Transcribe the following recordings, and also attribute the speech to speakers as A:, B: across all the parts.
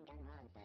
A: Danganronpa.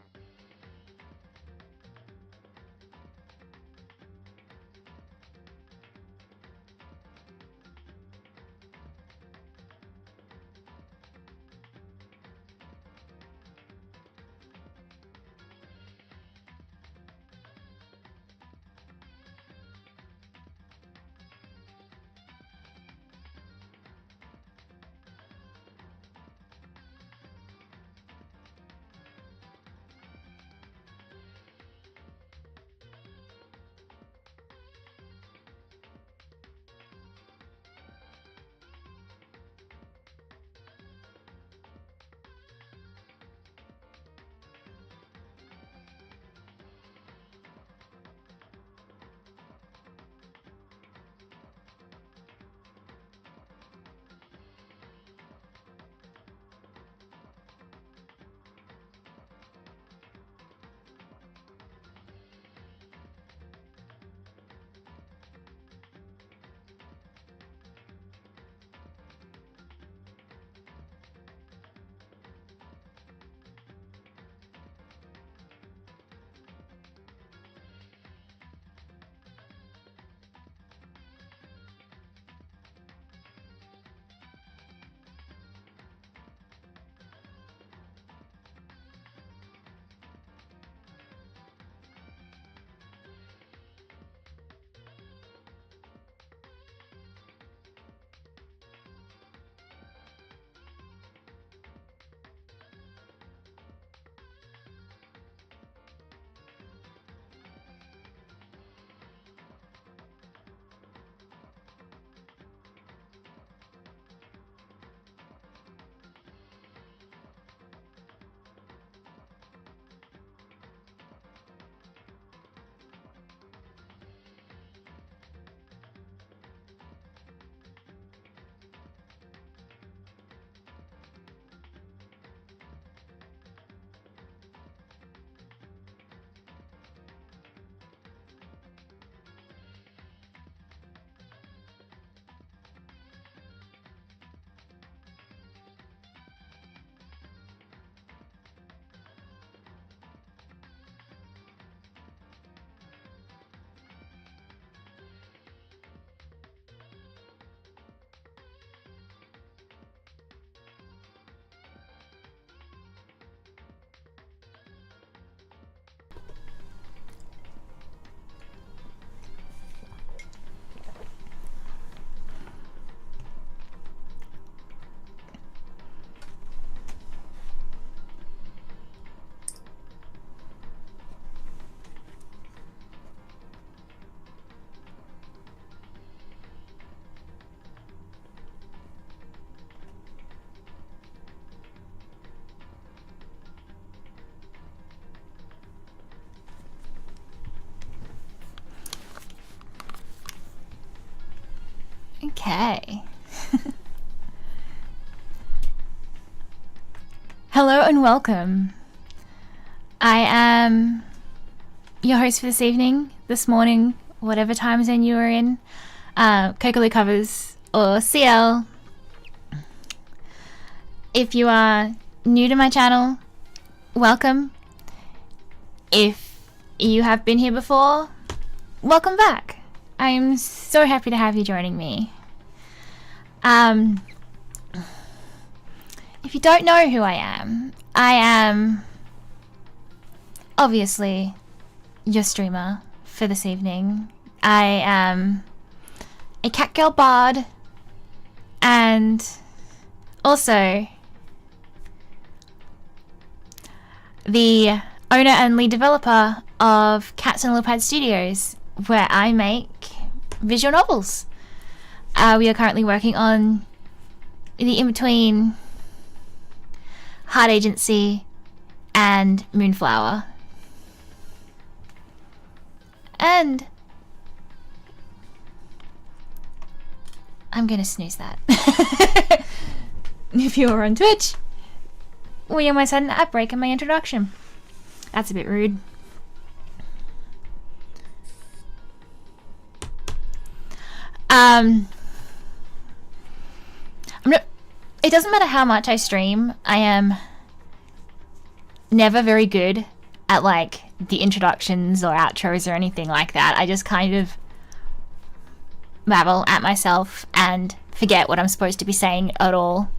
B: Okay. Hello and welcome. I am your host for this evening, this morning, whatever time zone you are in. Kokolu Covers, or CL. If you are new to my channel, welcome. If you have been here before, welcome back. I am so happy to have you joining me. If you don't know who I am obviously your streamer for this evening. I am a catgirl bard and also the owner and lead developer of Cats and Lillipad Studios, where I make visual novels. We are currently working on the in-between Heart Agency and Moonflower. And I'm gonna snooze that. If you're on Twitch, we almost had an break in my introduction. That's a bit rude. It doesn't matter how much I stream, I am never very good at like the introductions or outros or anything like that. I just kind of babble at myself and forget what I'm supposed to be saying at all.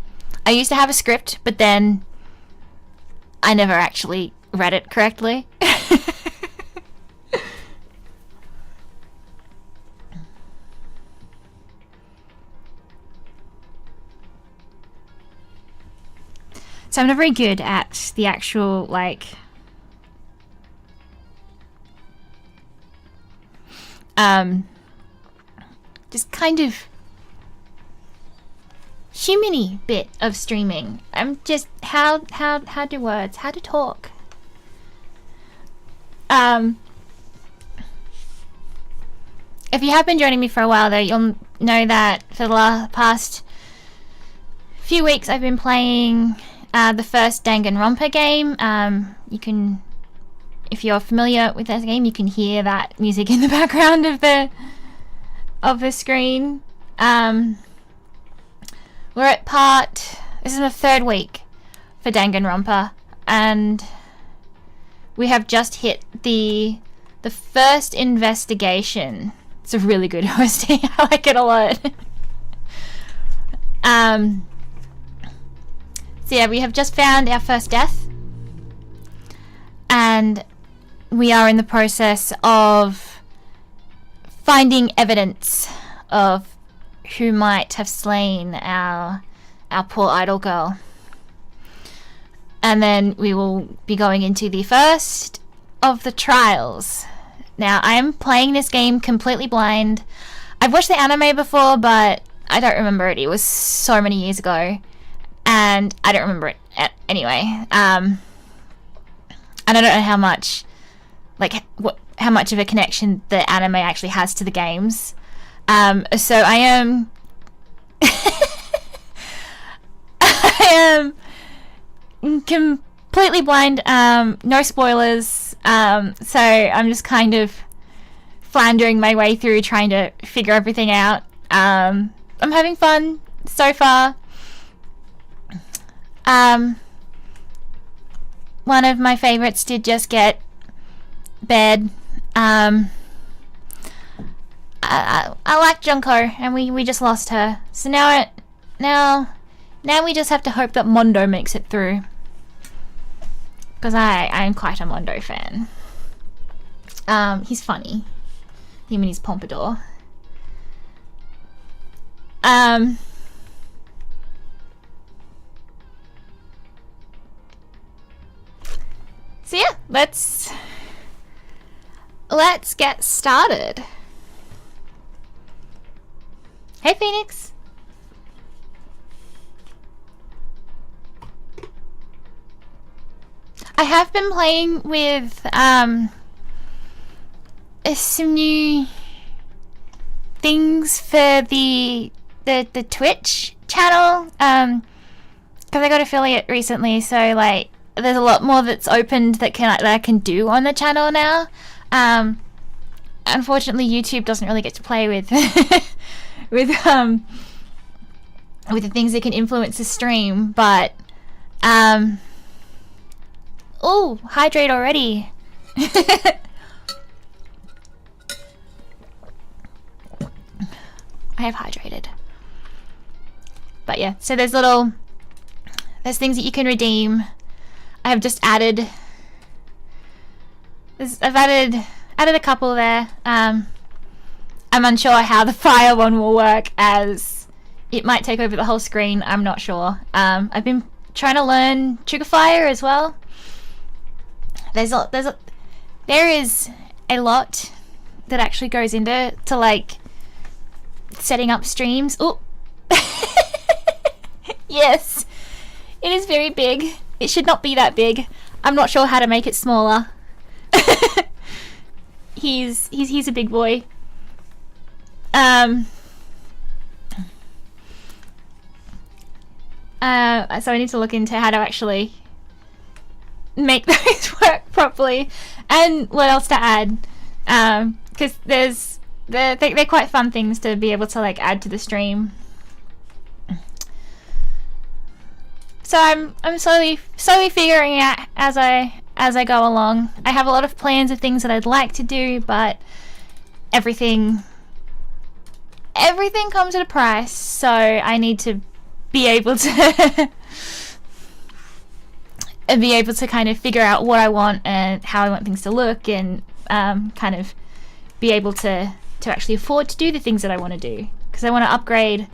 B: I used to have a script, but then I never actually read it correctly. So I'm not very good at the actual, like, just kind of human-y bit of streaming. I'm just how do words, how to talk. If you have been joining me for a while though, you'll know that for the past few weeks I've been playing the first Danganronpa game. You can, if you're familiar with that game, you can hear that music in the background of the screen. We're at this is the third week for Danganronpa, and we have just hit the first investigation. It's a really good hosting. I like it a lot. So yeah, we have just found our first death, and we are in the process of finding evidence of who might have slain our poor idol girl. And then we will be going into the first of the trials. Now, I am playing this game completely blind. I've watched the anime before, but I don't remember it. It was so many years ago, and I don't remember it anyway. And I don't know how much, how much of a connection the anime actually has to the games. So I am I am completely blind, no spoilers, so I'm just kind of floundering my way through trying to figure everything out. I'm having fun so far. One of my favorites did just get bed. I like Junko, and we just lost her. So now we just have to hope that Mondo makes it through, because I am quite a Mondo fan. He's funny. Him and his pompadour. So yeah, let's get started. Hey, Phoenix. I have been playing with some new things for the Twitch channel, because I got affiliate recently, so like there's a lot more that's opened that I can do on the channel now. Unfortunately, YouTube doesn't really get to play with with the things that can influence the stream, but oh, hydrate already. I have hydrated. But yeah, so there's things that you can redeem. I have just added I've added a couple there. I'm unsure how the fire one will work, as it might take over the whole screen. I'm not sure. I've been trying to learn trigger fire as well. There is a lot that actually goes into like setting up streams. Oh, yes, it is very big. It should not be that big. I'm not sure how to make it smaller. He's a big boy. So I need to look into how to actually make those work properly, and what else to add, because they're quite fun things to be able to like add to the stream. So I'm slowly figuring out as I go along. I have a lot of plans of things that I'd like to do, but everything comes at a price, so I need to be able to be able to kind of figure out what I want and how I want things to look, and kind of be able to actually afford to do the things that I want to do, because I want to upgrade.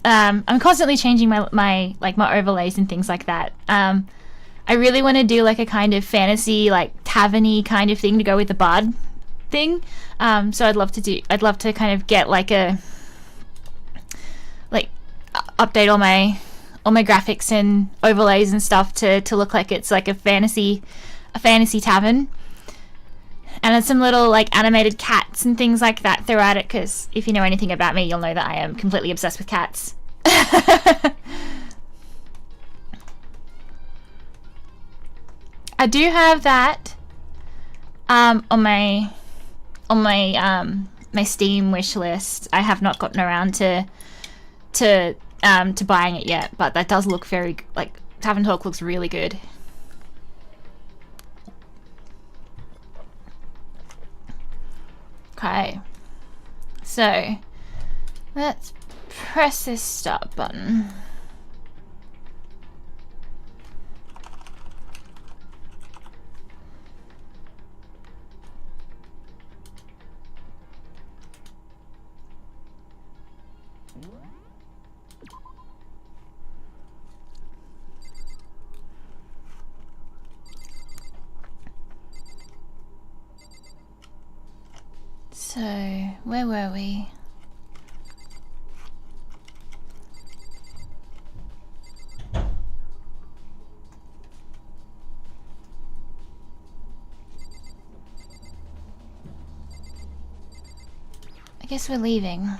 B: I'm constantly changing my overlays and things like that. I really want to do like a kind of fantasy, like tavern-y kind of thing to go with the bard thing. So I'd love to kind of get like update all my graphics and overlays and stuff to look like it's like a fantasy tavern, and then some little like animated cats and things like that throughout it, because if you know anything about me, you'll know that I am completely obsessed with cats. I do have that on my my Steam wish list. I have not gotten around to buying it yet, but that does look very, like, Tavern Talk looks really good. Okay, so let's press this start button. So, where were we? I guess we're leaving.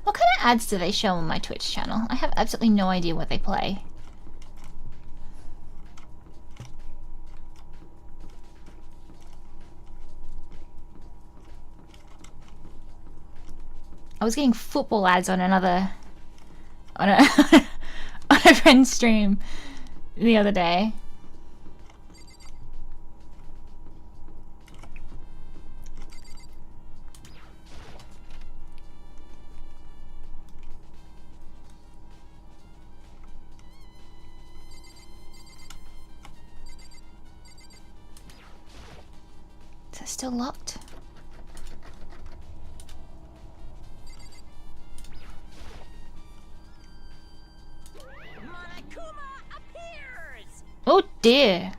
B: What kind of ads do they show on my Twitch channel? I have absolutely no idea what they play. I was getting football ads on another... on a on a friend's stream the other day. Is that still locked? Oh dear.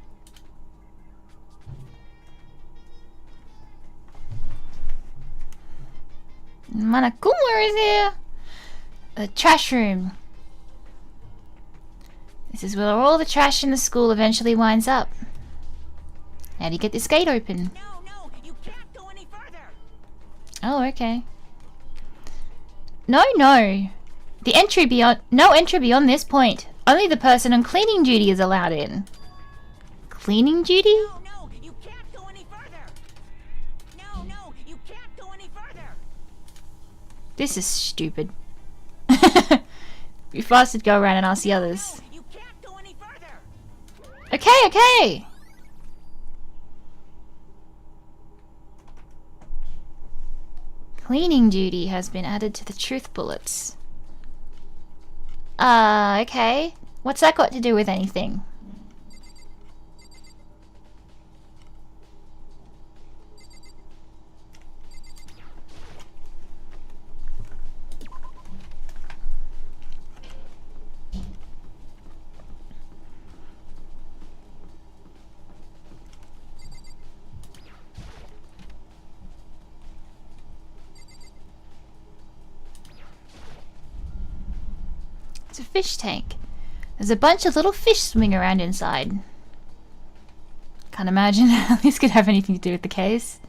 B: Monokuma is here. The trash room. This is where all the trash in the school eventually winds up. How do you get this gate open?
A: No, you can't go any further.
B: Oh, okay. No. The entry beyond... No entry beyond this point. Only the person on cleaning duty is allowed in. Cleaning duty?
A: No, you can't go any further. No, you can't go any further.
B: This is stupid. Be faster to go around and ask the others.
A: No, you can't go any further.
B: Okay. Cleaning duty has been added to the truth bullets. Okay. What's that got to do with anything? It's a fish tank. There's a bunch of little fish swimming around inside. Can't imagine how this could have anything to do with the case.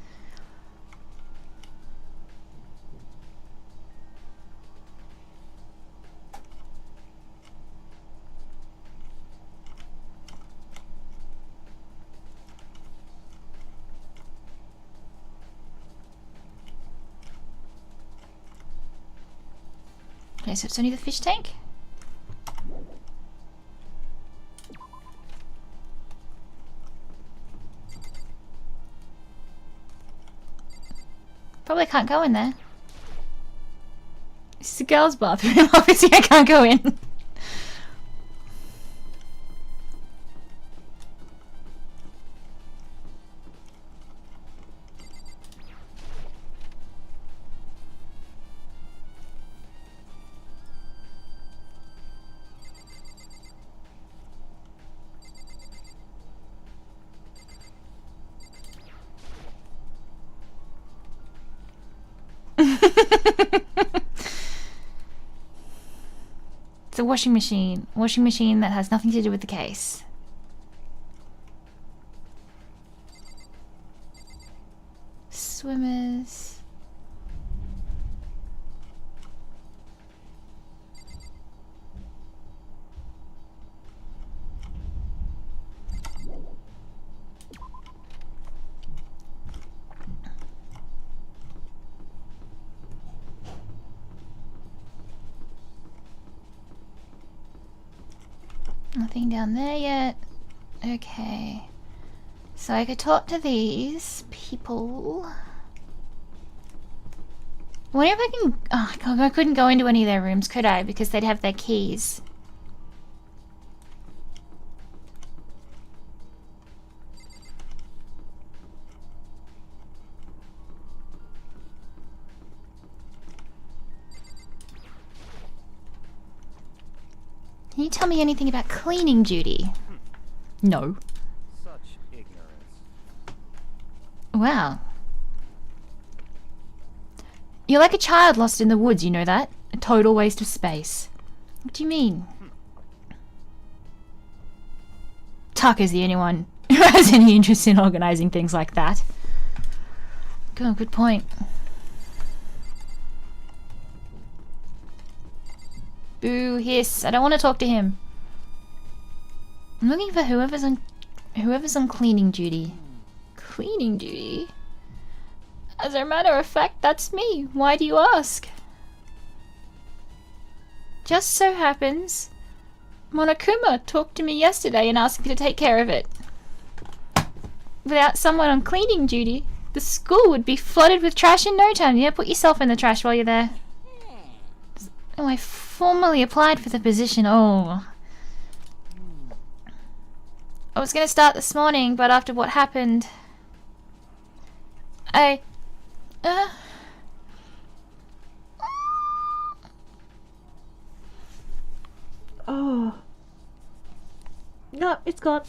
B: Okay, so it's only the fish tank? Probably can't go in there. This is a girl's bathroom. Obviously I can't go in. It's a washing machine. Washing machine that has nothing to do with the case. Swimmers. Nothing down there yet. Okay. So I could talk to these people. I wonder if I can... Oh, God, I couldn't go into any of their rooms, could I? Because they'd have their keys. Can you tell me anything about cleaning duty? No.
C: Such ignorance.
B: Wow. You're like a child lost in the woods, you know that? A total waste of space. What do you mean? Tucker's the only one who has any interest in organising things like that. Good point. Boo, hiss. I don't want to talk to him. I'm looking for whoever's on cleaning duty. Cleaning duty? As a matter of fact, that's me. Why do you ask? Just so happens, Monokuma talked to me yesterday and asked me to take care of it. Without someone on cleaning duty, the school would be flooded with trash in no time. Yeah, put yourself in the trash while you're there. Oh, I formally applied for the position. Oh. I was gonna start this morning, but after what happened...
D: Oh. No, it's gone.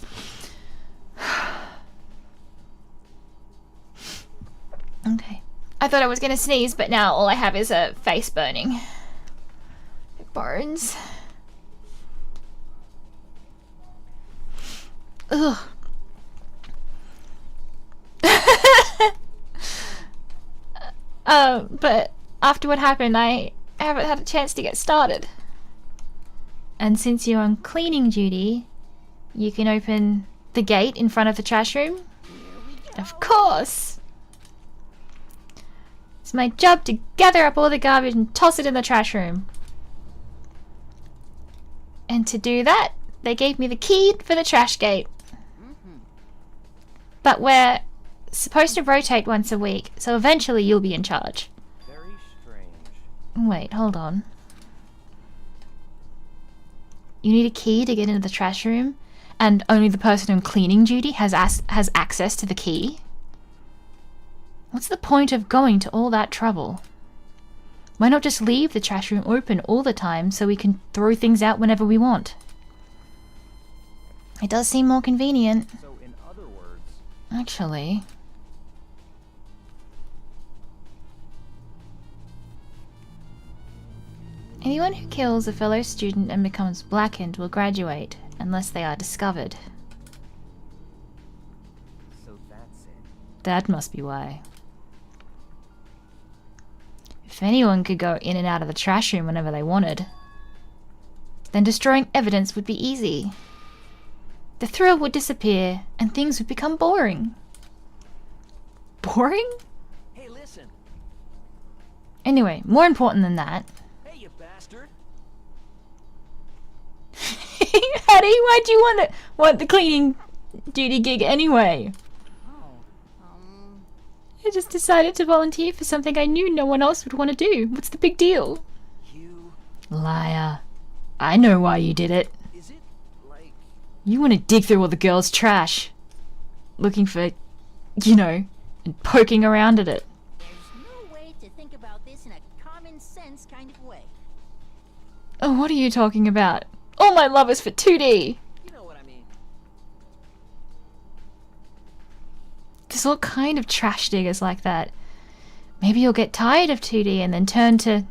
B: Okay. I thought I was gonna sneeze, but now all I have is a face burning. It burns. Ugh. But after what happened, I haven't had a chance to get started. And since you're on cleaning duty, you can open the gate in front of the trash room? Of course! It's my job to gather up all the garbage and toss it in the trash room. And to do that, they gave me the key for the trash gate. But we're supposed to rotate once a week, so eventually you'll be in charge.
C: Very strange.
B: Wait, hold on. You need a key to get into the trash room, and only the person on cleaning duty has access to the key? What's the point of going to all that trouble? Why not just leave the trash room open all the time so we can throw things out whenever we want? It does seem more convenient.
C: So in other words,
B: Actually... Anyone who kills a fellow student and becomes blackened will graduate, unless they are discovered. That must be why. If anyone could go in and out of the trash room whenever they wanted, then destroying evidence would be easy. The thrill would disappear, and things would become boring. Boring?
E: Hey, listen.
B: Anyway, more important than that.
E: Hey, you bastard.
B: Hattie, why'd you want the cleaning duty gig anyway? I just decided to volunteer for something I knew no one else would want to do. What's the big deal?
E: You...
B: Liar. I know why you did it.
E: Is it, like...
B: You want to dig through all the girls' trash. Looking for, you know, and poking around at it.
A: There's no way to think about this in a common sense kind of way.
B: Oh, what are you talking about? All my love is for 2D.
E: You know what I mean.
B: There's all kind of trash diggers like that. Maybe you'll get tired of 2D and then turn to...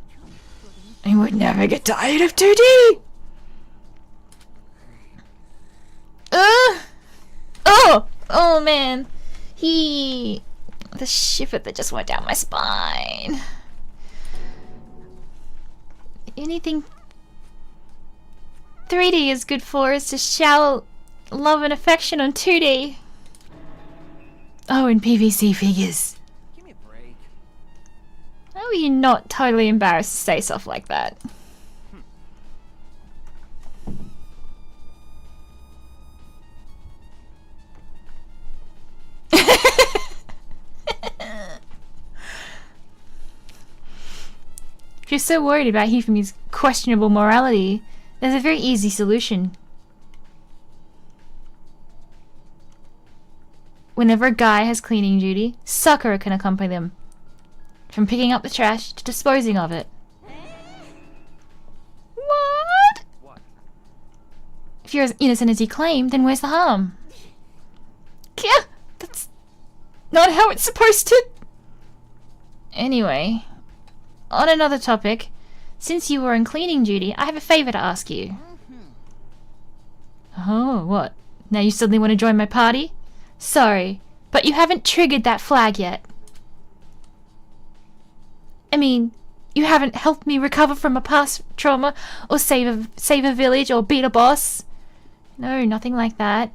B: I would never get tired of 2D! Oh man. The shiver that just went down my spine. Anything 3D is good for is to shower love and affection on 2D. Oh, and PVC figures.
E: Give me a break.
B: How are you not totally embarrassed to say stuff like that? If you're so worried about Hifumi's questionable morality, there's a very easy solution. Whenever a guy has cleaning duty, Sakura can accompany them. From picking up the trash to disposing of it. What?
E: What?
B: If you're as innocent as you claim, then where's the harm? Yeah, that's not how it's supposed to... Anyway, on another topic, since you were on cleaning duty, I have a favor to ask you. Oh, what? Now you suddenly want to join my party? Sorry, but you haven't triggered that flag yet. I mean, you haven't helped me recover from a past trauma, or save a village, or beat a boss. No, nothing like that.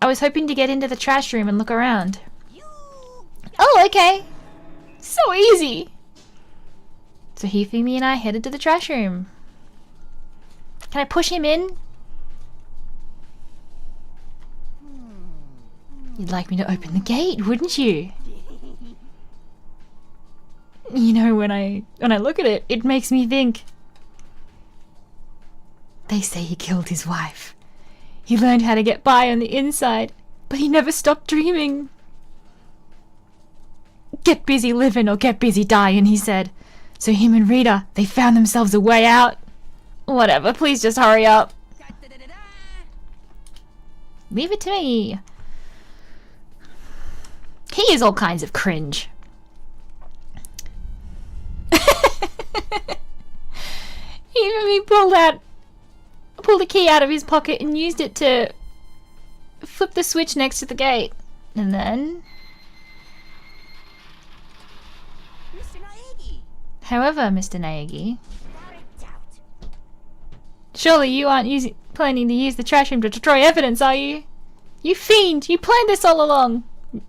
B: I was hoping to get into the trash room and look around. Oh, okay. So easy. So Hifumi and I headed to the trash room. Can I push him in? You'd like me to open the gate, wouldn't you? You know, when I look at it, it makes me think. They say he killed his wife. He learned how to get by on the inside, but he never stopped dreaming. Get busy living or get busy dying, he said. So him and Rita, they found themselves a way out. Whatever, please just hurry up. Leave it to me. He is all kinds of cringe. He pulled a key out of his pocket and used it to flip the switch next to the gate. And then...
A: Mr. Naegi!
B: However, Mr. Naegi,
A: Without a doubt.
B: surely you aren't planning to use the trash room to destroy evidence, are you? You fiend! You planned this all along!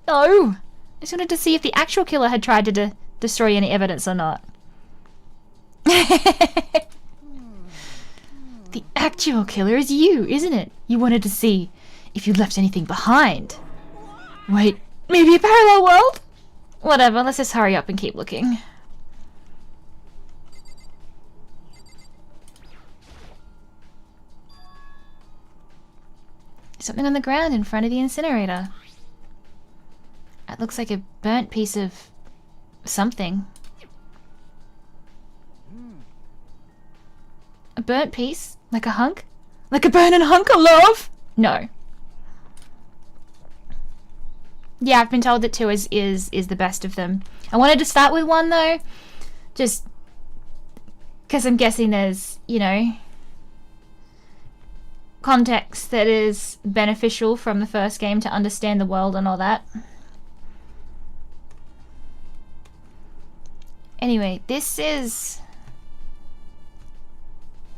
B: No! I just wanted to see if the actual killer had tried to destroy any evidence or not. The actual killer is you, isn't it? You wanted to see if you left anything behind. Wait, maybe a parallel world? Whatever, let's just hurry up and keep looking. Something on the ground in front of the incinerator. It looks like a burnt piece of something. A burnt piece? Like a hunk? Like a burning hunk of love? No. Yeah, I've been told that 2 is the best of them. I wanted to start with 1 though, just because I'm guessing there's, you know, context that is beneficial from the first game to understand the world and all that. Anyway, this is...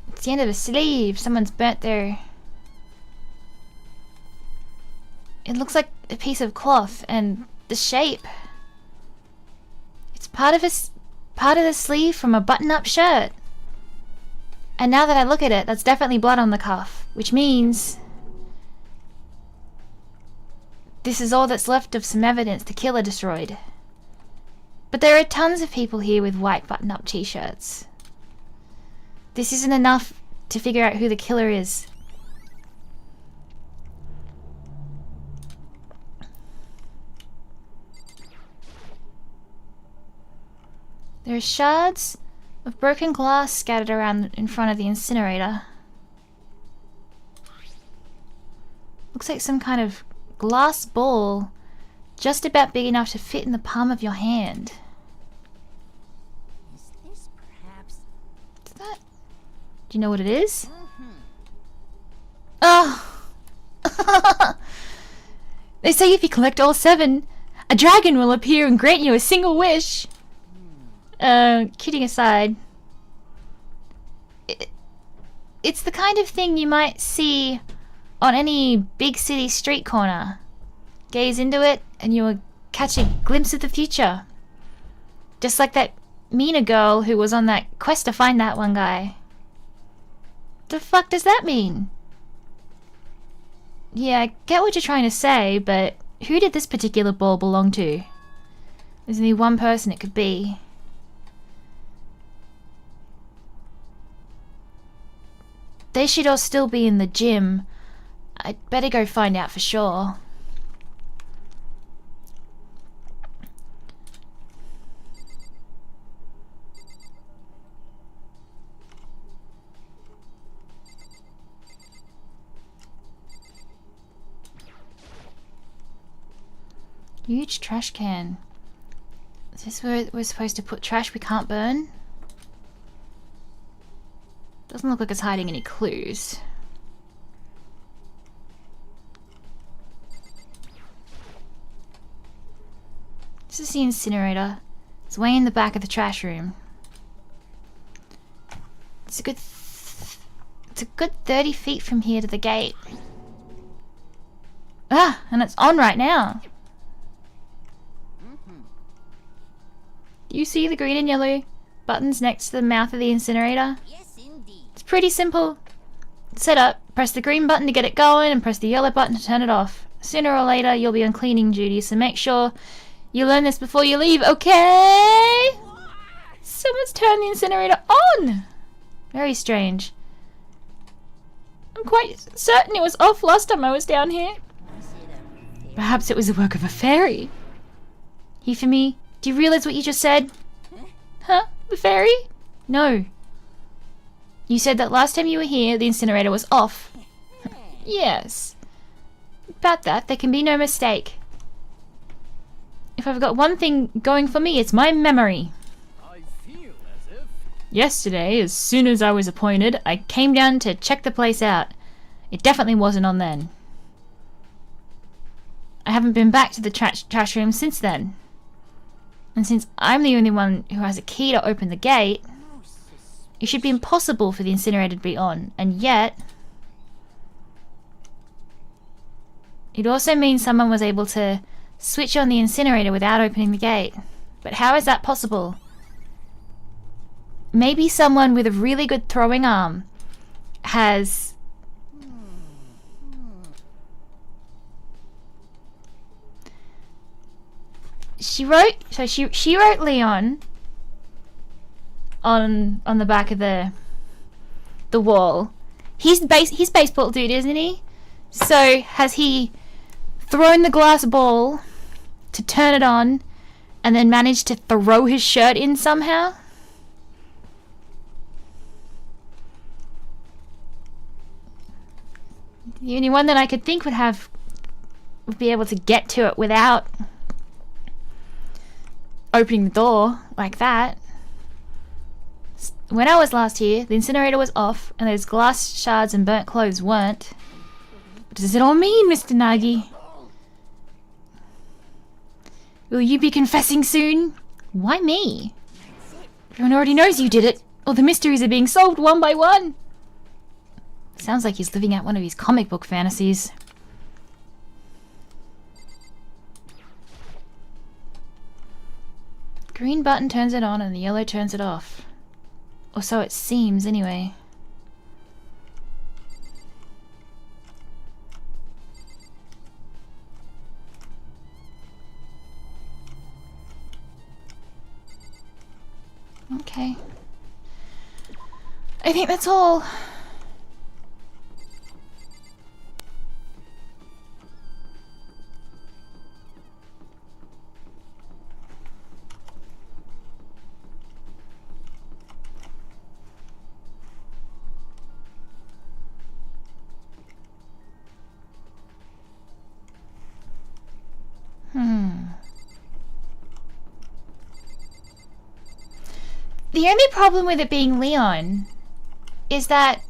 B: It's the end of a sleeve. Someone's burnt their... It looks like a piece of cloth, and the shape... It's part of the sleeve from a button-up shirt. And now that I look at it, that's definitely blood on the cuff, which means... This is all that's left of some evidence the killer destroyed. But there are tons of people here with white button-up t-shirts. This isn't enough to figure out who the killer is. There are shards of broken glass scattered around in front of the incinerator. Looks like some kind of glass ball, just about big enough to fit in the palm of your hand.
A: Is this perhaps...
B: Is that... Do you know what it is? Oh! They say if you collect all 7, a dragon will appear and grant you a single wish. Kidding aside. It's the kind of thing you might see on any big city street corner. Gaze into it and you will catch a glimpse of the future. Just like that Mina girl who was on that quest to find that one guy. The fuck does that mean? Yeah, I get what you're trying to say, but who did this particular ball belong to? There's only one person it could be. They should all still be in the gym. I'd better go find out for sure. Huge trash can. Is this where we're supposed to put trash we can't burn? Doesn't look like it's hiding any clues. This is the incinerator. It's way in the back of the trash room. It's a good 30 feet from here to the gate. Ah, and it's on right now. Do you see the green and yellow buttons next to the mouth of the incinerator?
A: Yes, indeed.
B: It's pretty simple. Set up, press the green button to get it going and press the yellow button to turn it off. Sooner or later you'll be on cleaning duty, so make sure you learn this before you leave, okay? Someone's turned the incinerator on! Very strange. I'm quite certain it was off last time I was down here. Perhaps it was the work of a fairy. Hifumi, do you realize what you just said? Huh? The fairy? No. You said that last time you were here, the incinerator was off. Yes. About that, there can be no mistake. If I've got one thing going for me, it's my memory.
C: I feel as if...
B: Yesterday, as soon as I was appointed, I came down to check the place out. It definitely wasn't on then. I haven't been back to the trash room since then. And since I'm the only one who has a key to open the gate, it should be impossible for the incinerator to be on, and yet... It also means someone was able to switch on the incinerator without opening the gate. But how is that possible? Maybe someone with a really good throwing arm has... She wrote Leon on the back of the wall. He's baseball dude, isn't he? So has he thrown the glass ball to turn it on and then managed to throw his shirt in somehow? The only one that I could think would be able to get to it without opening the door like that. When I was last here, the incinerator was off and those glass shards and burnt clothes weren't. What does it all mean, Mr. Nagi? Will you be confessing soon? Why me?
A: That's it.
B: Everyone already knows you did it. All the mysteries are being solved one by one. Sounds like he's living out one of his comic book fantasies. Green button turns it on and the yellow turns it off. Or so it seems, anyway. Okay. I think that's all. The only problem with it being Leon is that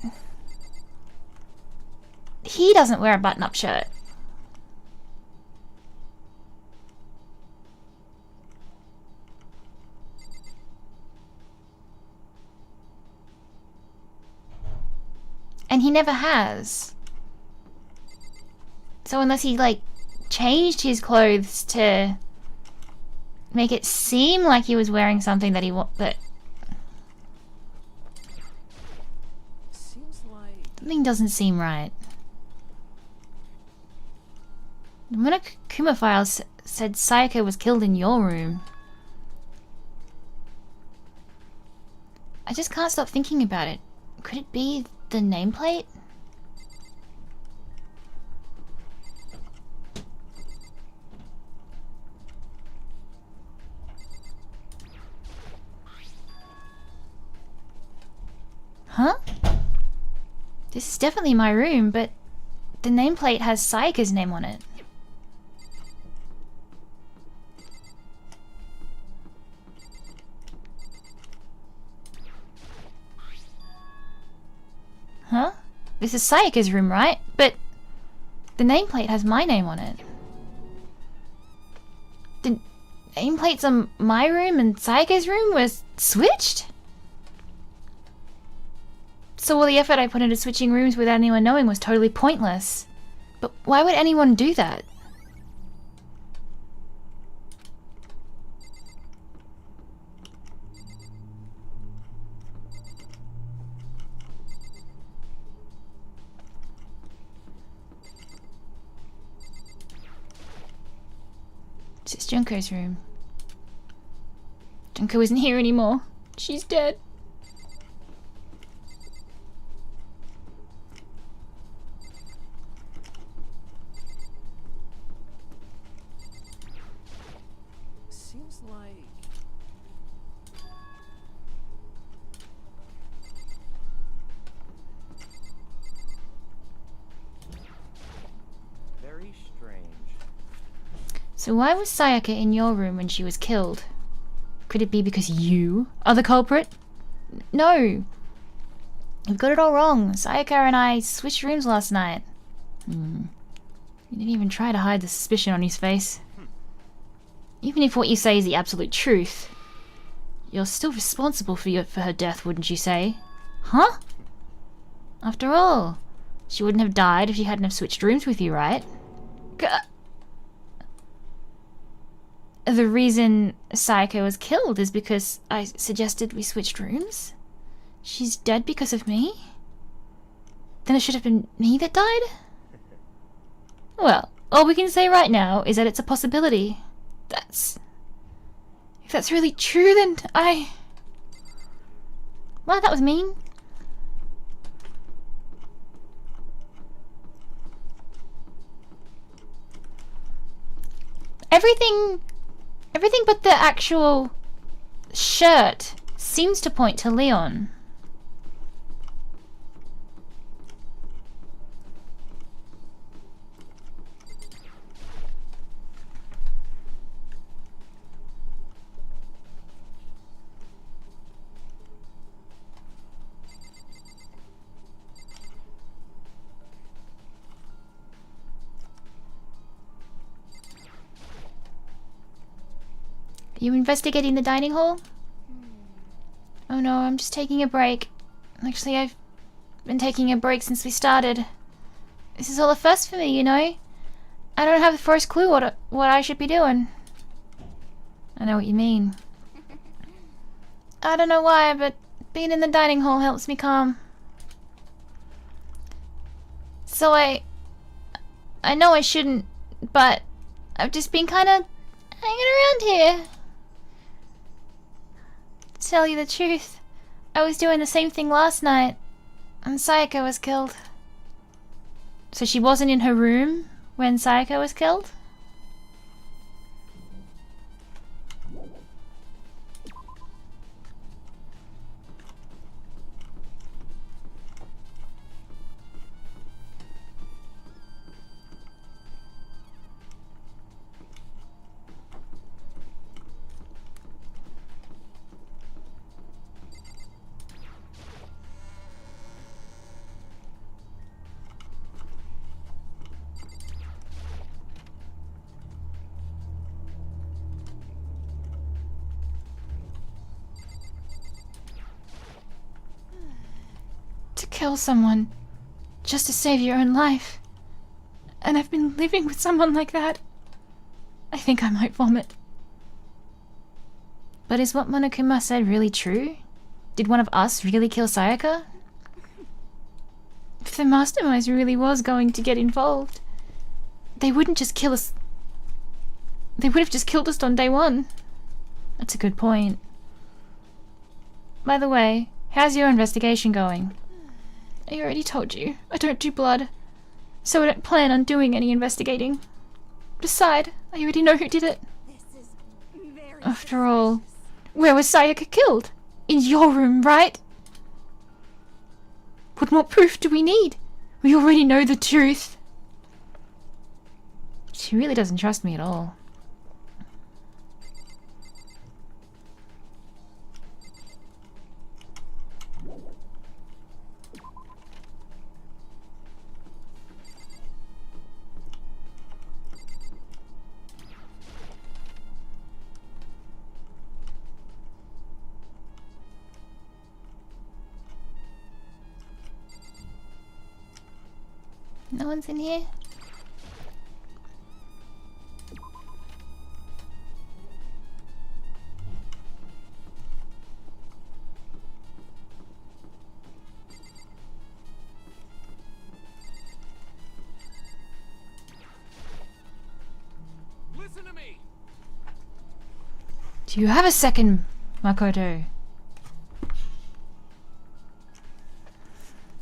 B: he doesn't wear a button-up shirt. And he never has. So unless he, like, changed his clothes to make it seem like he was wearing something that
E: Seems like
B: something doesn't seem right. The Monokuma files said Sayaka was killed in your room. I just can't stop thinking about it. Could it be the nameplate? Huh? This is definitely my room, but the nameplate has Sayaka's name on it. Huh? This is Sayaka's room, right? But the nameplate has my name on it. The nameplates on my room and Sayaka's room was switched? So all the effort I put into switching rooms without anyone knowing was totally pointless. But why would anyone do that? This is Junko's room. Junko isn't here anymore. She's dead.
E: seems like very strange.
B: So why was Sayaka in your room when she was killed? Could it be because you are the culprit? No! You've got it all wrong. Sayaka and I switched rooms last night. You didn't even try to hide the suspicion on his face. Even if what you say is the absolute truth, you're still responsible for her death, wouldn't you say? Huh? After all, she wouldn't have died if she hadn't have switched rooms with you, right? The reason Sayaka was killed is because I suggested we switched rooms? She's dead because of me? Then it should have been me that died? Well, all we can say right now is that it's a possibility. If that's really true, then Well, that was mean. Everything but the actual shirt seems to point to Leon. Are you investigating the dining hall? Oh no, I'm just taking a break. Actually, I've been taking a break since we started. This is all a first for me, you know? I don't have the first clue what I should be doing. I know what you mean. I don't know why, but being in the dining hall helps me calm. So I know I shouldn't, but I've just been kind of hanging around here. To tell you the truth, I was doing the same thing last night, and Sayaka was killed. So she wasn't in her room when Sayaka was killed? To kill someone just to save your own life. And I've been living with someone like that. I think I might vomit. But is what Monokuma said really true? Did one of us really kill Sayaka? If the Mastermind really was going to get involved, they wouldn't just kill us. They would have just killed us on day one. That's a good point. By the way, how's your investigation going? I already told you, I don't do blood, so I don't plan on doing any investigating. Besides, I already know who did it.
A: This is very
B: After all, where was Sayaka killed? In your room, right? What more proof do we need? We already know the truth. She really doesn't trust me at all. No one's in here?
C: Listen to me.
B: Do you have a second, Makoto?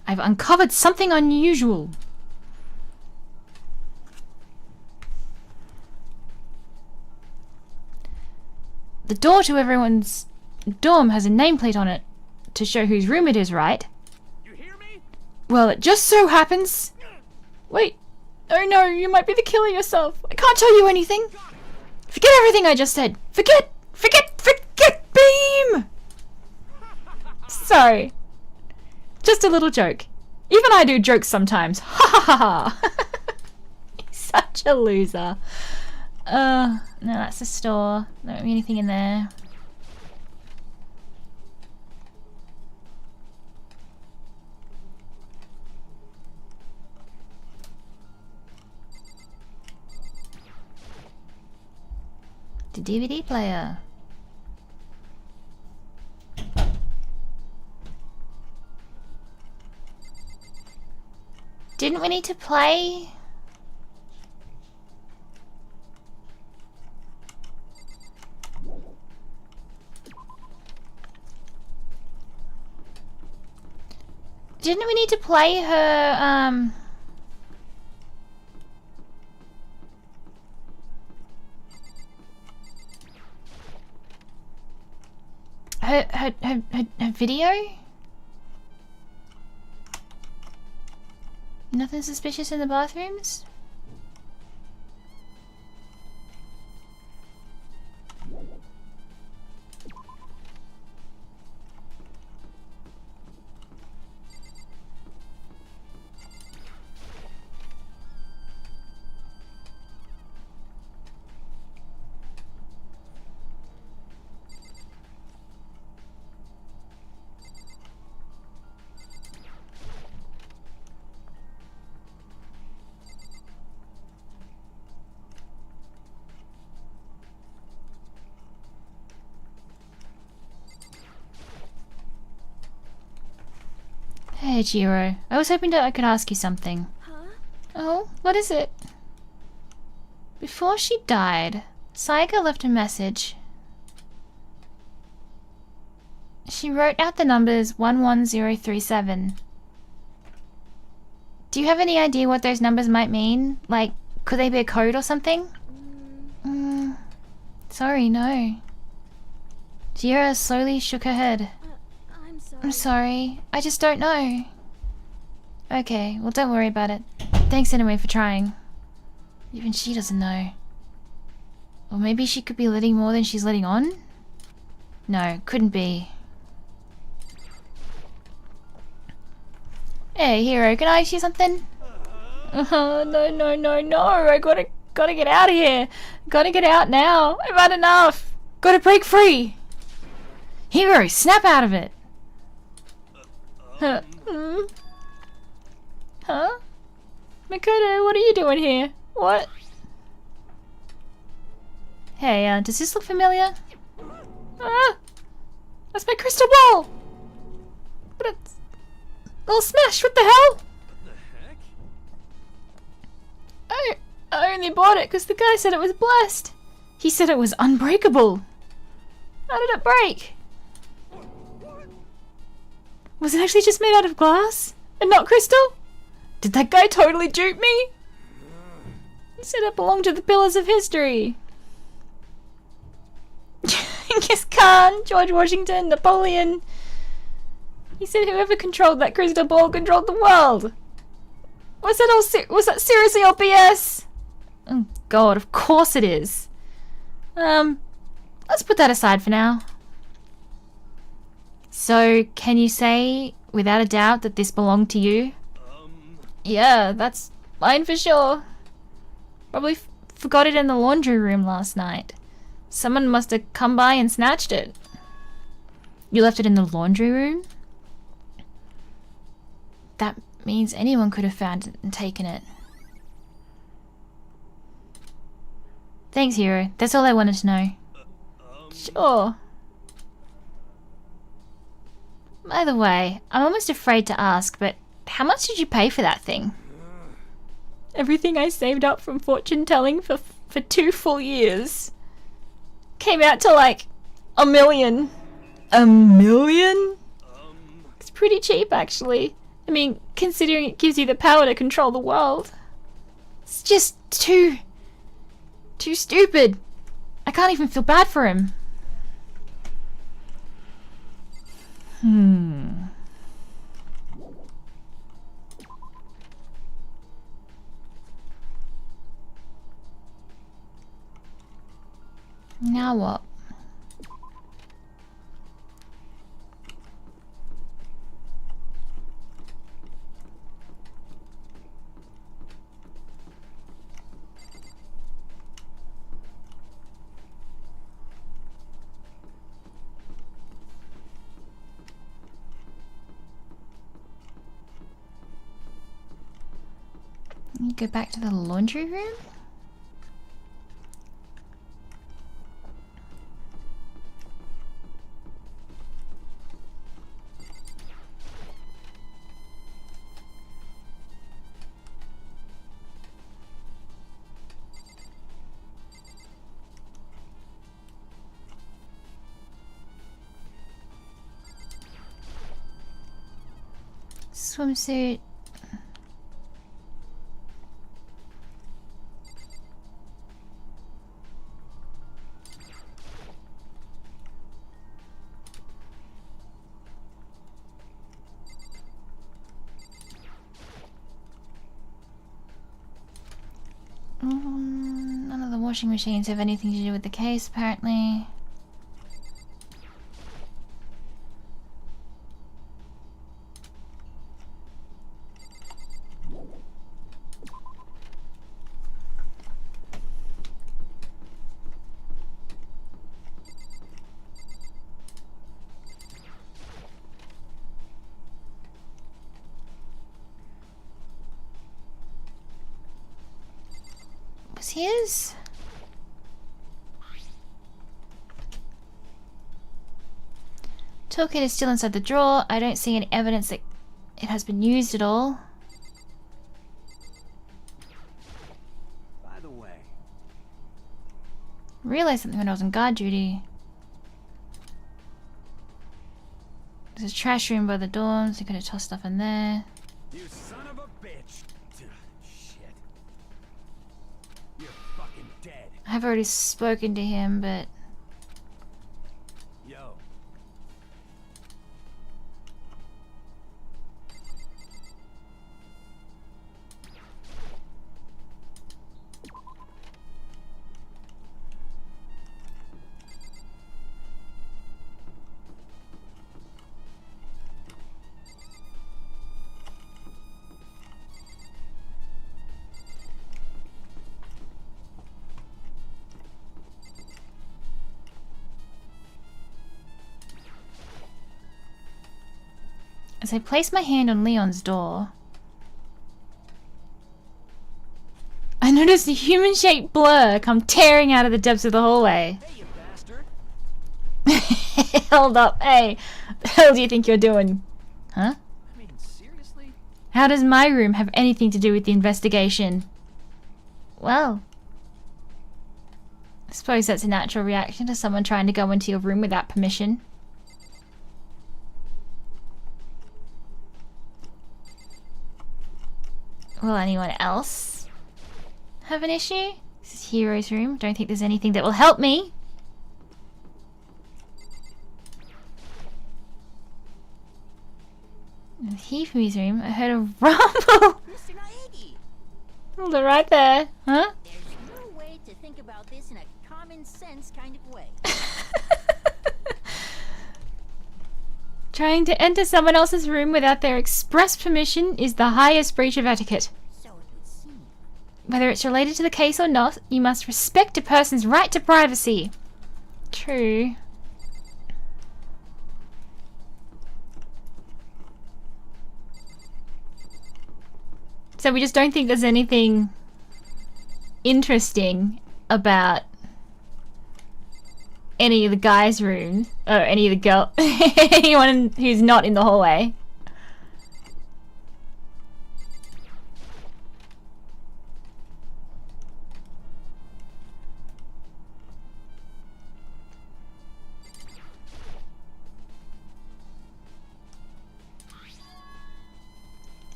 B: I've uncovered something unusual. The door to everyone's dorm has a nameplate on it to show whose room it is, right?
C: You hear me?
B: Well, it just so happens... Wait. Oh no, you might be the killer yourself. I can't tell you anything. Forget everything I just said. Forget! Beam! Sorry. Just a little joke. Even I do jokes sometimes. Ha ha ha ha! He's such a loser. No, that's a store. There won't be anything in there. The DVD player. Didn't we need to play? Didn't we need to play her, her video? Nothing suspicious in the bathrooms? Hey, Jiro. I was hoping that I could ask you something.
A: Huh?
B: Oh, what is it? Before she died, Saiga left a message. She wrote out the numbers 11037. Do you have any idea what those numbers might mean? Like, could they be a code or something? Sorry, no. Jira slowly shook her head.
A: I'm sorry.
B: I'm sorry, I just don't know. Okay, well don't worry about it. Thanks anyway for trying. Even she doesn't know. Or maybe she could be letting more than she's letting on? No, couldn't be. Hey, Hero, can I ask you something? No. I gotta get out of here. Gotta get out now. I've had enough. Gotta break free. Hero, snap out of it. Huh? Makoto, what are you doing here? What? Hey, does this look familiar? That's my crystal ball! But it's all smashed, what the hell?
C: The heck?
B: I only bought it because the guy said it was blessed. He said it was unbreakable. How did it break? Was it actually just made out of glass? And not crystal? Did that guy totally dupe me? He said it belonged to the pillars of history. Genghis Khan, George Washington, Napoleon. He said whoever controlled that crystal ball controlled the world. Was that seriously all BS? Oh god, of course it is. Let's put that aside for now. So, can you say, without a doubt, that this belonged to you? Yeah, that's mine for sure. Probably forgot it in the laundry room last night. Someone must have come by and snatched it. You left it in the laundry room? That means anyone could have found it and taken it. Thanks, Hero. That's all I wanted to know. Sure. By the way, I'm almost afraid to ask, but how much did you pay for that thing? Everything I saved up from fortune telling for 2 full years. Came out to like $1 million. $1 million? It's pretty cheap, actually. I mean, considering it gives you the power to control the world. It's just too stupid. I can't even feel bad for him. Now what? You go back to the laundry room? Swimsuit. None of the washing machines have anything to do with the case, apparently. Was his? Toolkit is still inside the drawer. I don't see any evidence that it has been used at all.
E: By the way,
B: Realized something when I was on guard duty. There's a trash room by the dorms. You could have tossed stuff in there.
C: You son of a bitch. Shit. You're fucking dead.
B: I have already spoken to him, but
C: Yo.
B: as I place my hand on Leon's door, I noticed a human-shaped blur come tearing out of the depths of the hallway.
E: hey, you bastard!
B: Hold up, hey, the hell do you think you're doing? Huh?
E: I mean, seriously?
B: How does my room have anything to do with the investigation? Well, I suppose that's a natural reaction to someone trying to go into your room without permission. Will anyone else have an issue? This is Hero's room. Don't think there's anything that will help me. In Hifumi's room, I heard a rumble.
A: Mr. Naegi,
B: Hold it right there. Huh?
A: there's no way to think about this in a common sense kind of way.
B: Trying to enter someone else's room without their express permission is the highest breach of etiquette.
A: So it would seem.
B: Whether it's related to the case or not, you must respect a person's right to privacy. True. So we just don't think there's anything interesting about any of the guys' rooms, or any of the girl, anyone who's not in the hallway.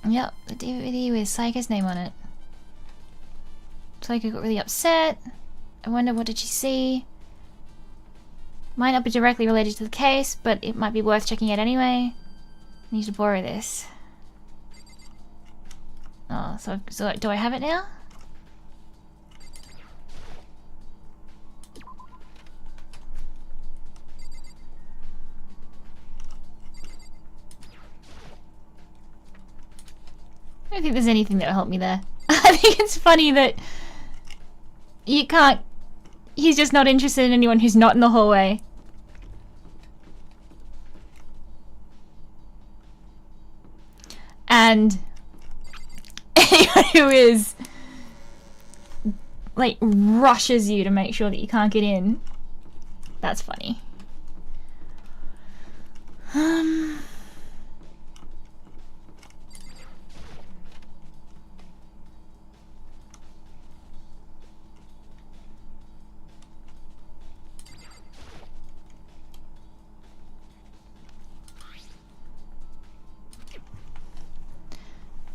B: Yep, the DVD with Saika's name on it. Saika got really upset. I wonder, what did she see? Might not be directly related to the case, but it might be worth checking out anyway. I need to borrow this. Oh, so do I have it now? I don't think there's anything that will help me there. I think it's funny that you can't... He's just not interested in anyone who's not in the hallway. And anyone who is, like, rushes you to make sure that you can't get in. That's funny.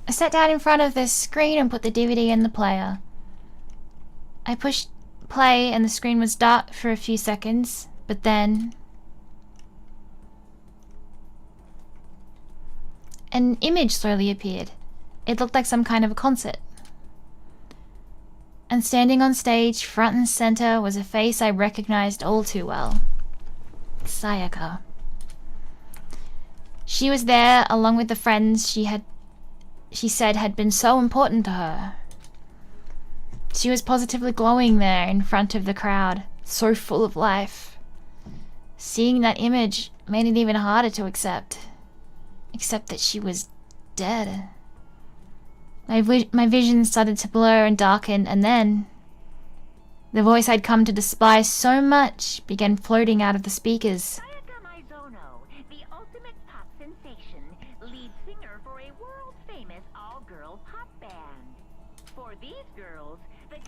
B: I sat down in front of the screen and put the DVD in the player. I pushed play and the screen was dark for a few seconds, but then an image slowly appeared. It looked like some kind of a concert. And standing on stage, front and center, was a face I recognized all too well. Sayaka. She was there along with the friends she said had been so important to her. She was positively glowing there in front of the crowd, so full of life. Seeing that image made it even harder to accept. Except that she was dead. My vision started to blur and darken, and then the voice I'd come to despise so much began floating out of the speakers.
F: Sayaka Maizono, the ultimate pop sensation, lead singer for a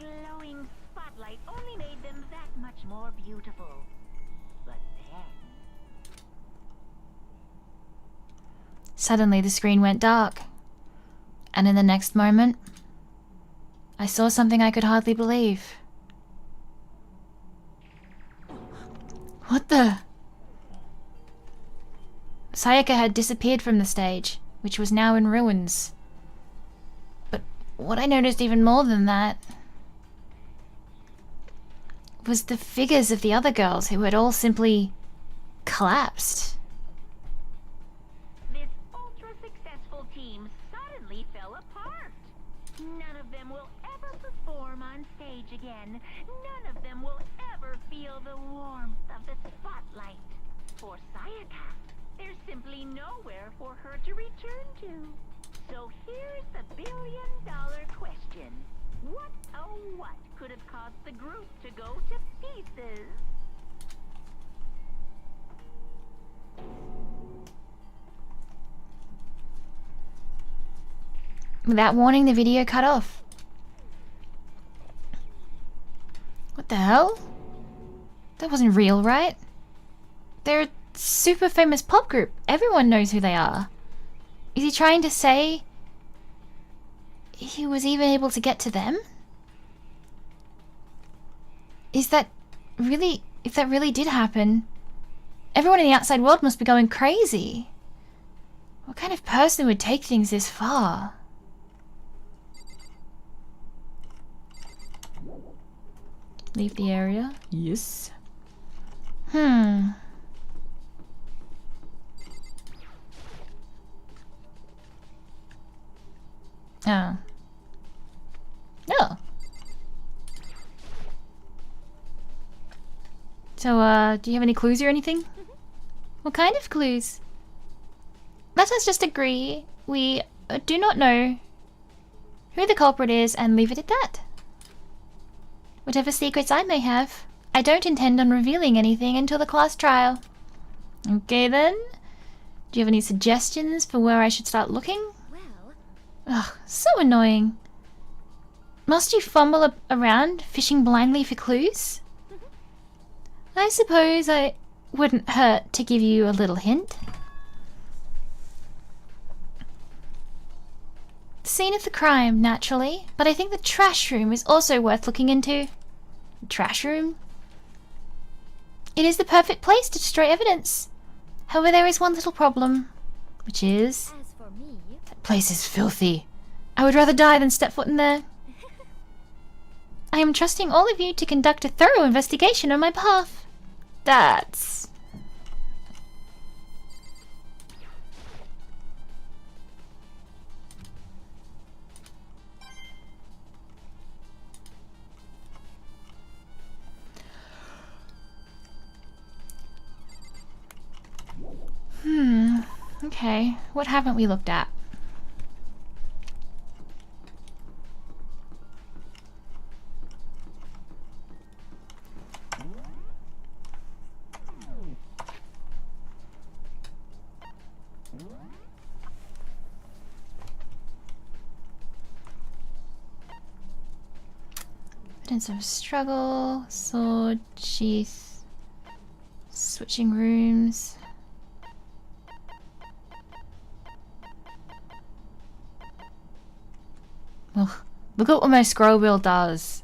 A: glowing spotlight only made them that much more beautiful. But then...
B: Suddenly the screen went dark. And in the next moment, I saw something I could hardly believe. What the? Sayaka had disappeared from the stage, which was now in ruins. But what I noticed even more than that was the figures of the other girls who had all simply collapsed.
A: This ultra-successful team suddenly fell apart. None of them will ever perform on stage again. None of them will ever feel the warmth of the spotlight. For Sayaka, there's simply nowhere for her to return to. So here's the billion-dollar question. What, oh what, could have caused the group to go to pieces?
B: Without warning, the video cut off. What the hell? That wasn't real, right? They're a super famous pop group. Everyone knows who they are. Is he trying to say he was even able to get to them? Is that really... If that really did happen, everyone in the outside world must be going crazy. What kind of person would take things this far? Leave the area? Yes. Oh. Oh. So, do you have any clues or anything? What kind of clues? Let us just agree we do not know who the culprit is and leave it at that. Whatever secrets I may have, I don't intend on revealing anything until the class trial. Okay then. Do you have any suggestions for where I should start looking?
A: Well...
B: Ugh, so annoying. Must you fumble around, fishing blindly for clues? I suppose I wouldn't hurt to give you a little hint. The scene of the crime, naturally, but I think the trash room is also worth looking into. The trash room? It is the perfect place to destroy evidence. However, there is one little problem, which is...
A: As for me...
B: That place is filthy. I would rather die than step foot in there. I am trusting all of you to conduct a thorough investigation on my behalf. That's... Okay, what haven't we looked at? Evidence of struggle, sword, sheath, switching rooms. Ugh, look at what my scroll wheel does.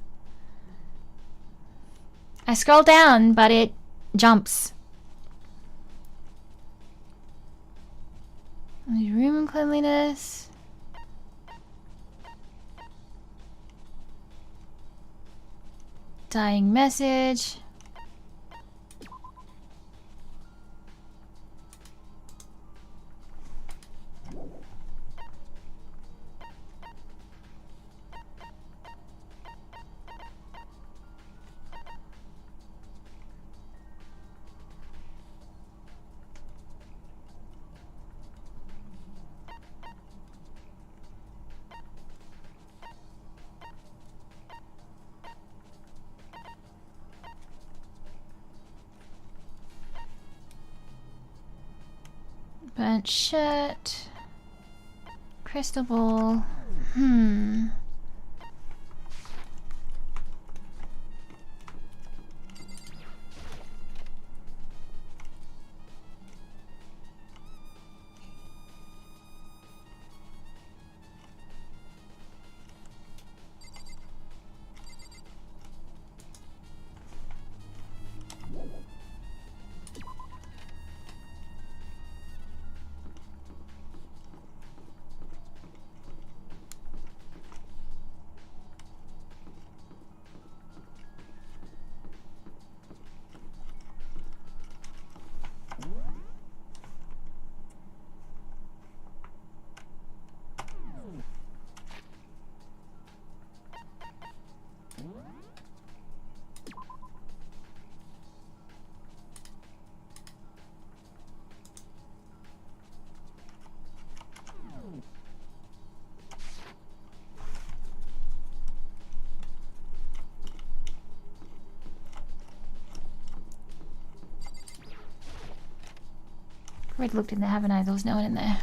B: I scroll down, but it jumps. Room cleanliness. Dying message. Burnt shirt. Crystal ball. Red looked in there, haven't I? There was no one in there.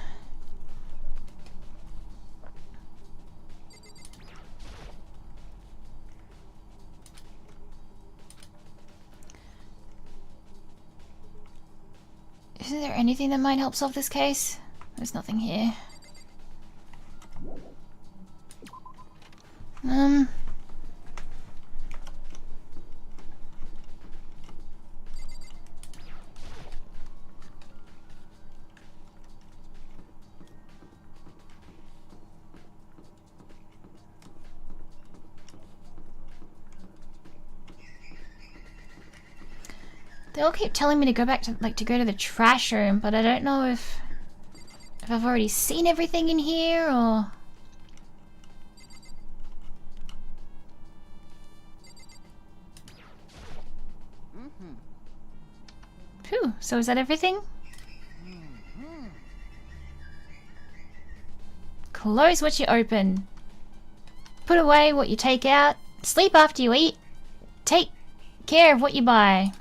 B: Isn't there anything that might help solve this case? There's nothing here. They all keep telling me to go back to, like, to go to the trash room, but I don't know if I've already seen everything in here, or... Phew, so is that everything? Close what you open. Put away what you take out. Sleep after you eat. Take care of what you buy.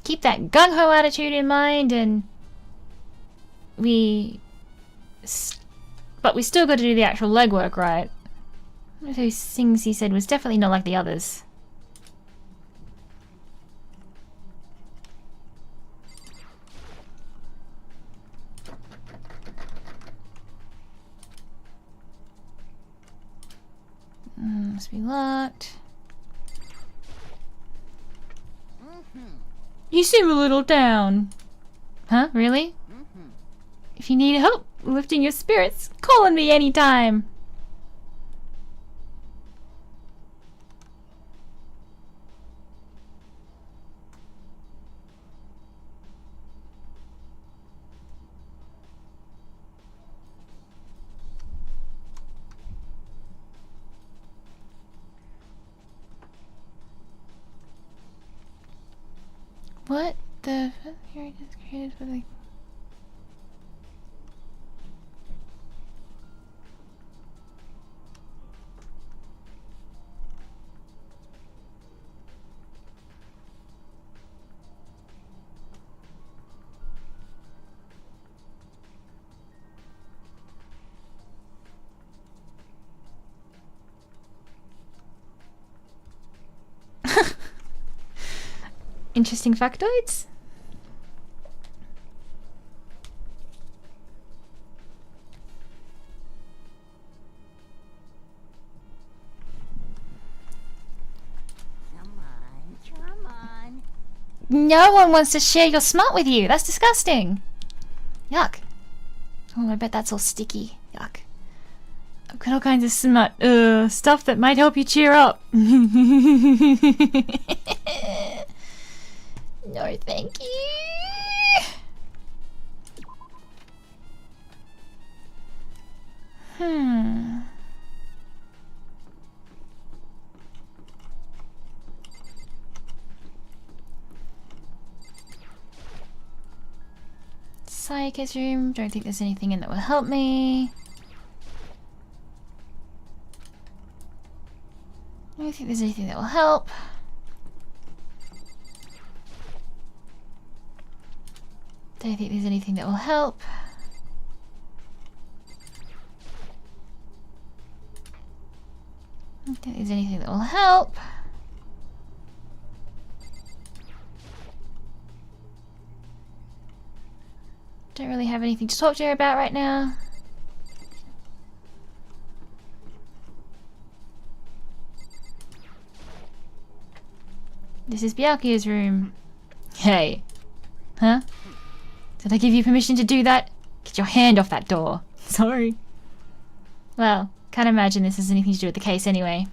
B: Keep that gung-ho attitude in mind, and but we still got to do the actual legwork, right? One of those things he said was definitely not like the others. Must be locked. You seem a little down. Huh? Really? If you need help lifting your spirits, call on me anytime. What the here it is created for the interesting factoids?
A: Come on.
B: No one wants to share your smut with you. That's disgusting. Yuck. Oh, I bet that's all sticky. Yuck. I've got all kinds of smut. Stuff that might help you cheer up. No, thank you. Psychic's room. Don't think there's anything in that will help me. I don't think there's anything that will help. Don't think there's anything that will help. Don't think there's anything that will help. Don't really have anything to talk to her about right now. This is Byakuya's room. Hey. Huh? Did I give you permission to do that? Get your hand off that door. Sorry. Well, can't imagine this has anything to do with the case anyway.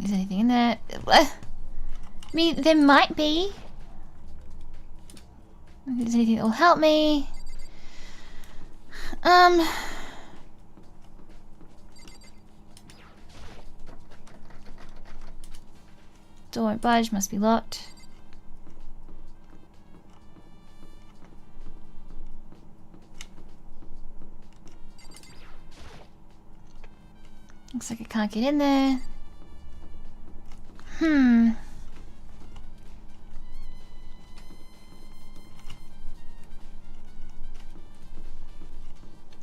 B: Is there anything in there? I mean, there might be. If there's anything that will help me. Door won't budge, must be locked. Looks like I can't get in there.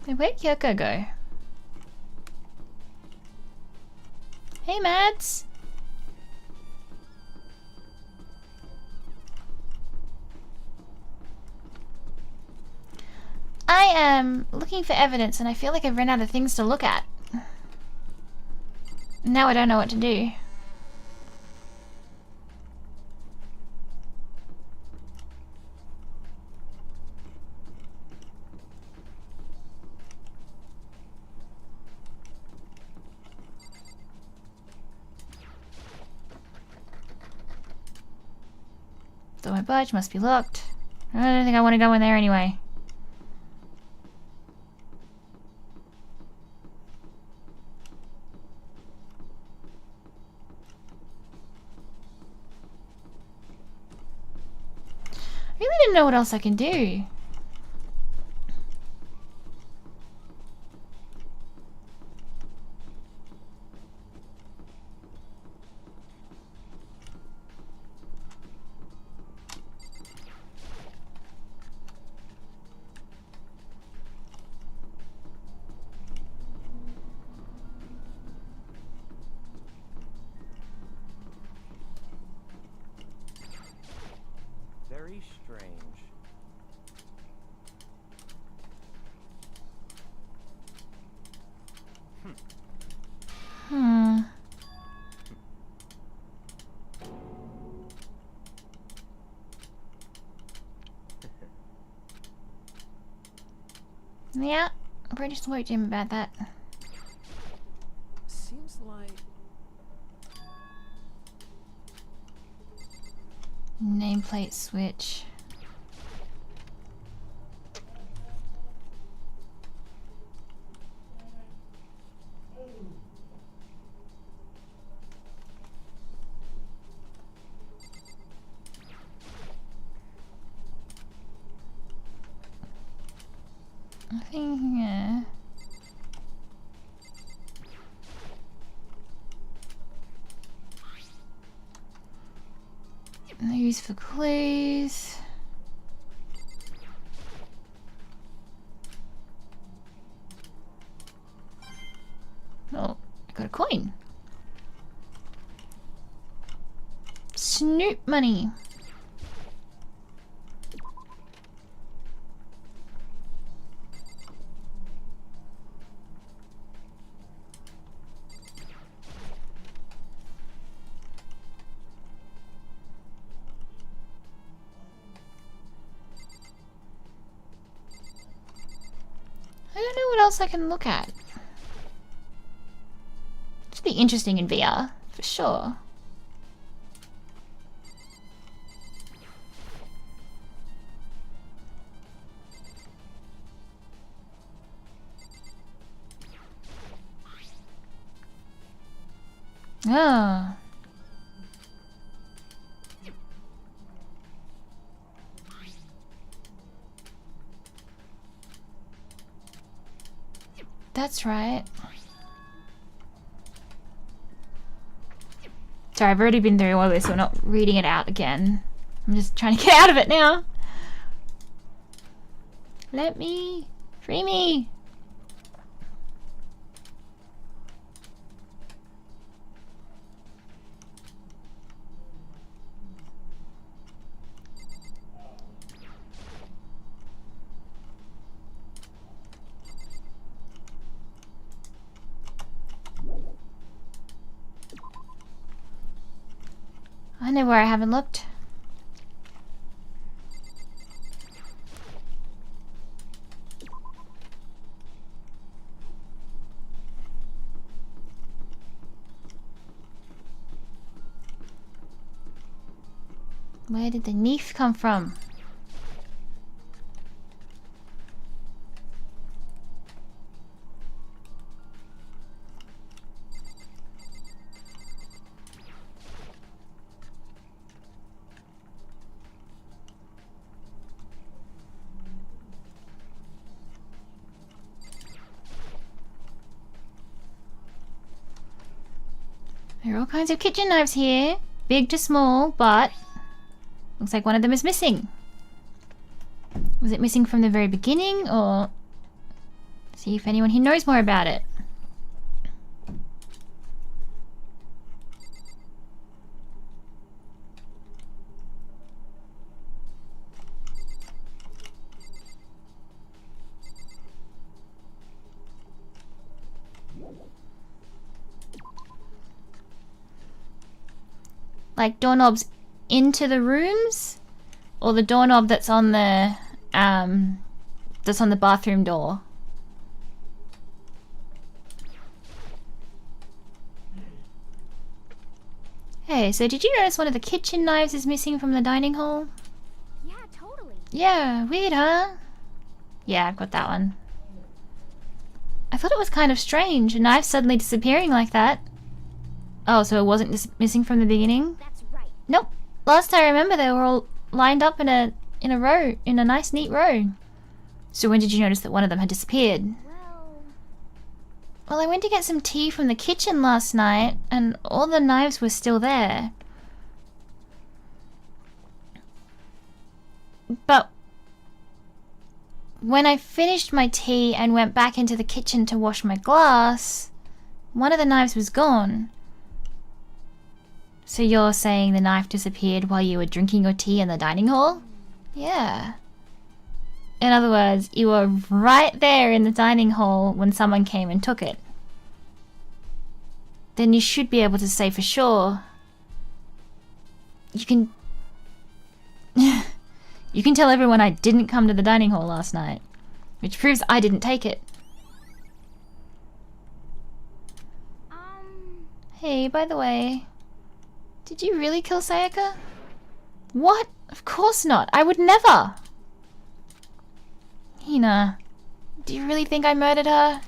B: Hey, where'd Kyoko go? Hey, Mads! I am looking for evidence and I feel like I've run out of things to look at. Now I don't know what to do. So my budge must be locked. I don't think I want to go in there anyway. I really didn't know what else I can do.
C: Very strange.
B: Yeah, I probably just spoke to him about that.
E: Seems like
B: Nameplate switch. I think, yeah. No use for clues. Oh, I got a coin. Snoop money. I don't know what else I can look at. Should be interesting in VR, for sure. Oh. That's right. Sorry, I've already been through all this, so we're not reading it out again. I'm just trying to get out of it now. Let me. Free me. I know where I haven't looked. Where did the knife come from? There are all kinds of kitchen knives here. Big to small, but looks like one of them is missing. Was it missing from the very beginning, or see if anyone here knows more about it? Like doorknobs into the rooms, or the doorknob that's on the bathroom door. Hey, so did you notice one of the kitchen knives is missing from the dining hall?
F: Yeah, totally.
B: Yeah, weird, huh? Yeah, I've got that one. I thought it was kind of strange, a knife suddenly disappearing like that. Oh, so it wasn't missing from the beginning?
F: That's right.
B: Nope. Last I remember, they were all lined up in a row, in a nice, neat row. So when did you notice that one of them had disappeared? Well, I went to get some tea from the kitchen last night, and all the knives were still there. But when I finished my tea and went back into the kitchen to wash my glass, one of the knives was gone. So you're saying the knife disappeared while you were drinking your tea in the dining hall? Yeah. In other words, you were right there in the dining hall when someone came and took it. Then you should be able to say for sure. You can... you can tell everyone I didn't come to the dining hall last night. Which proves I didn't take it. Hey, by the way... Did you really kill Sayaka? What? Of course not. I would never. Hina, do you really think I murdered her?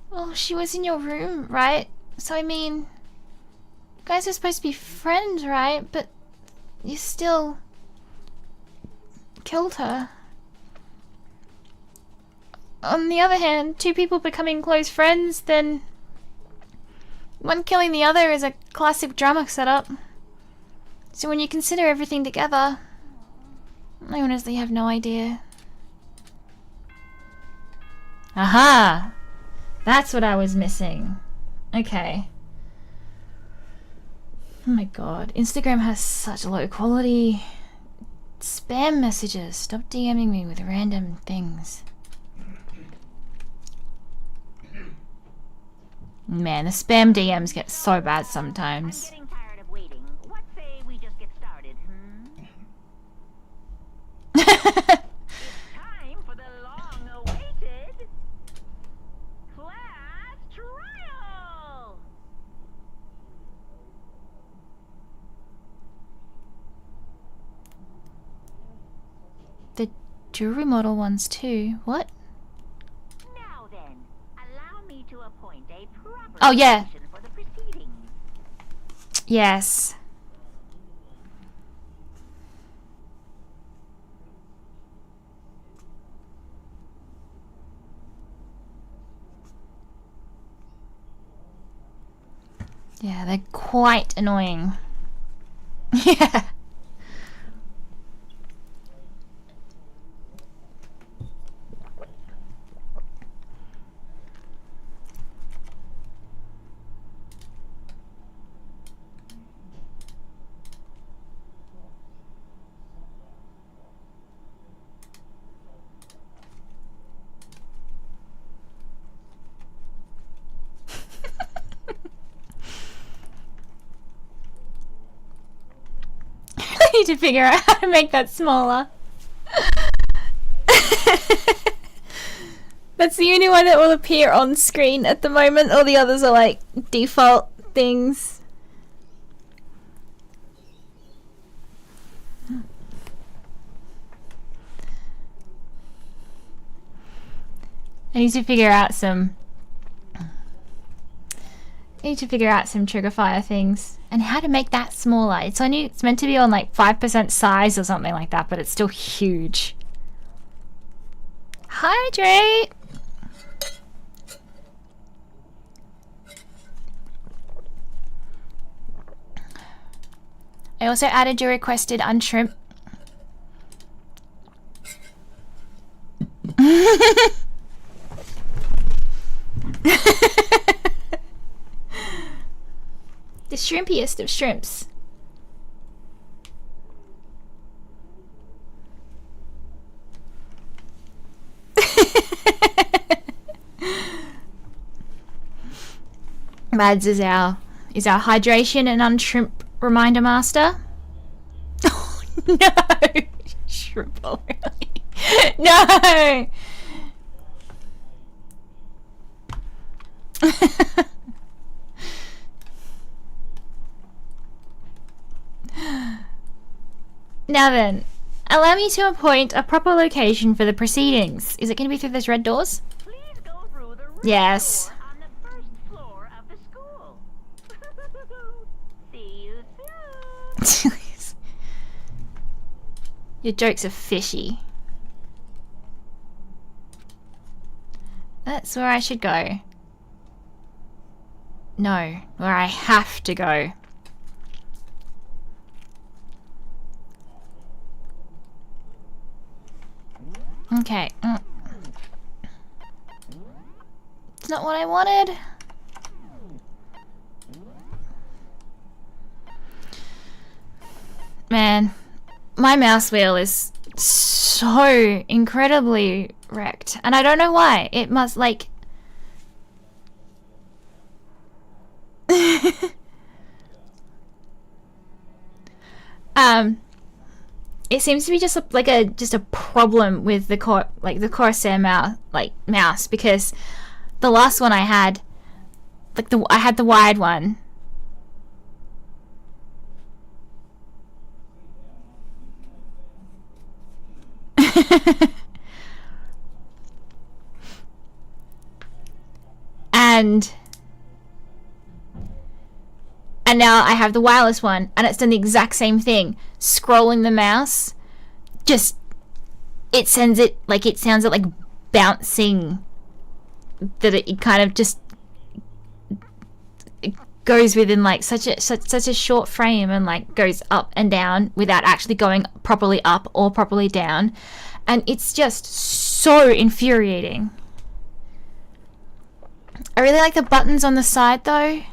B: Well, she was in your room, right? So I mean, you guys are supposed to be friends, right? But you still killed her. On the other hand, two people becoming close friends, then one killing the other is a classic drama setup. So when you consider everything together, I honestly have no idea. Aha! That's what I was missing. Okay. Oh my god, Instagram has such low quality spam messages. Stop DMing me with random things. Man, the spam DMs get so bad sometimes.
A: I'm getting tired of waiting. What say we just get started, It's time for the long-awaited class trial!
B: The jewelry model ones too. What?
A: Now then, allow me to appoint a proper
B: Oh, yeah.
A: session for the proceedings.
B: Yes. Yeah, they're quite annoying. Yeah. I need to figure out how to make that smaller. That's the only one that will appear on screen at the moment. All the others are like default things. I need to figure out some trigger fire things and how to make that smaller. It's meant to be on like 5% size or something like that, but it's still huge. Hydrate. I also added your requested unshrimp. The shrimpiest of shrimps. Mads is our hydration and unshrimp reminder master. Oh no! Shrimp oil, really? No! Now then, allow me to appoint a proper location for the proceedings. Is it going to be through those red doors?
A: Please go through the red
B: Yes.
A: door on the first floor of the school. See you soon.
B: Your jokes are fishy. That's where I should go. No, where I have to go. Okay. It's not what I wanted. Man, my mouse wheel is so incredibly wrecked. And I don't know why. It must, like... It seems to be just a problem with the Corsair mouse, because the last one I had, I had the wired one. And now I have the wireless one, and it's done the exact same thing. Scrolling the mouse, it sounds it like bouncing. That it kind of just goes within like such a short frame, and like goes up and down without actually going properly up or properly down, and it's just so infuriating. I really like the buttons on the side though.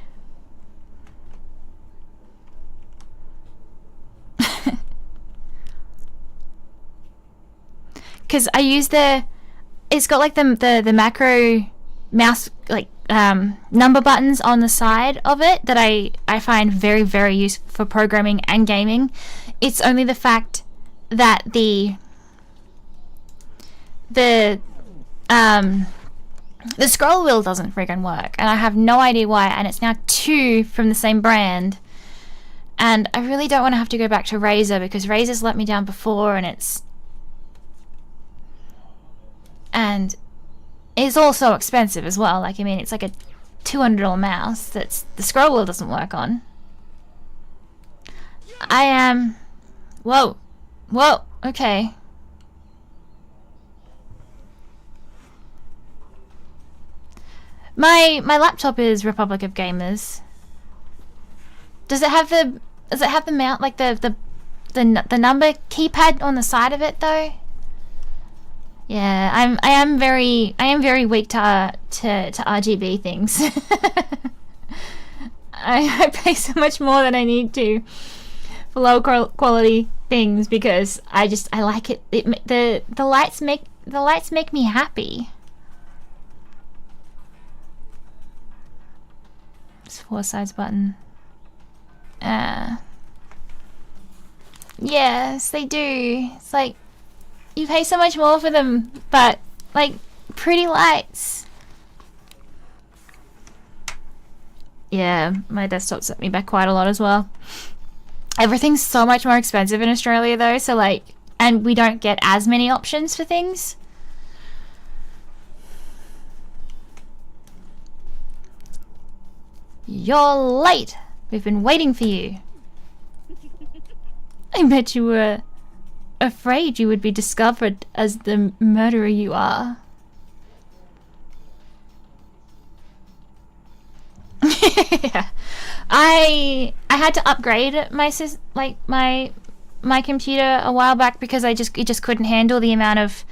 B: Because I use it's got like the macro mouse number buttons on the side of it that I find very, very useful for programming and gaming. It's only the fact that the scroll wheel doesn't friggin' work, and I have no idea why, and it's now 2 from the same brand, and I really don't want to have to go back to Razer, because Razer's let me down before, and it's also expensive as well. Like, I mean, it's like a $200 mouse that's the scroll wheel doesn't work on. I am... Whoa, okay. My laptop is Republic of Gamers. Does it have the mount, like the number keypad on the side of it though? Yeah, I am very weak to RGB things. I pay so much more than I need to for low quality things, because I like it. The lights make me happy. It's 4 sides button. Yes, they do. It's like, you pay so much more for them, but like pretty lights. Yeah, my desktop set me back quite a lot as well. Everything's so much more expensive in Australia though, so like, and we don't get as many options for things. You're late. We've been waiting for you. I bet you were afraid you would be discovered as the murderer you are. Yeah. I had to upgrade my computer a while back because it just couldn't handle the amount of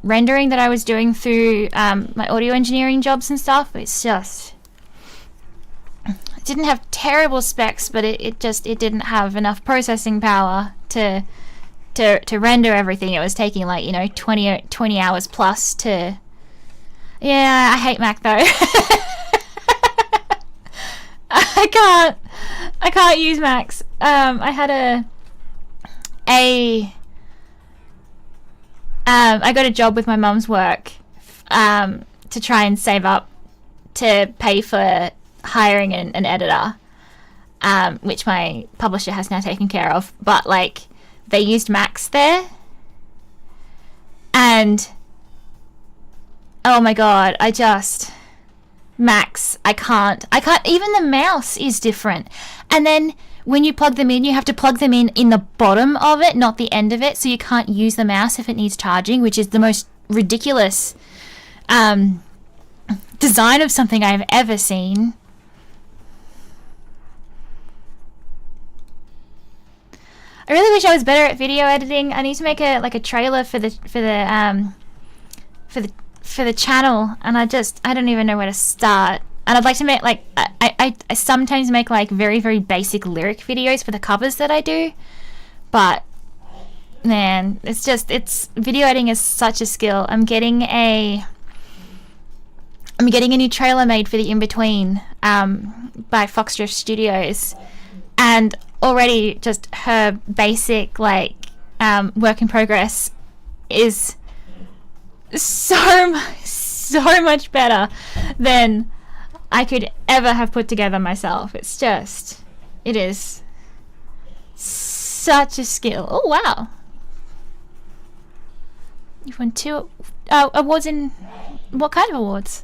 B: rendering that I was doing through my audio engineering jobs and stuff. It's just, it didn't have terrible specs, but it didn't have enough processing power to render everything. It was taking 20 hours plus to. Yeah, I hate Mac though. I can't use Macs. I had I got a job with my mum's work to try and save up to pay for hiring an editor, which my publisher has now taken care of. But they used Macs there, and oh my god, Macs, I can't, even the mouse is different. And then when you plug them in, you have to plug them in the bottom of it, not the end of it, so you can't use the mouse if it needs charging, which is the most ridiculous design of something I've ever seen. I really wish I was better at video editing. I need to make a trailer for the channel, and I don't even know where to start. And I'd like to make I sometimes make very, very basic lyric videos for the covers that I do, but man, it's video editing is such a skill. I'm getting a new trailer made for the In Between by Foxdrift Studios, and already just her basic work in progress is so much better than I could ever have put together myself. It is such a skill. Oh wow, you've won 2 awards. In what kind of awards?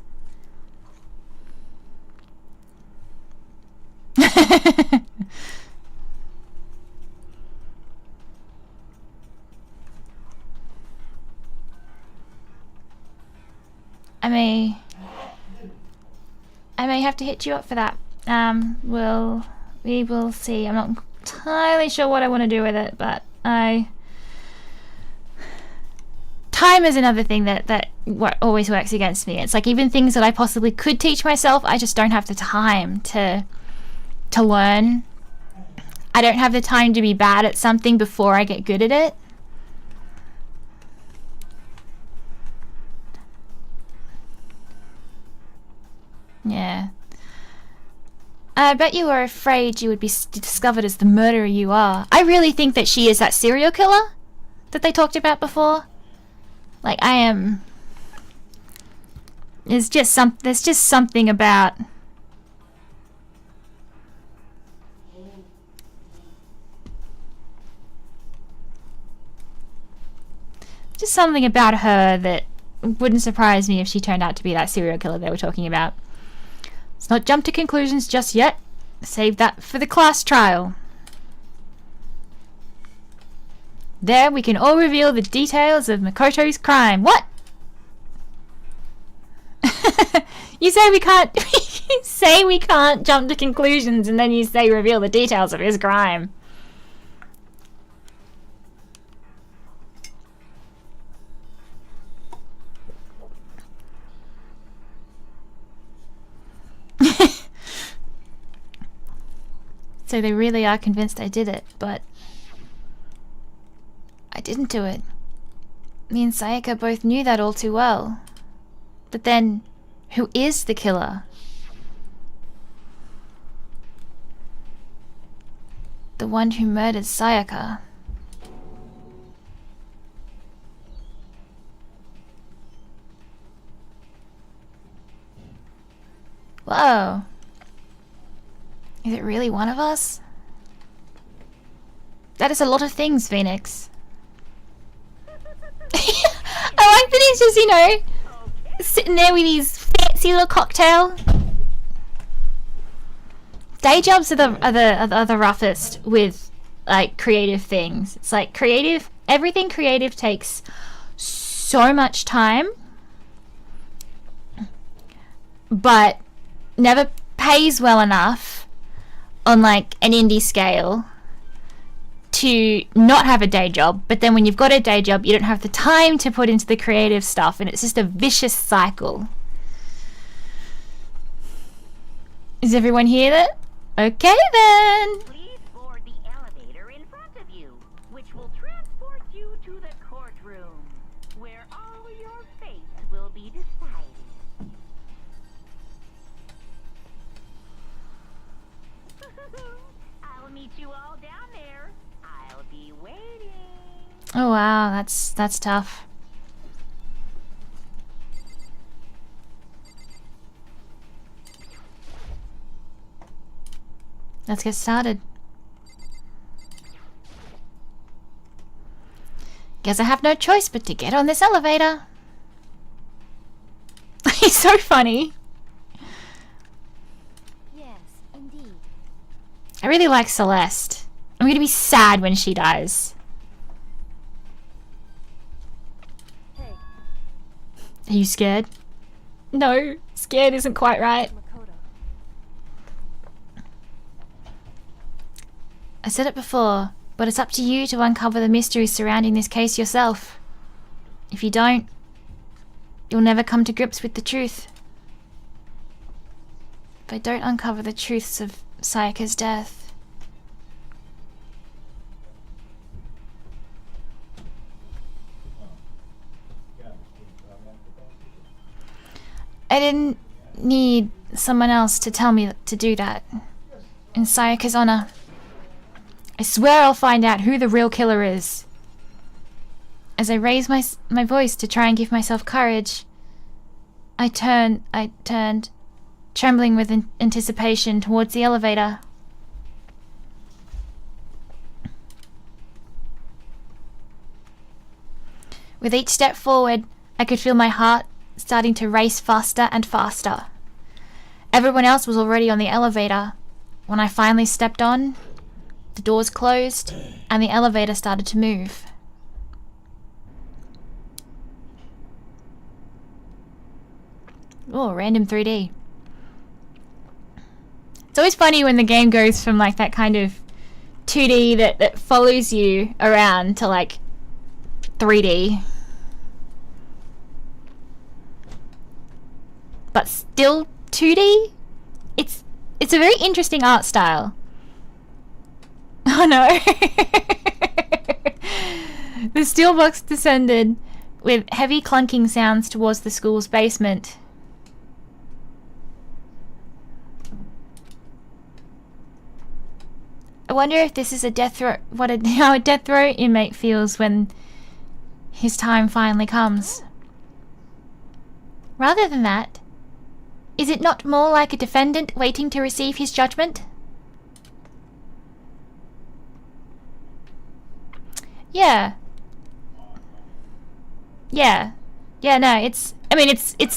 B: I may have to hit you up for that. We will see. I'm not entirely sure what I want to do with it, but time is another thing that what always works against me. It's even things that I possibly could teach myself, I just don't have the time to learn. I don't have the time to be bad at something before I get good at it. Yeah. I bet you were afraid you would be discovered as the murderer you are. I really think that she is that serial killer that they talked about before. I am. There's just something about. Just something about her that wouldn't surprise me if she turned out to be that serial killer they were talking about. Let's not jump to conclusions just yet. Save that for the class trial. There we can all reveal the details of Makoto's crime. What? You say we can't you say we can't jump to conclusions, and then you say reveal the details of his crime. So they really are convinced I did it, but I didn't do it. Me and Sayaka both knew that all too well. But then, who is the killer? The one who murdered Sayaka. Whoa. Is it really one of us? That is a lot of things, Phoenix. I like that he's just, sitting there with his fancy little cocktail. Day jobs are the roughest with creative things. It's everything creative takes so much time, but never pays well enough on like an indie scale to not have a day job, but then when you've got a day job you don't have the time to put into the creative stuff, and it's just a vicious cycle. Is everyone here then? Okay then.
A: Please board the elevator in front of you, which will transport you to the courtroom, where all your fates will be decided. I'll meet you all down there. I'll be waiting.
B: Oh wow, that's tough. Let's get started. Guess I have no choice but to get on this elevator. He's so funny.
F: Yes, indeed.
B: I really like Celeste. I'm gonna be sad when she dies.
F: Hey,
B: Are you scared? No, scared isn't quite right.
F: Makoto.
B: I said it before, but it's up to you to uncover the mysteries surrounding this case yourself. If you don't, you'll never come to grips with the truth. If I don't uncover the truths of Sayaka's death, I didn't need someone else to tell me to do that. In Sayaka's honor, I swear I'll find out who the real killer is. As I raised my voice to try and give myself courage, I turned, trembling with anticipation, towards the elevator. With each step forward, I could feel my heart starting to race faster and faster. Everyone else was already on the elevator. When I finally stepped on, the doors closed and the elevator started to move. Oh, random 3D. It's always funny when the game goes from like that kind of 2D that follows you around to like 3D. But still 2D? It's a very interesting art style. Oh no. The steel box descended with heavy clunking sounds towards the school's basement. I wonder if this is a death row, how a death row inmate feels when his time finally comes. Rather than that, is it not more like a defendant waiting to receive his judgment? Yeah. Yeah. Yeah, no, it's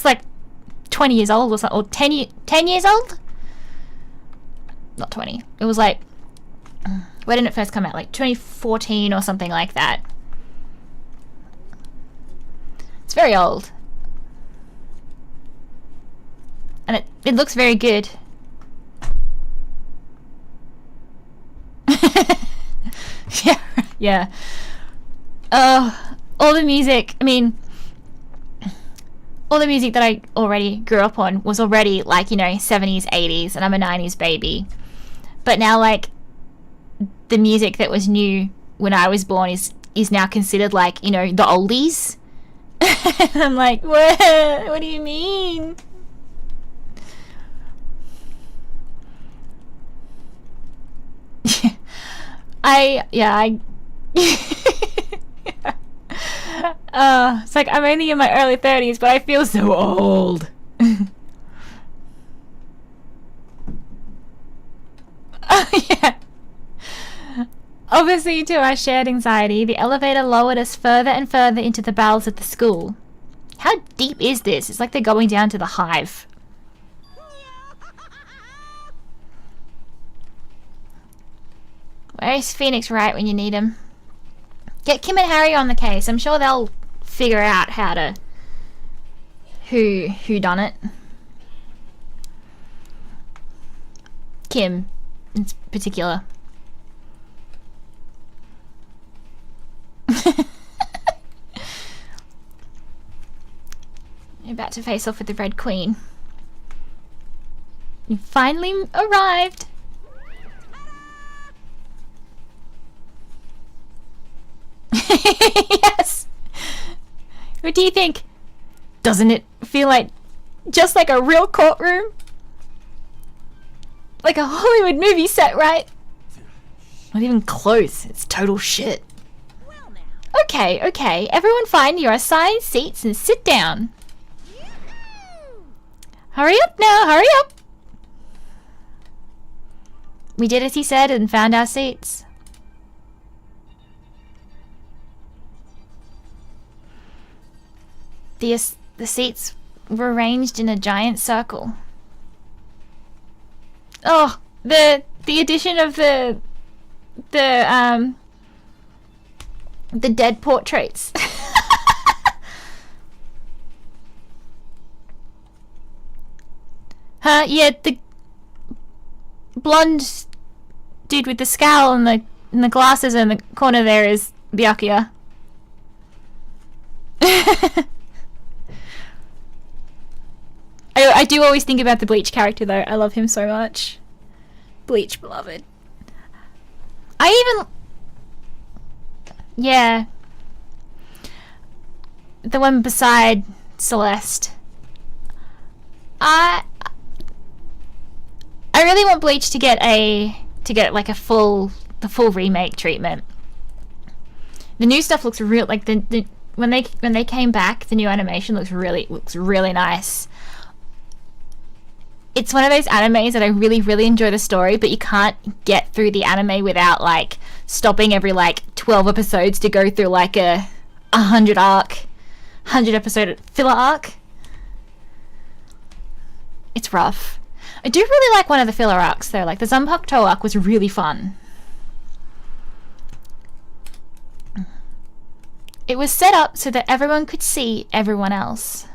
B: like 20 years old or something, or 10 years old? Not 20. It was like, when did it first come out? Like 2014 or something like that. It's very old. And it looks very good. Yeah, yeah. All the music, all the music that I already grew up on was already like, 70s, 80s, and I'm a 90s baby. But now, like, the music that was new when I was born is now considered like, the oldies. And I'm like, what do you mean? It's like I'm only in my early 30s, but I feel so old. Yeah. Obviously, to our shared anxiety, the elevator lowered us further and further into the bowels of the school. How deep is this? It's like they're going down to the hive. Where's Phoenix Wright when you need him? Get Kim and Harry on the case. I'm sure they'll figure out how to... Who done it. Kim. in particular. You're about to face off with the Red Queen. You finally arrived. Yes. What do you think? Doesn't it feel like just like a real courtroom? Like a Hollywood movie set, right? Not even close. It's total shit.
A: Well now.
B: Okay, okay. Everyone find your assigned seats and sit down. Hurry up now, hurry up! We did as he said and found our seats. The seats were arranged in a giant circle. Oh, the addition of the dead portraits. Huh? Yeah, the blonde dude with the scowl and the glasses in the corner there is Byakuya. I do always think about the Bleach character though. I love him so much. Bleach beloved. Yeah. The one beside Celeste. I really want Bleach to get like the full remake treatment. The new stuff looks real, like when they came back, the new animation looks really nice. It's one of those animes that I really enjoy the story, but you can't get through the anime without like stopping every like 12 episodes to go through like a 100 episode filler arc. It's rough. I do really like one of the filler arcs though, like the Zanpakuto arc was really fun. It was set up so that everyone could see everyone else.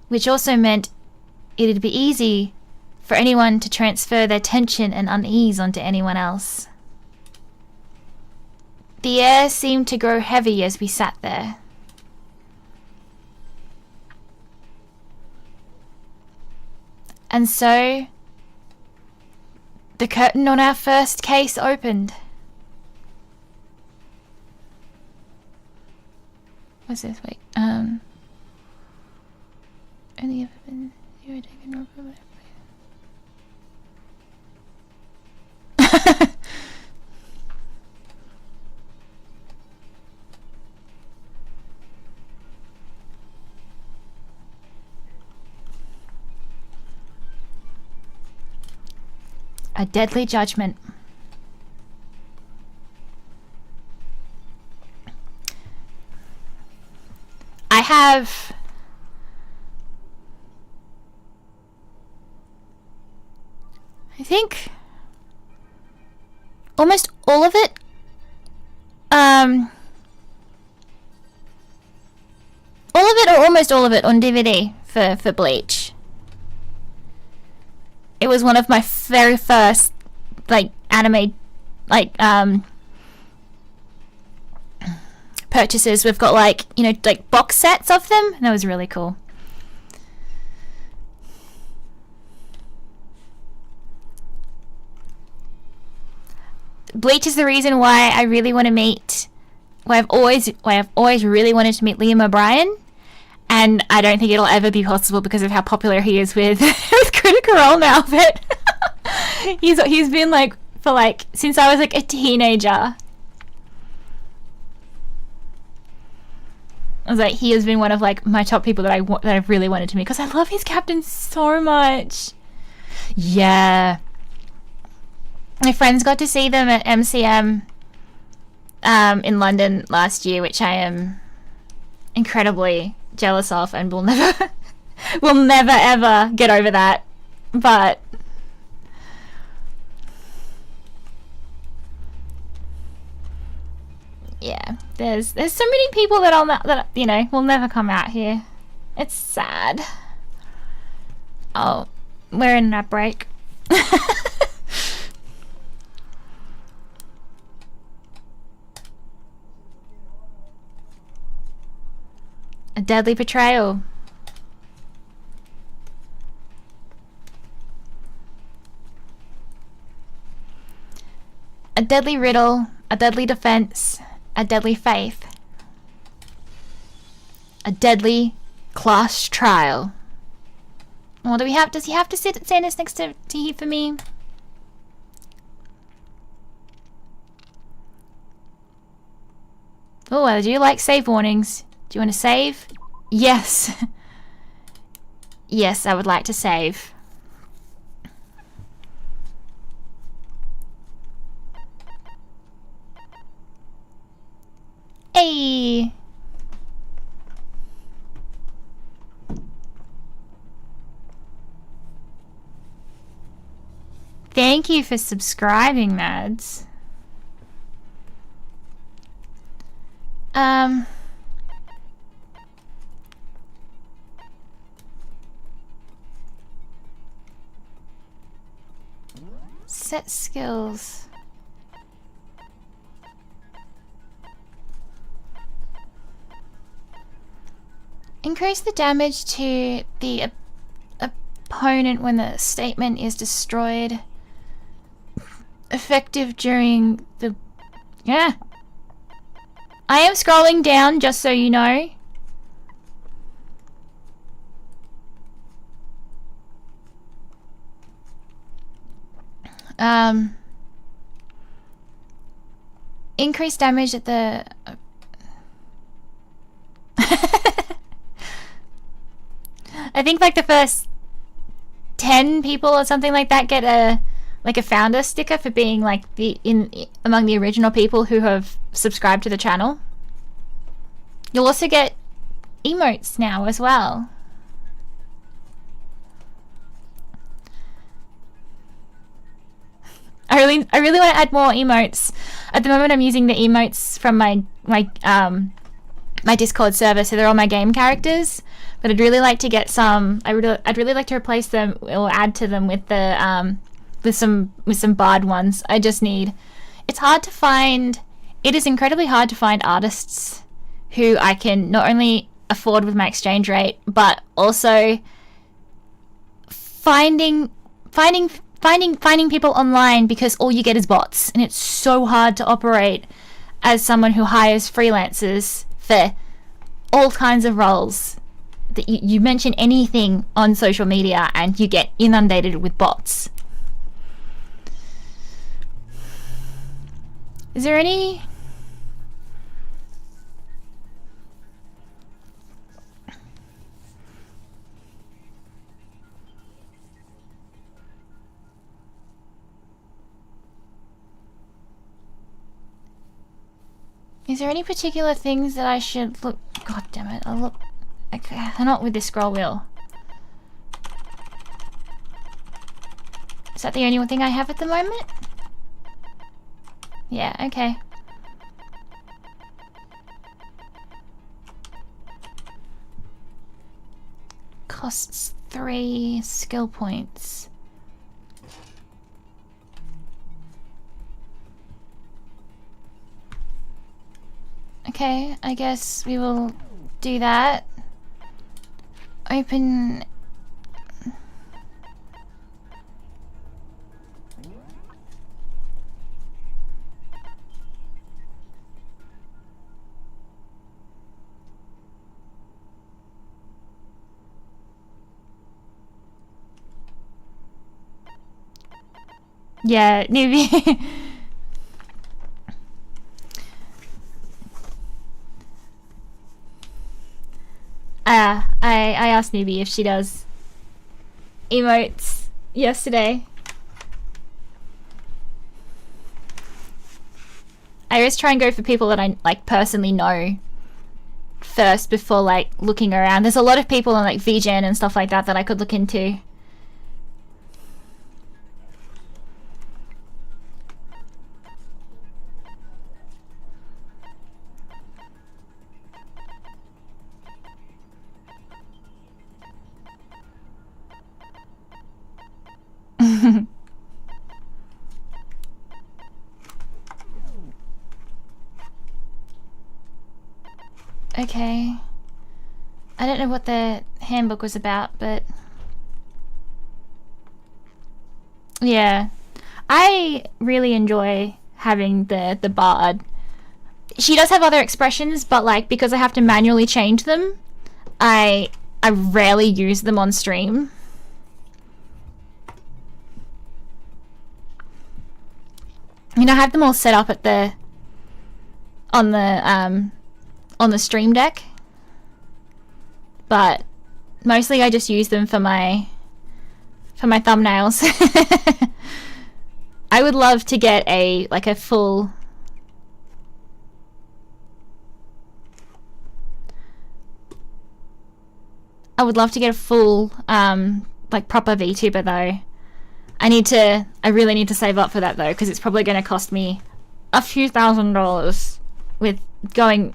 B: Which also meant it'd be easy for anyone to transfer their tension and unease onto anyone else. The air seemed to grow heavy as we sat there. And so, the curtain on our first case opened. What's this? Wait, only ever been zero Danganronpa, whatever. A deadly judgment. I have I think almost all of it. All of it or almost all of it on DVD for Bleach. It was one of my very first like anime purchases. We've got like, you know, like box sets of them, and that was really cool. Bleach is the reason why I really want to meet, why I've always really wanted to meet Liam O'Brien, and I don't think it'll ever be possible because of how popular he is with with Critical Role now. But he's been like for like since I was like a teenager. I was like, he has been one of like my top people that I've really wanted to meet because I love his captain so much. Yeah. My friends got to see them at MCM in London last year, which I am incredibly jealous of and will never ever get over that. But yeah, there's so many people that you know will never come out here. It's sad. Oh, we're in that break. A deadly betrayal. A deadly riddle, a deadly defense, a deadly faith. A deadly class trial. What do we have? Does he have to stand this next to Heath for me? Oh, I do like save warnings. Do you want to save? Yes. Yes, I would like to save. Hey! Thank you for subscribing, Mads. Set skills. Increase the damage to the opponent when the statement is destroyed. Effective during the... Yeah. I am scrolling down, just so you know. Increase damage at the... I think like the first 10 people or something like that get a founder sticker for being like among the original people who have subscribed to the channel. You'll also get emotes now as well. I really want to add more emotes. At the moment I'm using the emotes from my Discord server, so they're all my game characters. But I'd really like to get some. I'd really like to replace them or add to them with the with some bard ones. I just need. It's hard to find. It is incredibly hard to find artists who I can not only afford with my exchange rate, but also finding people online, because all you get is bots, and it's so hard to operate as someone who hires freelancers for all kinds of roles. That you mention anything on social media and you get inundated with bots. Is there any... Is there any particular things that I should look... God damn it, I'll look... Okay, not with this scroll wheel. Is that the only thing I have at the moment? Yeah, okay. Costs 3 skill points. Okay, I guess we will do that. Open... Yeah, newbie. I asked Newbie if she does emotes yesterday. I always try and go for people that I like personally know first before like looking around. There's a lot of people on like VGen and stuff like that that I could look into. Okay. I don't know what the handbook was about, but... Yeah. I really enjoy having the bard. She does have other expressions, but like, because I have to manually change them, I rarely use them on stream. You know, I have them all set up at the... on the stream deck. But mostly I just use them for my thumbnails. I would love to get a full like proper VTuber though. I really need to save up for that though, because it's probably going to cost me a few $1,000s with going.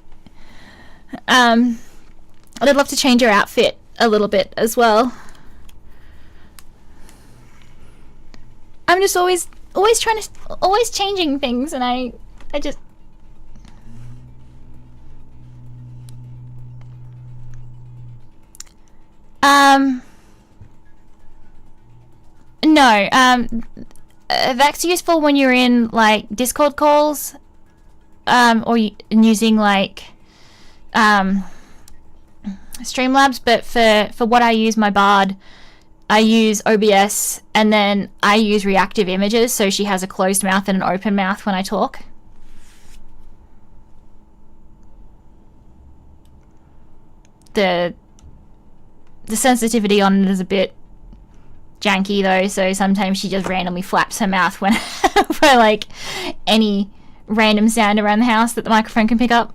B: I'd love to change your outfit a little bit as well. I'm just always changing things, and I just... No, that's useful when you're in like Discord calls, or using like Streamlabs, but for what I use my bard, I use OBS, and then I use reactive images, so she has a closed mouth and an open mouth when I talk. The sensitivity on it is a bit janky though, so sometimes she just randomly flaps her mouth when for like any random sound around the house that the microphone can pick up.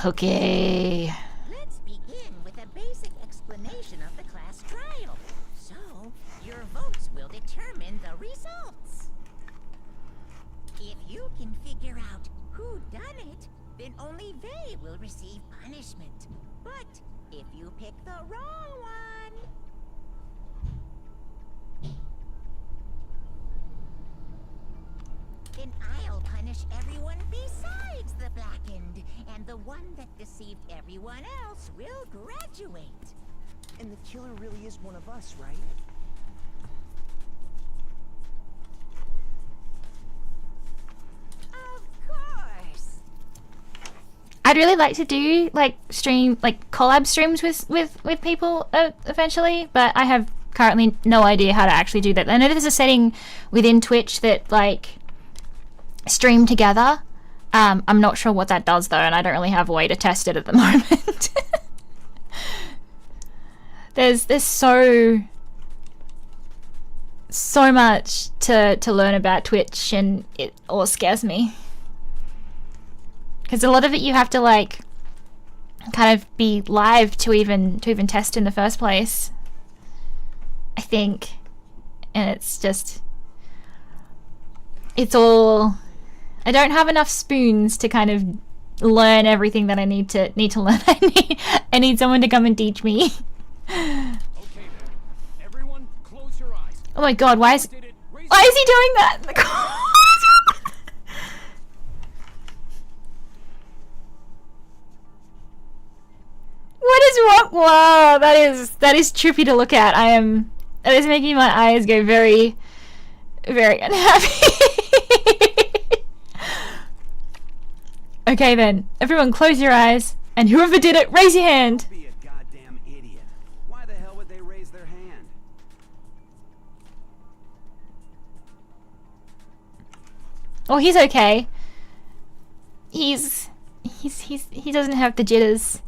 B: Okay.
G: Let's begin with a basic explanation of the class trial. So, your votes will determine the results. If you can figure out who done it, then only they will receive punishment. But if you pick the wrong one, then I'll punish everyone besides the blackened, and the one that deceived everyone else will graduate.
E: And the killer really is one of us, right?
G: Of course.
B: I'd really like to do like collab streams with people eventually, but I have currently no idea how to actually do that. I know there's a setting within Twitch that like stream together. I'm not sure what that does though, and I don't really have a way to test it at the moment. There's so much to learn about Twitch, and it all scares me. Because a lot of it you have to like kind of be live to even test in the first place, I think. And it's all, I don't have enough spoons to kind of learn everything that I need to learn. I need someone to come and teach me.
C: Okay, then. Everyone, close your eyes.
B: Oh my god, why is he doing that? What is wrong? Wow, that is trippy to look at. That is making my eyes go very, very unhappy. Okay then, everyone close your eyes, and whoever did it, raise your hand.
E: Be a goddamn idiot. Why the hell would they raise their hand?
B: Oh, he's okay. He doesn't have the jitters.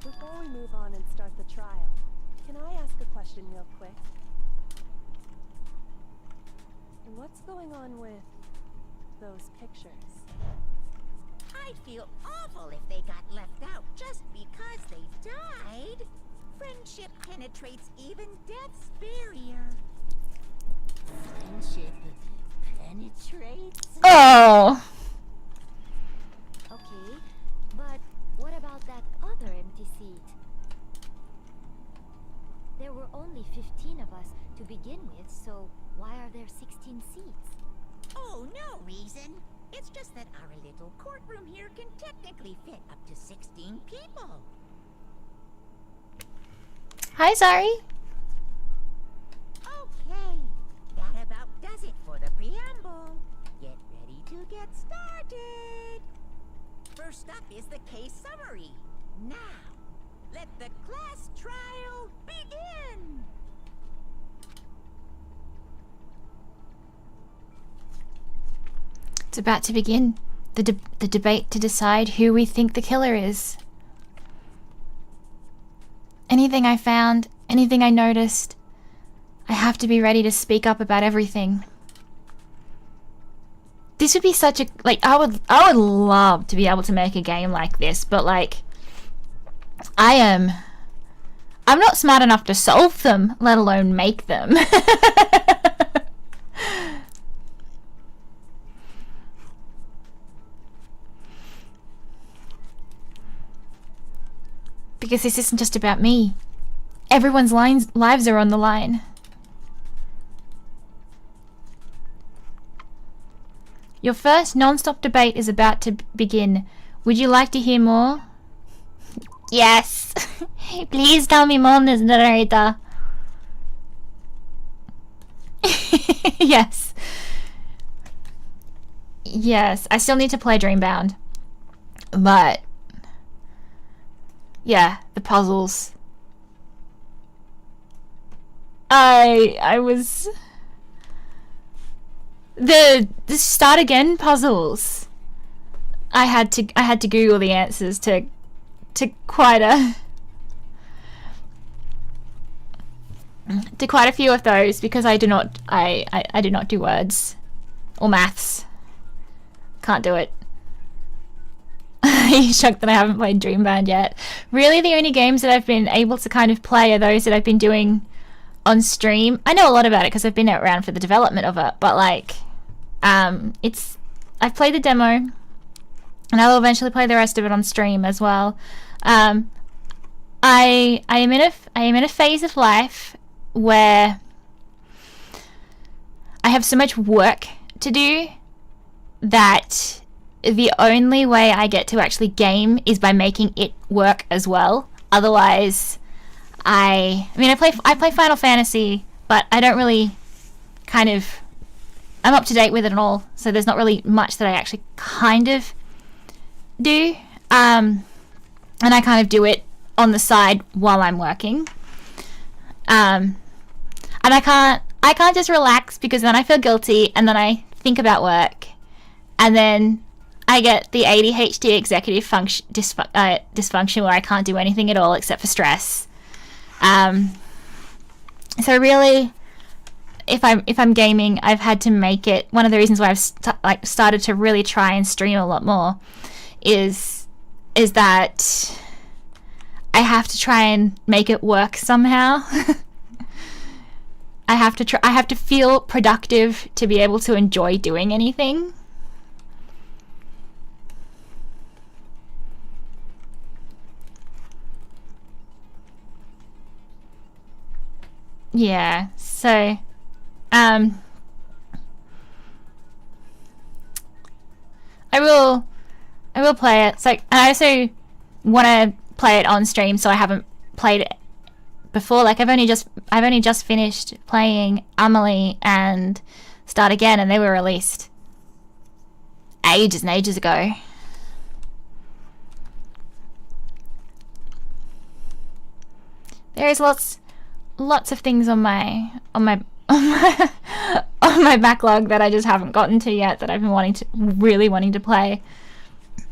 H: Before we move on and start the trial, can I ask a question real quick? What's going on with those pictures?
G: I'd feel awful if they got left out just because they died. Friendship penetrates even death's barrier. Friendship penetrates?
B: Oh.
F: Okay, but what about that other empty seat? There were only 15 of us to begin with, so why are there 16 seats?
G: Oh no, reason. It's just that our little courtroom here can technically fit up to 16 people.
B: Hi, sorry.
G: Okay, that about does it for the preamble. Get ready to get started. First up is the case summary. Now, let the class trial begin.
B: It's about to begin. The debate to decide who we think the killer is. Anything I found, anything I noticed, I have to be ready to speak up about everything. This would be such a, like, I would love to be able to make a game like this, but like, I'm not smart enough to solve them, let alone make them. Because this isn't just about me. Everyone's lives are on the line. Your first non-stop debate is about to begin. Would you like to hear more? Yes. Please tell me more, Ms. Narrator. Yes. Yes, I still need to play Dreambound. But yeah, the puzzles. I was the start again puzzles. I had to Google the answers to quite a few of those because I do not do words or maths. Can't do it. You're shocked that I haven't played Dreambound yet. Really, the only games that I've been able to kind of play are those that I've been doing on stream. I know a lot about it because I've been around for the development of it, but like, I've played the demo, and I'll eventually play the rest of it on stream as well. I am in a phase of life where I have so much work to do that the only way I get to actually game is by making it work as well. Otherwise, I play Final Fantasy, but I don't really I'm up to date with it and all, so there's not really much that I actually kind of do. And I kind of do it on the side while I'm working. And I can't just relax because then I feel guilty and then I think about work and then I get the ADHD executive dysfunction where I can't do anything at all except for stress. So really, if I'm gaming, I've had to make it. One of the reasons why I've started to really try and stream a lot more is that I have to try and make it work somehow. I have to feel productive to be able to enjoy doing anything. Yeah, so I will play it. It's like, and I also want to play it on stream, so I haven't played it before. Like I've only just finished playing Amelie and Start Again, and they were released ages and ages ago. There is lots of things on my backlog that I just haven't gotten to yet that I've been really wanting to play.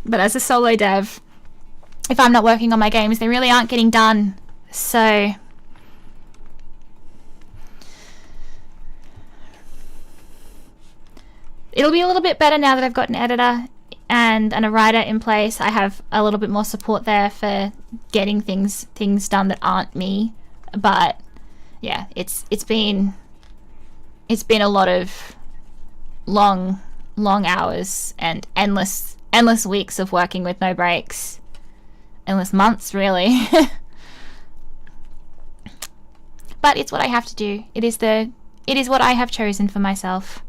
B: But as a solo dev, if I'm not working on my games, they really aren't getting done. So it'll be a little bit better now that I've got an editor and a writer in place. I have a little bit more support there for getting things done that aren't me. But yeah, it's been a lot of long hours and endless weeks of working with no breaks. Endless months, really. But it's what I have to do. It is what I have chosen for myself.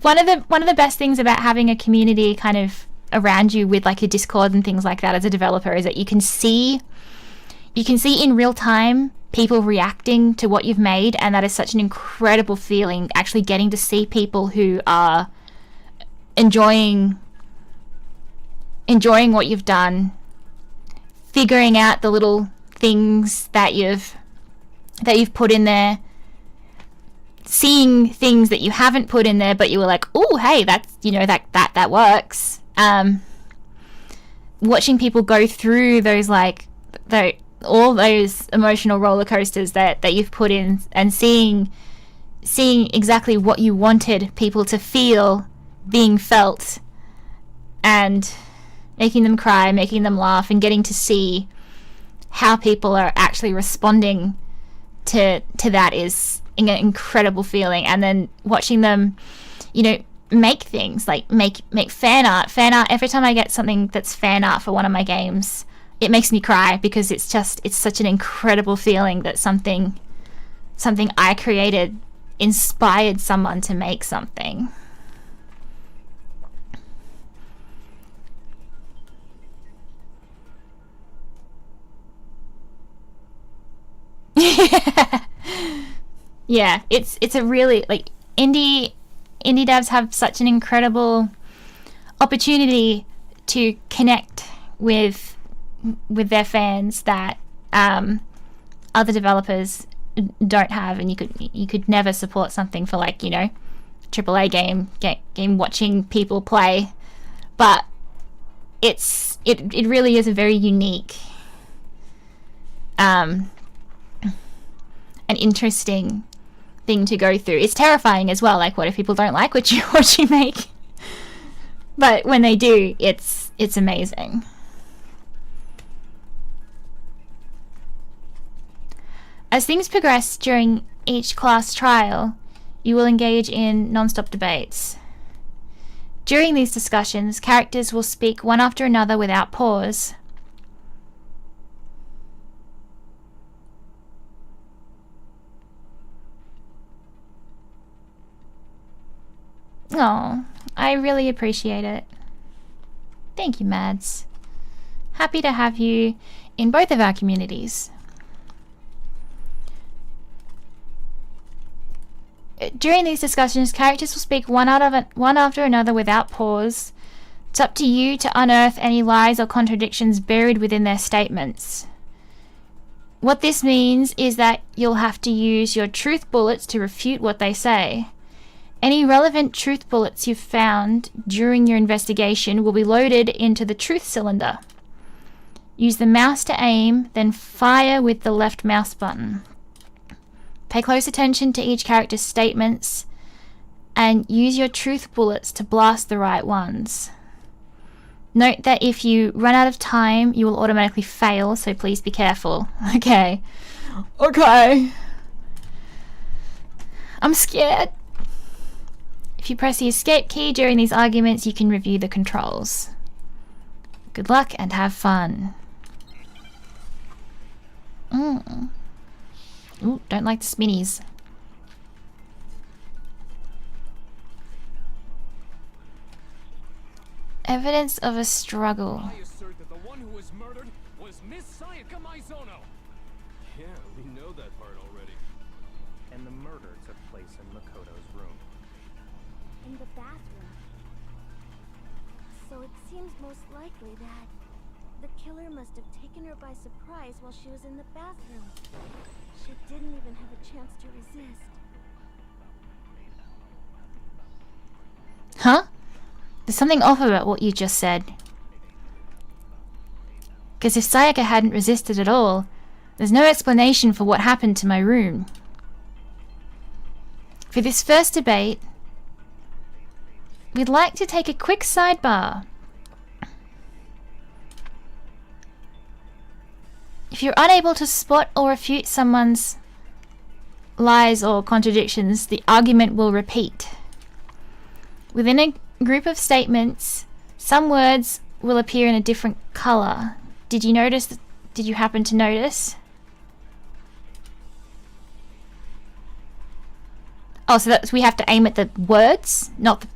B: one of the best things about having a community kind of around you with like your Discord and things like that as a developer is that you can see in real time people reacting to what you've made, and that is such an incredible feeling, actually getting to see people who are enjoying what you've done, figuring out the little things that you've put in there, seeing things that you haven't put in there but you were like, oh hey, that's, you know, that works. Watching people go through those all those emotional roller coasters that you've put in, and seeing exactly what you wanted people to feel being felt, and making them cry, making them laugh, and getting to see how people are actually responding to that is an incredible feeling. And then watching them, you know, make things like make fan art. Every time I get something that's fan art for one of my games, it makes me cry, because it's such an incredible feeling that something I created inspired someone to make something. Yeah, it's a really, like, indie devs have such an incredible opportunity to connect with their fans that other developers don't have, and you could never support something for, like, you know, AAA game watching people play, but it really is a very unique and interesting thing to go through. It's terrifying as well, like, what if people don't like what you make? But when they do, it's amazing. As things progress during each class trial, you will engage in non-stop debates. During these discussions, characters will speak one after another without pause. Oh, I really appreciate it. Thank you, Mads. Happy to have you in both of our communities. During these discussions, characters will speak one after another without pause. It's up to you to unearth any lies or contradictions buried within their statements. What this means is that you'll have to use your truth bullets to refute what they say. Any relevant truth bullets you've found during your investigation will be loaded into the truth cylinder. Use the mouse to aim, then fire with the left mouse button. Pay close attention to each character's statements and use your truth bullets to blast the right ones. Note that if you run out of time, you will automatically fail, so please be careful. Okay. I'm scared. If you press the escape key during these arguments, you can review the controls. Good luck and have fun. Ooh, don't like the spinnies. Evidence of a struggle.
C: I assert that the one who was murdered was Miss Sayaka Maizono. Yeah, we know that part already.
E: And the murder took place in Makoto's room.
F: In the bathroom. So it seems most likely that the killer must have taken her by surprise while she was in the bathroom. She didn't even have a chance to resist.
B: Huh? There's something off about what you just said. Because if Sayaka hadn't resisted at all, there's no explanation for what happened to my room. For this first debate, we'd like to take a quick sidebar. If you're unable to spot or refute someone's lies or contradictions, the argument will repeat. Within a group of statements, some words will appear in a different color. Did you happen to notice? Oh, so we have to aim at the words, not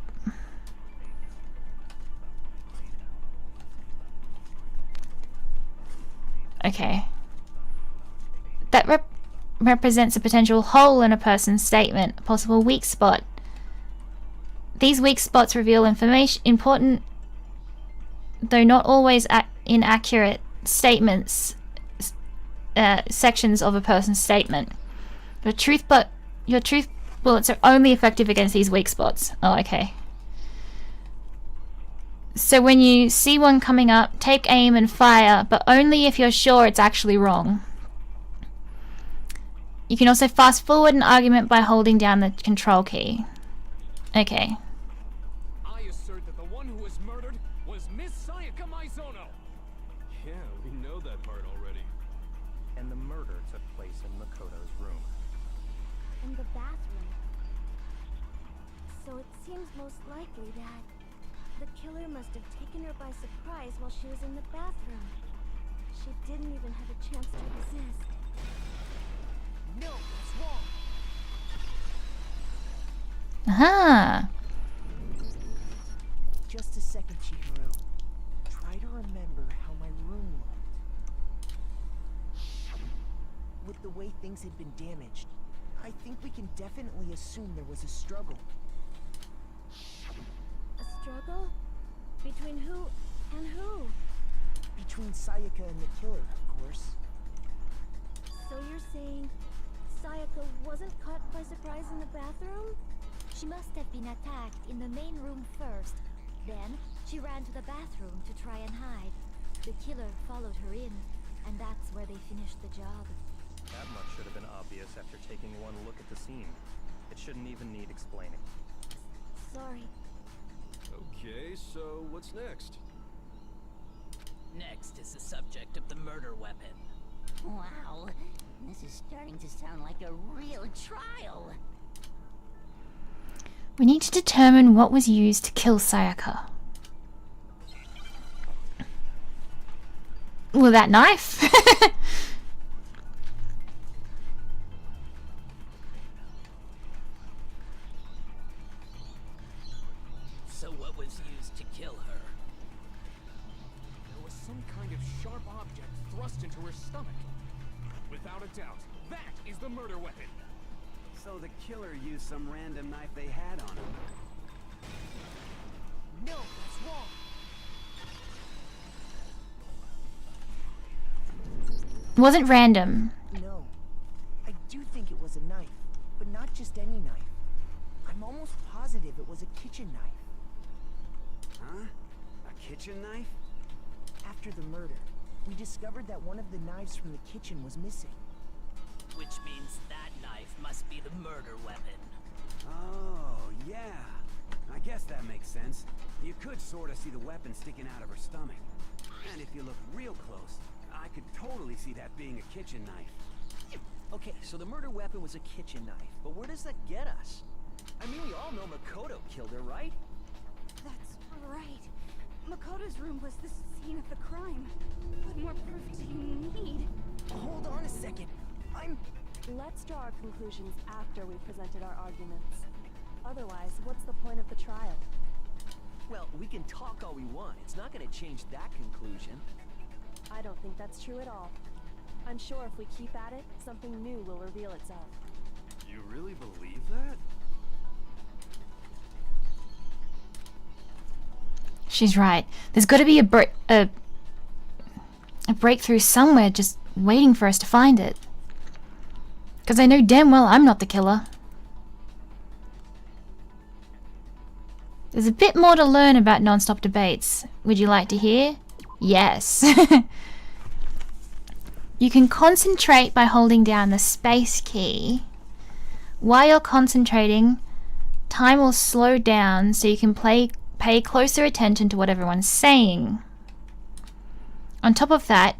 B: represents a potential hole in a person's statement, a possible weak spot. These weak spots reveal information important, though not always inaccurate statements, sections of a person's statement. Your truth bullets are only effective against these weak spots. Oh, okay. So when you see one coming up, take aim and fire, but only if you're sure it's actually wrong. You can also fast forward an argument by holding down the control key. Okay.
C: I assert that the one who was murdered was Miss Sayaka Maizono.
E: Yeah, we know that part already. And the murder took place in Makoto's room.
F: In the bathroom. So it seems most likely that the killer must have taken her by surprise while she was in the bathroom. She didn't even have a chance to resist.
G: No, that's wrong.
B: Aha!
I: Just a second, Chihiro. Try to remember how my room looked. With the way things had been damaged, I think we can definitely assume there was a struggle.
F: A struggle? Between who and who?
I: Between Sayaka and the killer, of course.
F: So you're saying Sayaka wasn't caught by surprise in the bathroom?
J: She must have been attacked in the main room first. Then, she ran to the bathroom to try and hide. The killer followed her in, and that's where they finished the job.
E: That much should have been obvious after taking one look at the scene. It shouldn't even need explaining.
F: Sorry.
C: Okay, so what's next?
K: Next is the subject of the murder weapon.
G: Wow, this is starting to sound like a real trial.
B: We need to determine what was used to kill Sayaka. Well, that knife?
K: So what was used to kill her?
C: There was some kind of sharp object thrust into her stomach. Without a doubt, that is the murder weapon.
E: So the killer used some random knife they had on him.
I: No, that's wrong.
B: It wasn't random.
I: No. I do think it was a knife, but not just any knife. I'm almost positive it was a kitchen knife.
E: Huh? A kitchen knife?
I: After the murder, we discovered that one of the knives from the kitchen was missing.
K: Which means that knife must be the murder weapon.
E: Oh, yeah. I guess that makes sense. You could sort of see the weapon sticking out of her stomach. And if you look real close, I could totally see that being a kitchen knife.
L: Okay, so the murder weapon was a kitchen knife, but where does that get us? I mean, we all know Makoto killed her, right?
F: That's right. Makoto's room was the scene of the crime. What more proof do you need?
I: Hold on a second.
H: Let's draw our conclusions after we've presented our arguments. Otherwise, what's the point of the trial?
L: Well, we can talk all we want. It's not going to change that conclusion.
H: I don't think that's true at all. I'm sure if we keep at it, something new will reveal itself.
C: You really believe that?
B: She's right. There's got to be a breakthrough somewhere just waiting for us to find it. Because I know damn well I'm not the killer. There's a bit more to learn about non-stop debates. Would you like to hear? Yes. You can concentrate by holding down the space key. While you're concentrating, time will slow down so you can pay closer attention to what everyone's saying. On top of that,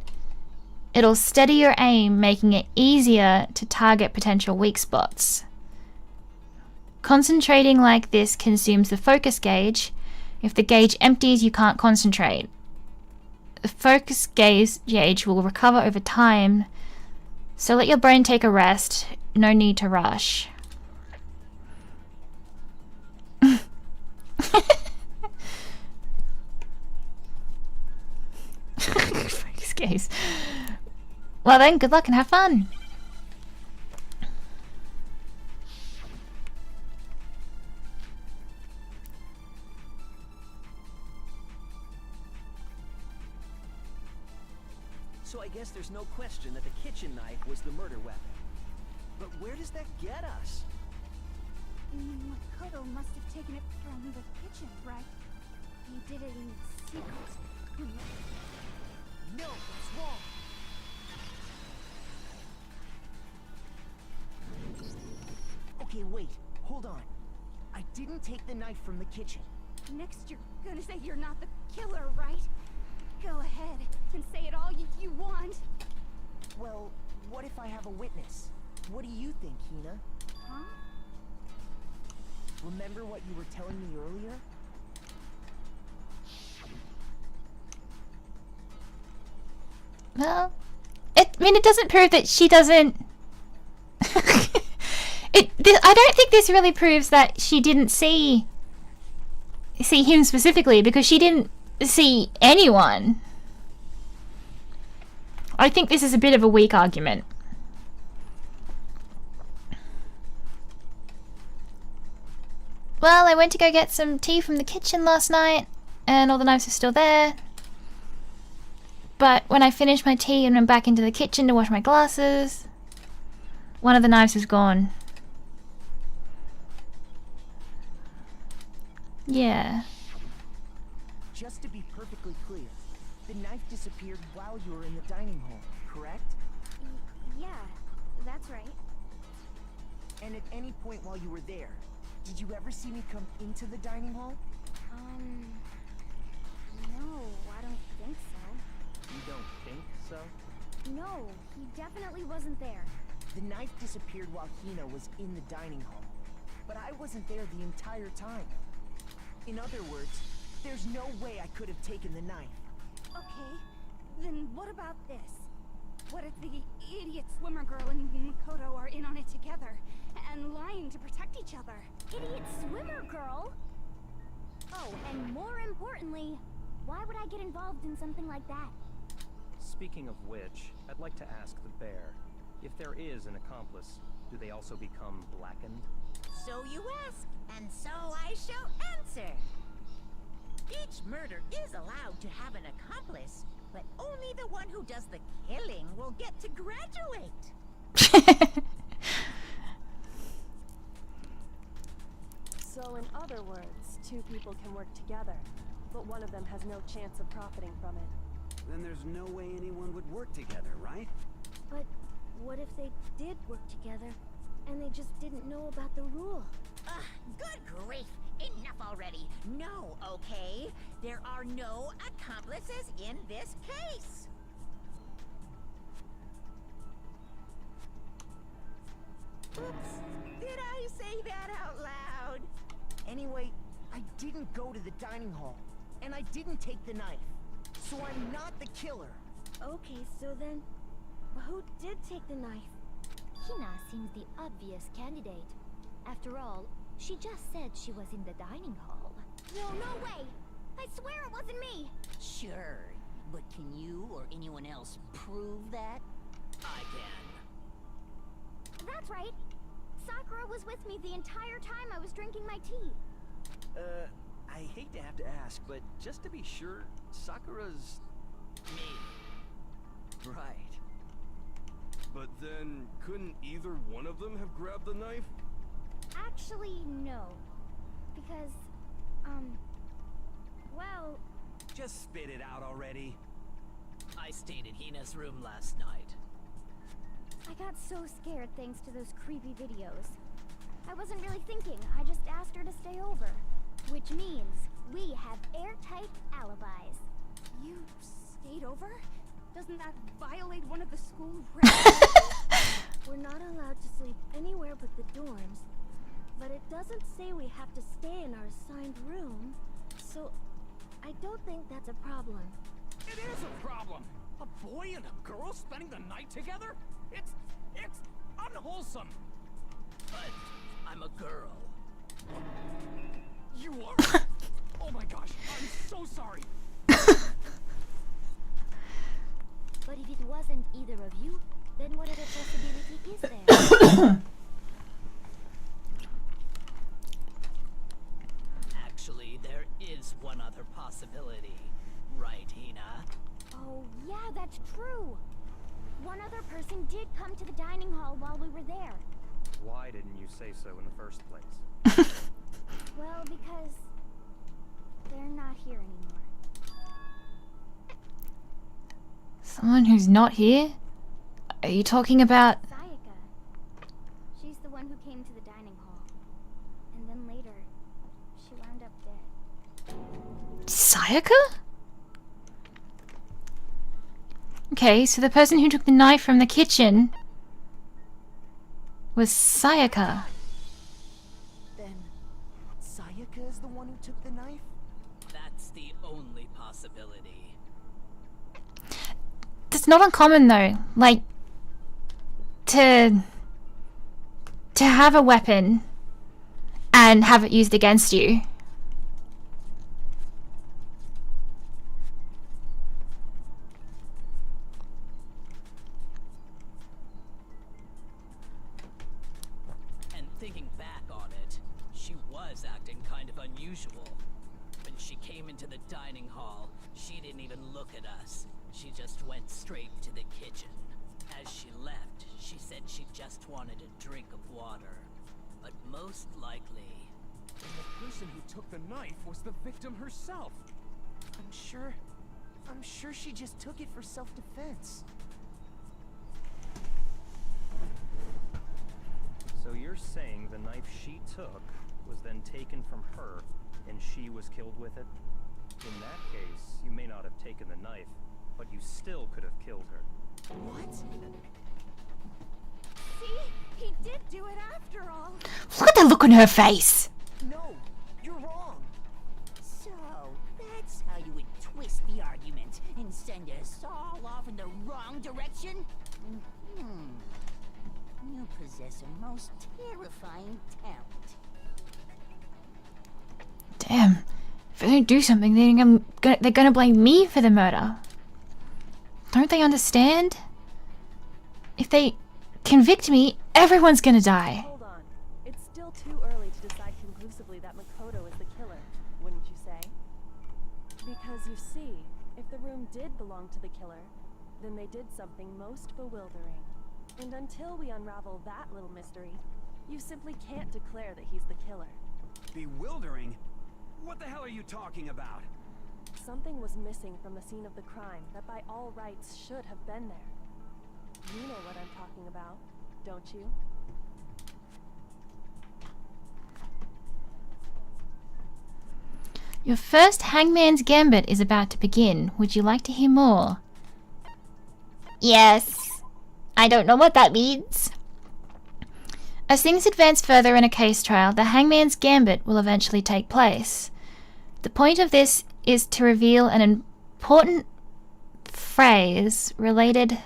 B: it'll steady your aim, making it easier to target potential weak spots. Concentrating like this consumes the focus gauge. If the gauge empties, you can't concentrate. The focus gauge will recover over time, so let your brain take a rest. No need to rush. Focus gauge. Well then, good luck and have fun.
L: So I guess there's no question that the kitchen knife was the murder weapon. But where does that get us?
F: Makoto must have taken it from the kitchen, right? He did it in secret.
I: No, that's wrong. Okay, wait. Hold on. I didn't take the knife from the kitchen.
F: Next, you're gonna say you're not the killer, right? Go ahead and say it all you want.
I: Well, what if I have a witness? What do you think, Hina?
F: Huh?
I: Remember what you were telling me earlier?
B: Well, I mean, it doesn't prove that she doesn't... I don't think this really proves that she didn't see him specifically, because she didn't see anyone. I think this is a bit of a weak argument. Well, I went to go get some tea from the kitchen last night, and all the knives are still there. But when I finished my tea and went back into the kitchen to wash my glasses, one of the knives was gone. Yeah.
I: Just to be perfectly clear, the knife disappeared while you were in the dining hall, correct?
F: Yeah, that's right.
I: And at any point while you were there, did you ever see me come into the dining hall?
F: No, I don't think so.
L: You don't think so?
F: No, he definitely wasn't there.
I: The knife disappeared while Hina was in the dining hall, but I wasn't there the entire time. In other words, there's no way I could have taken the knife.
F: Okay, then what about this? What if the idiot swimmer girl and Makoto are in on it together, and lying to protect each other?
J: Idiot swimmer girl? Oh, and more importantly, why would I get involved in something like that?
M: Speaking of which, I'd like to ask the bear, if there is an accomplice, do they also become blackened?
G: So you ask, and so I shall answer. Each murder is allowed to have an accomplice, but only the one who does the killing will get to graduate.
H: So in other words, two people can work together, but one of them has no chance of profiting from it.
E: Then there's no way anyone would work together, right?
F: But what if they did work together, and they just didn't know about the rule?
G: Good grief! Enough already! No, okay? There are no accomplices in this case! Oops! Did I say that out loud?
I: Anyway, I didn't go to the dining hall, and I didn't take the knife. So I'm not the killer.
F: Okay, so then, who did take the knife?
J: Hina seems the obvious candidate. After all, she just said she was in the dining hall.
F: No way! I swear it wasn't me!
K: Sure, but can you or anyone else prove that? I can.
F: That's right! Sakura was with me the entire time I was drinking my tea.
L: I hate to have to ask, but just to be sure, Sakura's...
K: Me.
C: Right. But then, couldn't either one of them have grabbed the knife?
F: Actually, no. Because, well...
E: Just spit it out already.
K: I stayed in Hina's room last night.
F: I got so scared thanks to those creepy videos. I wasn't really thinking, I just asked her to stay over. Which means, we have airtight alibis. You stayed over? Doesn't that violate one of the school rules? We're not allowed to sleep anywhere but the dorms. But it doesn't say we have to stay in our assigned room. So, I don't think that's a problem.
C: It is a problem! A boy and a girl spending the night together? It's unwholesome!
K: But I'm a girl.
C: You are? Oh my gosh, I'm so sorry!
J: But if it wasn't either of you, then what other possibility is there?
K: Actually, there is one other possibility. Right, Hina?
F: Oh, yeah, that's true.
M: Why didn't you say so in the first place?
J: Well, because they're not here anymore.
B: Someone who's not here? Are you talking about...
J: Sayaka. She's the one who came to the dining hall. And then later, she wound up dead.
B: Sayaka? Okay, so the person who took the knife from the kitchen was Sayaka.
I: Then, Sayaka is the one who took the knife?
K: That's the only possibility.
B: That's not uncommon though. Like, to have a weapon and have it used against you.
K: And thinking back on it, she was acting kind of unusual. When she came into the dining hall, she didn't even look at us. She just went straight to the kitchen. As she left, she said she just wanted a drink of water. But most likely...
C: And the person who took the knife was the victim herself.
I: I'm sure she just took it for self-defense.
M: So you're saying the knife she took was then taken from her, and she was killed with it? In that case, you may not have taken the knife, but you still could have killed her.
I: What?
H: See? He did do it after all.
B: Look at the look on her face.
I: No, you're wrong.
K: So, that's how you would twist the argument and send us all off in the wrong direction? You possess a most terrifying talent.
B: Damn. If I don't do something, then they're gonna blame me for the murder. Don't they understand? If they convict me, everyone's gonna die.
H: Hold on. It's still too early to decide conclusively that Makoto is the killer, wouldn't you say? Because you see, if the room did belong to the killer, then they did something most bewildering. And until we unravel that little mystery, you simply can't declare that he's the killer.
E: Bewildering? What the hell are you talking about?
H: Something was missing from the scene of the crime that by all rights should have been there. You know what I'm talking about, don't you?
B: Your first Hangman's Gambit is about to begin. Would you like to hear more? Yes. I don't know what that means. As things advance further in a case trial, the Hangman's Gambit will eventually take place. The point of this is to reveal an important phrase related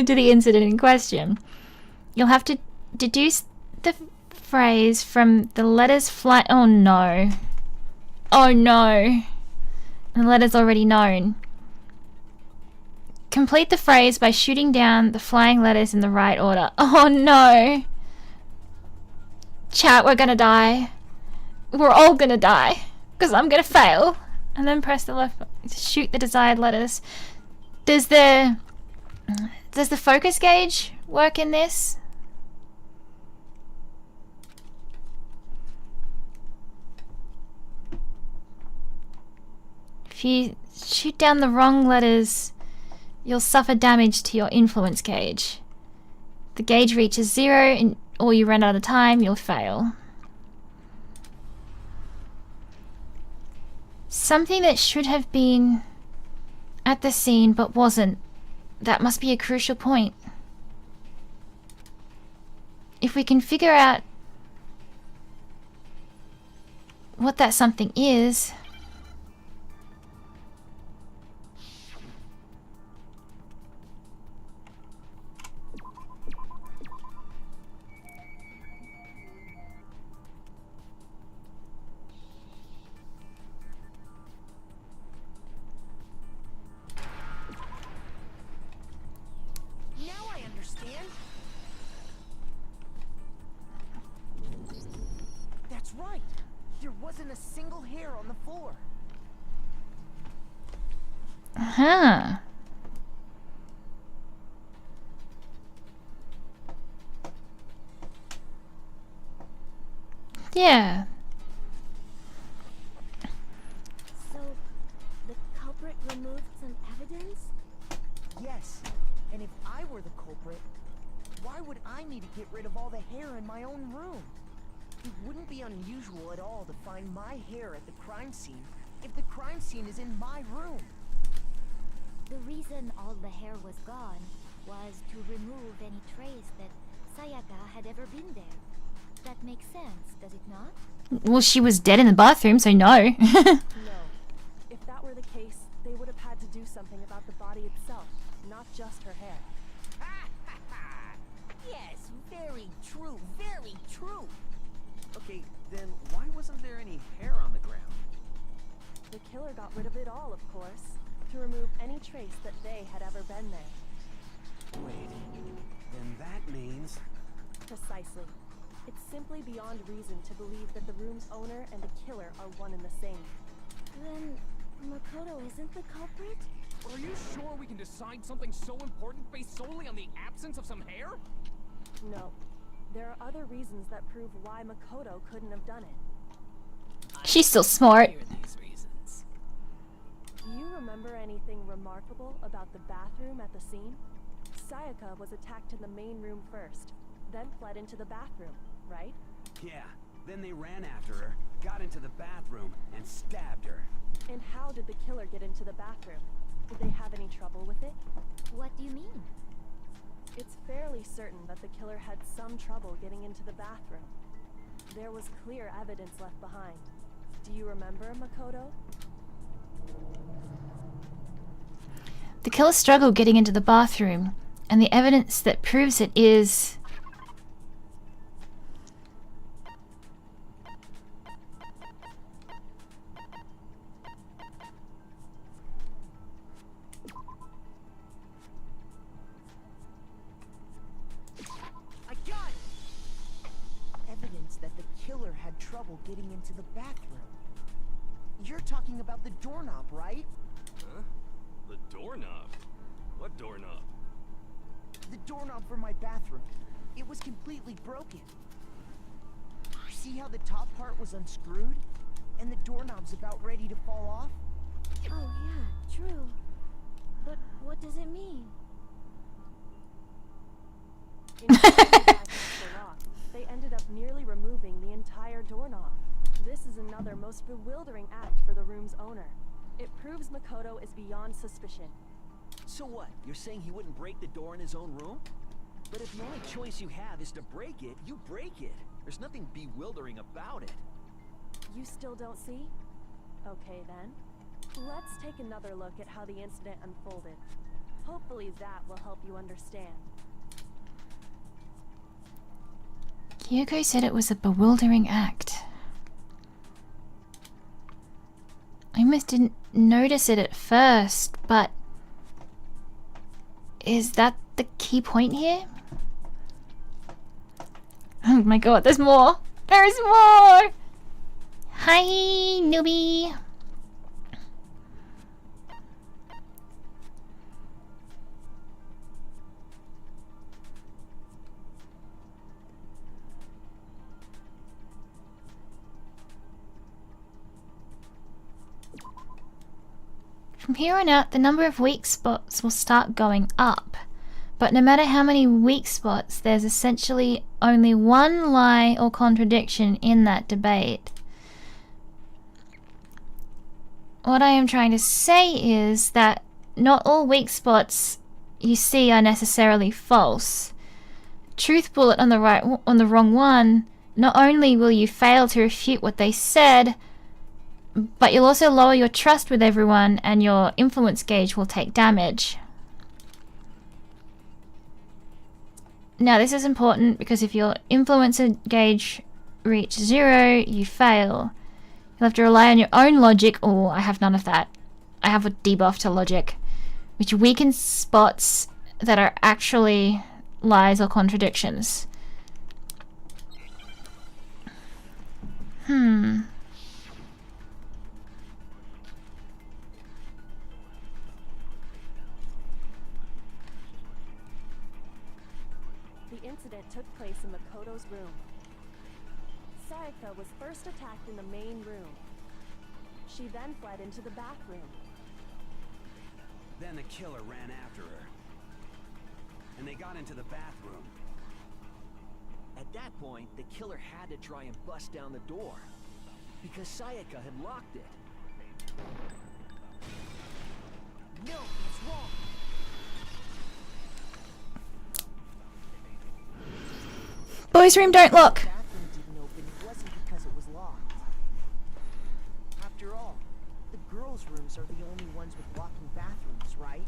B: to the incident in question. You'll have to deduce the phrase from the letters fly. Oh no. Oh no. And the letter's already known. Complete the phrase by shooting down the flying letters in the right order. Oh no. Chat, we're gonna die. We're all gonna die. Because I'm gonna fail. And then press the left button to shoot the desired letters. Does the focus gauge work in this? If you shoot down the wrong letters, you'll suffer damage to your influence gauge. The gauge reaches 0 or you run out of time, you'll fail. Something that should have been at the scene but wasn't. That must be a crucial point. If we can figure out what that something is...
I: Right. There wasn't a single hair on the floor.
B: Uh-huh. Yeah.
F: So, the culprit removed some evidence?
I: Yes, and if I were the culprit, why would I need to get rid of all the hair in my own room? It wouldn't be unusual at all to find my hair at the crime scene if the crime scene is in my room.
J: The reason all the hair was gone was to remove any trace that Sayaka had ever been there. That makes sense, does it not?
B: Well, she was dead in the bathroom, so no.
H: No. If that were the case, they would have had to do something about the body itself, not just her hair.
I: Yes, very true, very true. Okay, then why wasn't there any hair on the ground?
H: The killer got rid of it all, of course, to remove any trace that they had ever been there.
E: Wait, then that means...
H: Precisely. It's simply beyond reason to believe that the room's owner and the killer are one and the same.
F: Then, Makoto isn't the culprit?
C: Are you sure we can decide something so important based solely on the absence of some hair?
H: No. There are other reasons that prove why Makoto couldn't have done it.
B: She's still smart.
K: Here are these reasons.
H: Do you remember anything remarkable about the bathroom at the scene? Sayaka was attacked in the main room first, then fled into the bathroom, right?
E: Yeah, then they ran after her, got into the bathroom, and stabbed her.
H: And how did the killer get into the bathroom? Did they have any trouble with it?
J: What do you mean?
H: It's fairly certain that the killer had some trouble getting into the bathroom. There was clear evidence left behind. Do you remember, Makoto?
B: The killer struggled getting into the bathroom, and the evidence that proves it is...
I: I got it! Evidence that the killer had trouble getting into the bathroom. You're talking about the doorknob, right?
C: Huh? The doorknob? What doorknob?
I: The doorknob for my bathroom. It was completely broken. See how the top part was unscrewed? And the doorknob's about ready to fall off?
F: Oh yeah, true. But what does it mean?
H: In order to bypass the lock, they ended up nearly removing the entire doorknob. This is another most bewildering act for the room's owner. It proves Makoto is beyond suspicion.
L: So what? You're saying he wouldn't break the door in his own room? But if the only choice you have is to break it, you break it. There's nothing bewildering about it.
H: You still don't see? Okay then. Let's take another look at how the incident unfolded. Hopefully that will help you understand.
B: Kyoko said it was a bewildering act. I almost didn't notice it at first, but... is that the key point here? Oh my god, there's more! There's more! Hi, newbie! From here on out, the number of weak spots will start going up. But no matter how many weak spots, there's essentially only one lie or contradiction in that debate. What I am trying to say is that not all weak spots you see are necessarily false. Truth bullet on the wrong one, not only will you fail to refute what they said, but you'll also lower your trust with everyone and your influence gauge will take damage. Now this is important because if your influence gauge reaches 0, you fail. You'll have to rely on your own logic. Oh, I have none of that. I have a debuff to logic, which weakens spots that are actually lies or contradictions.
H: The incident took place in Makoto's room. Sayaka was first attacked in the main room. She then fled into the bathroom.
E: Then the killer ran after her. And they got into the bathroom.
L: At that point, the killer had to try and bust down the door. Because Sayaka had locked it. No, it's wrong!
B: Boys' room, don't look.
I: The bathroom didn't open, it wasn't because it was locked. After all, the girls' rooms are the only ones with locking bathrooms, right?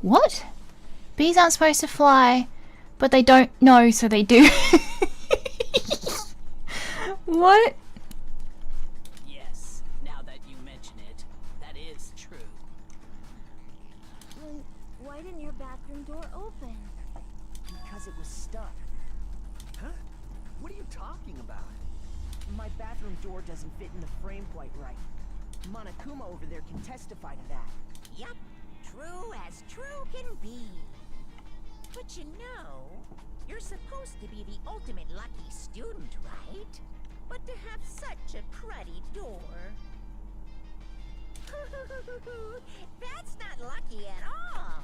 B: What? Bees aren't supposed to fly, but they don't know, so they do. What?
K: Yes, now that you mention it, that is true.
F: Then why didn't your bathroom door open?
I: Because it was stuck.
L: Huh? What are you talking about?
I: My bathroom door doesn't fit in the frame quite right. Monokuma over there can testify to that.
G: Yup, true as true can be. But you know, you're supposed to be the ultimate lucky student, right? But to have such a cruddy door. That's not lucky at all.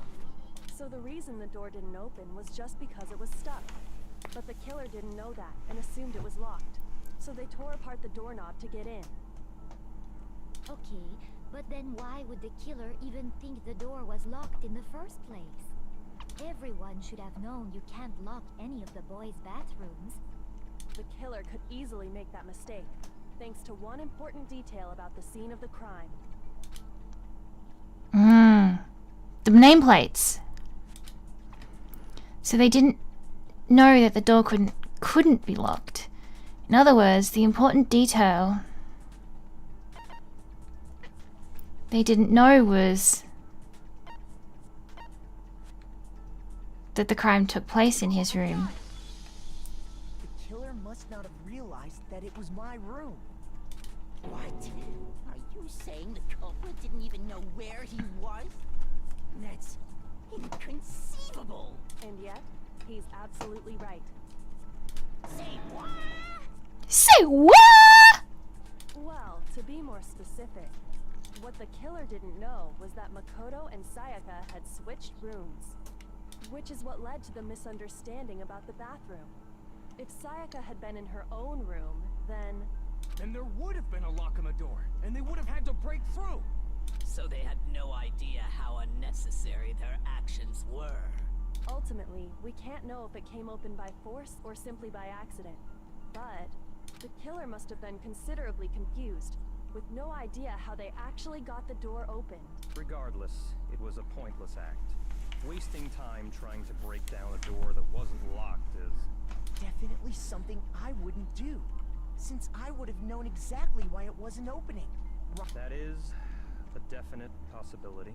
H: So the reason the door didn't open was just because it was stuck. But the killer didn't know that and assumed it was locked. So they tore apart the doorknob to get in.
J: Okay, but then why would the killer even think the door was locked in the first place? Everyone should have known you can't lock any of the boys' bathrooms.
H: The killer could easily make that mistake, thanks to one important detail about the scene of the crime.
B: The nameplates. So they didn't know that the door couldn't be locked. In other words, the important detail they didn't know was that the crime took place in his room.
I: The killer must not have realized that it was my room.
G: What? Are you saying the culprit didn't even know where he was? That's inconceivable.
H: And yet, he's absolutely right.
G: Say what?
B: Say what?
H: Well, to be more specific, what the killer didn't know was that Makoto and Sayaka had switched rooms. Which is what led to the misunderstanding about the bathroom. If Sayaka had been in her own room, then
C: there would have been a lock on the door, and they would have had to break through.
K: So they had no idea how unnecessary their actions were.
H: ultimately, we can't know if it came open by force or simply by accident. But the killer must have been considerably confused, with no idea how they actually got the door opened.
M: Regardless, it was a pointless act. Wasting time trying to break down a door that wasn't locked is...
I: definitely something I wouldn't do, since I would have known exactly why it wasn't opening.
M: That is a definite possibility.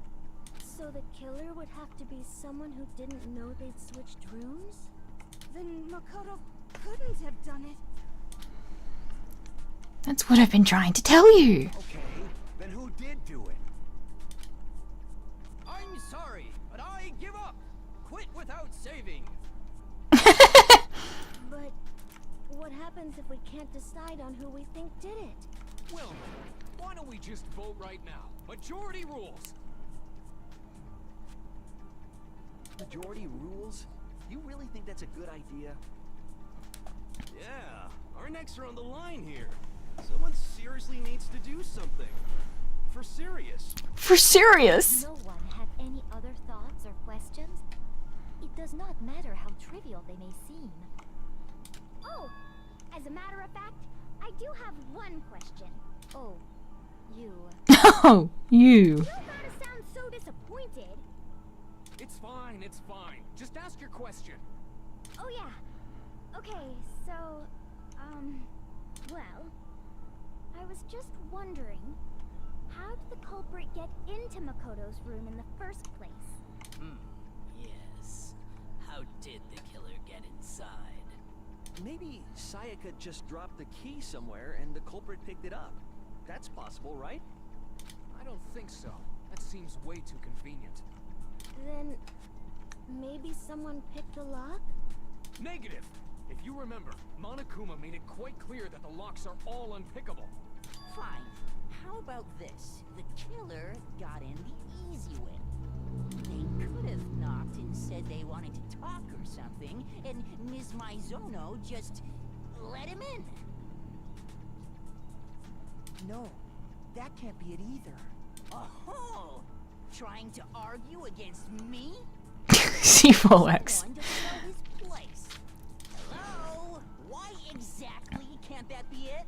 F: So the killer would have to be someone who didn't know they'd switched rooms? Then Makoto couldn't have done it.
B: That's what I've been trying to tell you.
E: Okay, then who did do it?
C: I'm sorry, but I give up. Quit without saving.
F: But what happens if we can't decide on who we think did it?
C: Well, why don't we just vote right now? Majority rules.
L: Majority rules? You really think that's a good idea?
C: Yeah, our necks are on the line here. Someone seriously needs to do something. For serious.
B: For serious?
J: No one have any other thoughts or questions? It does not matter how trivial they may seem.
F: Oh, as a matter of fact, I do have one question.
J: Oh, you.
B: Oh, you.
F: You gotta sound so disappointed.
C: It's fine, it's fine. Just ask your question.
F: Oh yeah. Okay, so, well, I was just wondering, how did the culprit get into Makoto's room in the first place?
K: Yes. How did the killer get inside?
L: Maybe Sayaka just dropped the key somewhere and the culprit picked it up. That's possible, right?
C: I don't think so. That seems way too convenient.
F: Then, maybe someone picked the lock?
C: Negative! If you remember, Monokuma made it quite clear that the locks are all unpickable.
G: Fine. How about this? The killer got in the easy way. They could have knocked and said they wanted to talk or something, and Ms. Maizono just let him in.
I: No, that can't be it either.
G: Oh, trying to argue against me?
B: C4 works.
G: Someone doesn't know his place. Hello? Why exactly can't that be it?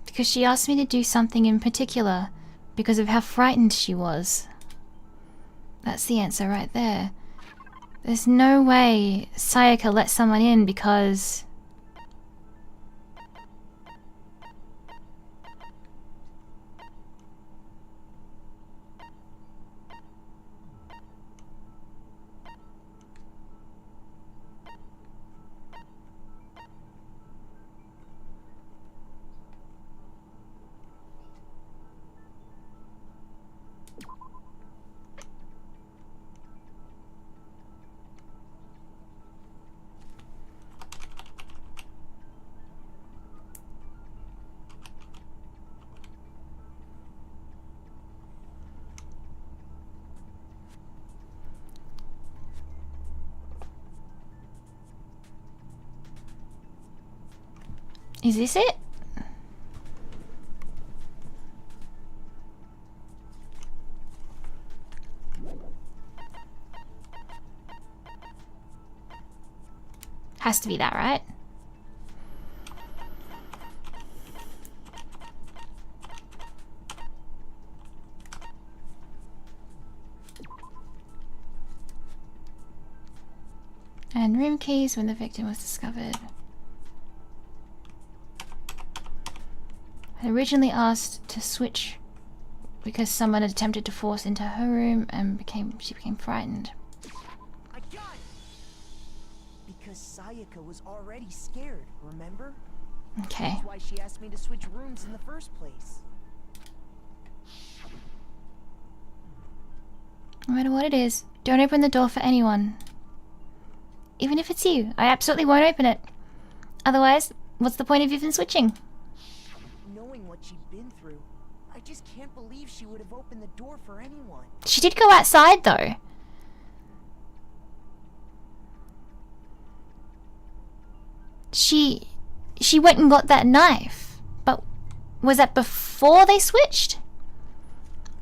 B: Because she asked me to do something in particular because of how frightened she was. That's the answer right there. There's no way Sayaka let someone in because... Is this it? Has to be that, right? And room keys when the victim was discovered. I originally asked to switch because someone had attempted to force into her room and she became frightened.
I: I got it! Because Sayaka was already scared, remember?
B: Okay.
I: That's why she asked me to switch rooms in the first place.
B: No matter what it is, don't open the door for anyone. Even if it's you, I absolutely won't open it. Otherwise, what's the point of even switching?
I: Knowing what she'd been through, I just can't believe she would have opened the door for anyone.
B: She did go outside though. She went and got that knife. But was that before they switched?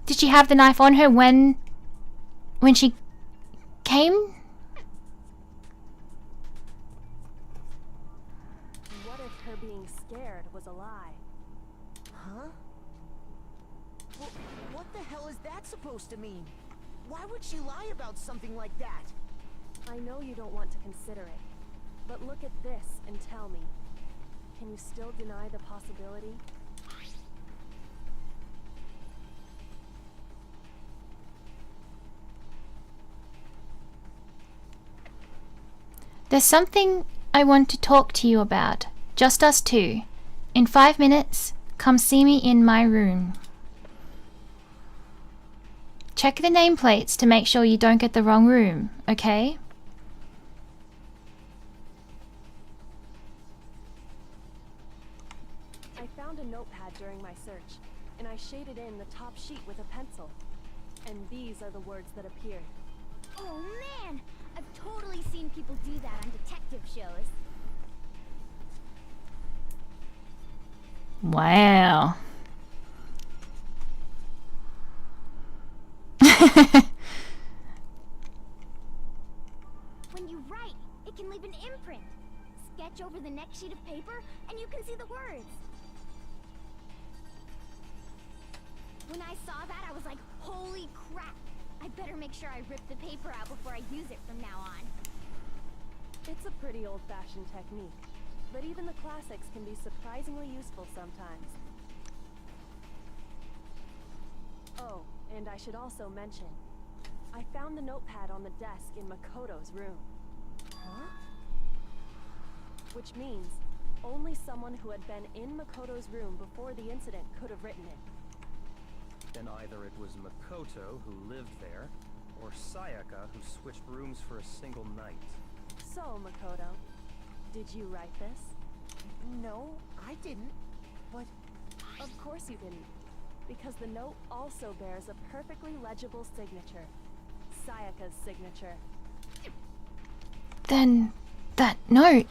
B: Did she have the knife on her when she came?
H: What if her being scared was a lie?
I: Huh? What the hell is that supposed to mean? Why would she lie about something like that?
H: I know you don't want to consider it, but look at this and tell me. Can you still deny the possibility?
B: There's something I want to talk to you about. Just us two. In 5 minutes, come see me in my room. Check the nameplates to make sure you don't get the wrong room, okay?
H: I found a notepad during my search, and I shaded in the top sheet with a pencil. And these are the words that appeared.
F: Oh man! I've totally seen people do that on detective shows.
B: Wow.
F: When you write, it can leave an imprint. Sketch over the next sheet of paper, and you can see the words. When I saw that, I was like, holy crap! I better make sure I rip the paper out before I use it from now on.
H: It's a pretty old-fashioned technique, but even the classics can be surprisingly useful sometimes. Oh, and I should also mention, I found the notepad on the desk in Makoto's room.
I: Huh?
H: Which means, only someone who had been in Makoto's room before the incident could have written it.
M: Then either it was Makoto who lived there, or Sayaka, who switched rooms for a single night.
H: So, Makoto, did you write this?
I: No, I didn't. But
H: Of course you didn't. Because the note also bears a perfectly legible signature. Sayaka's signature.
B: Then that note,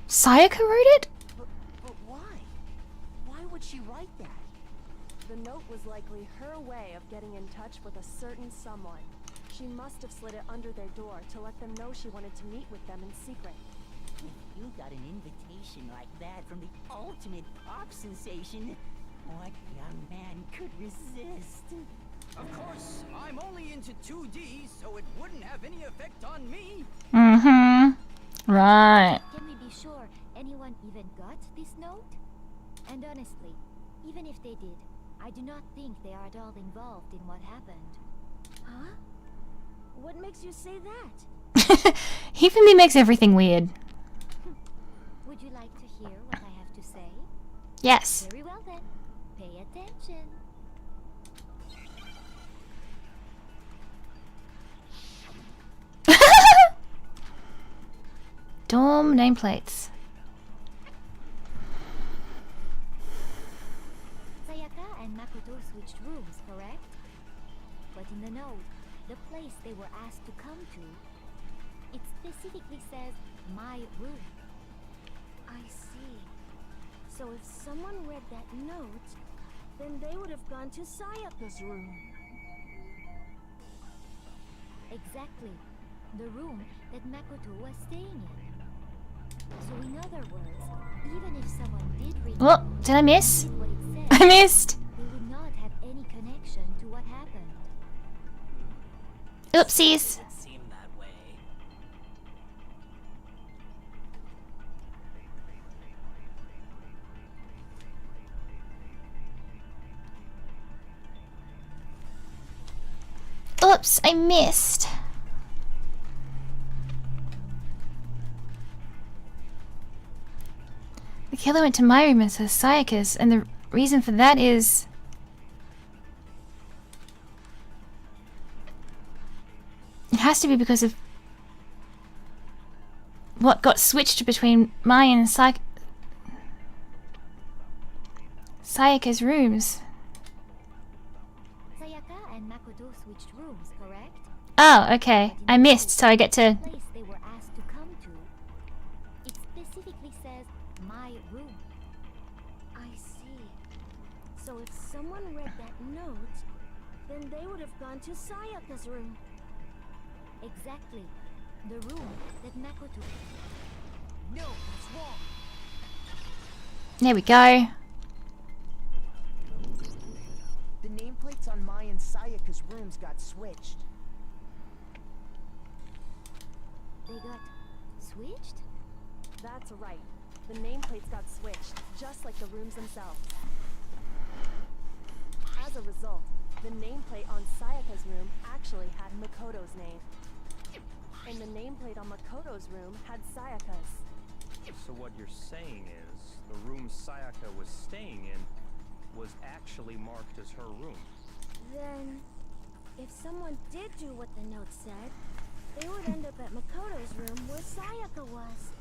B: Sayaka wrote it?
I: but why? Why would she write that?
H: The note was likely her way of getting in touch with a certain someone. She must have slid it under their door to let them know she wanted to meet with them in secret.
G: If you got an invitation like that from the ultimate pop sensation, what young man could resist?
K: Of course, I'm only into 2D, so it wouldn't have any effect on me.
B: Mm-hmm. Right.
J: Can we be sure anyone even got this note? And honestly, even if they did, I do not think they are at all involved in what happened.
F: Huh? What makes you say that?
B: He for me makes everything weird.
J: Would you like to hear what I have to say?
B: Yes.
J: Very well then. Pay attention.
B: Dorm nameplates.
J: Sayaka and Makoto switched rooms, correct? But in the note, the place they were asked to come to, it specifically says, my room.
F: I see. So if someone read that note, then they would have gone to Sayaka's room.
J: Exactly. The room that Makoto was staying in. So in other words, even if someone did read the
B: Oh,
J: note
B: did I miss?
J: and did what it said,
B: I missed.
J: they would not have any connection to what happened.
B: Oopsies.
K: It seemed that way.
B: Oops, I missed. The killer went to my room and says Sayaka's, and the reason for that is... It has to be because of what got switched between mine and Sayaka's rooms.
J: Sayaka and Makoto switched rooms, correct?
B: Oh, okay. I missed, so I get to...
J: The place they were asked to come to, it specifically says my room.
F: I see. So if someone read that note, then they would have gone to Sayaka's room.
J: Exactly. The room that Makoto...
I: No, that's wrong.
B: There we go.
I: The nameplates on Mai and Sayaka's rooms got switched.
J: They got switched?
H: That's right. The nameplates got switched, just like the rooms themselves. As a result, the nameplate on Sayaka's room actually had Makoto's name. And the nameplate on Makoto's room had Sayaka's.
M: So what you're saying is, the room Sayaka was staying in was actually marked as her room.
F: Then, if someone did do what the note said, they would end up at Makoto's room where Sayaka was.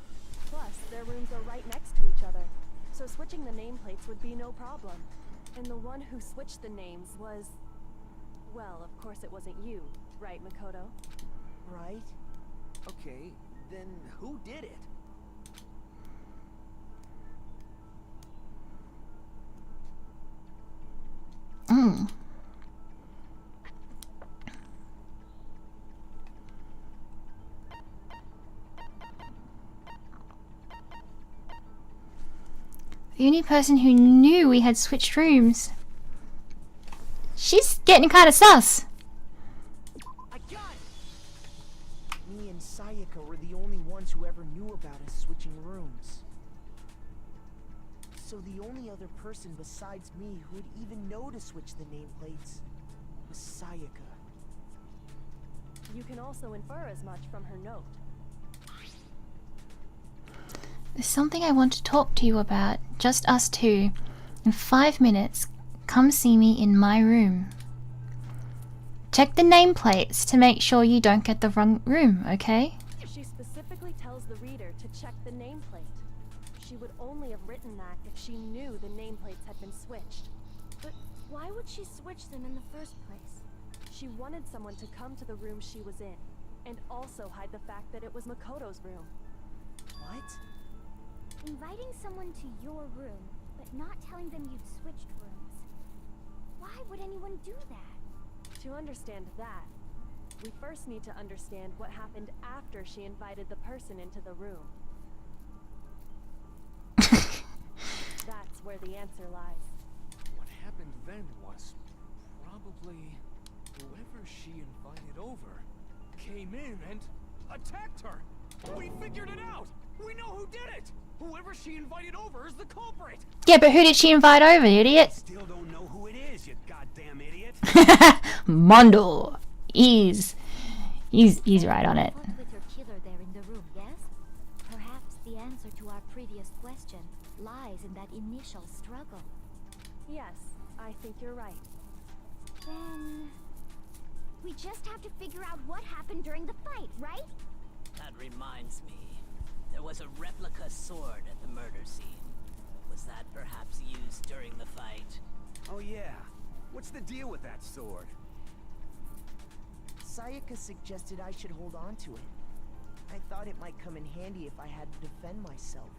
H: Plus, their rooms are right next to each other, so switching the nameplates would be no problem. And the one who switched the names was... Well, of course it wasn't you, right, Makoto?
I: Right? Okay, then who did it?
B: The only person who knew we had switched rooms. She's getting kind of sus.
I: I got it! Me and Sayaka were the only ones who ever knew about us switching rooms. So the only other person besides me who would even know to switch the nameplates was Sayaka.
H: You can also infer as much from her note.
B: There's something I want to talk to you about. Just us two. In 5 minutes, come see me in my room. check the nameplates to make sure you don't get the wrong room, okay?
H: She specifically tells the reader to check the nameplate. She would only have written that if she knew the nameplates had been switched.
F: But why would she switch them in the first place?
H: She wanted someone to come to the room she was in, and also hide the fact that it was Makoto's room.
I: What?
F: Inviting someone to your room, but not telling them you'd switched rooms. Why would anyone do that?
H: To understand that, we first need to understand what happened after she invited the person into the room. That's where the answer lies.
C: What happened then was probably whoever she invited over came in and attacked her. We figured it out. We know who did it. Whoever she invited over is the culprit.
B: Yeah, but who did she invite over, idiot?
E: Still don't know who it is, you goddamn idiot.
B: Mondo. He's right on it.
J: What with your killer there in the room, yes? Perhaps the answer to our previous question lies in that initial struggle.
H: Yes, I think you're right.
F: Then... we just have to figure out what happened during the fight, right?
K: That reminds me. There was a replica sword at the murder scene. Was that perhaps used during the fight?
E: Oh yeah. What's the deal with that sword?
I: Sayaka suggested I should hold on to it. I thought it might come in handy if I had to defend myself.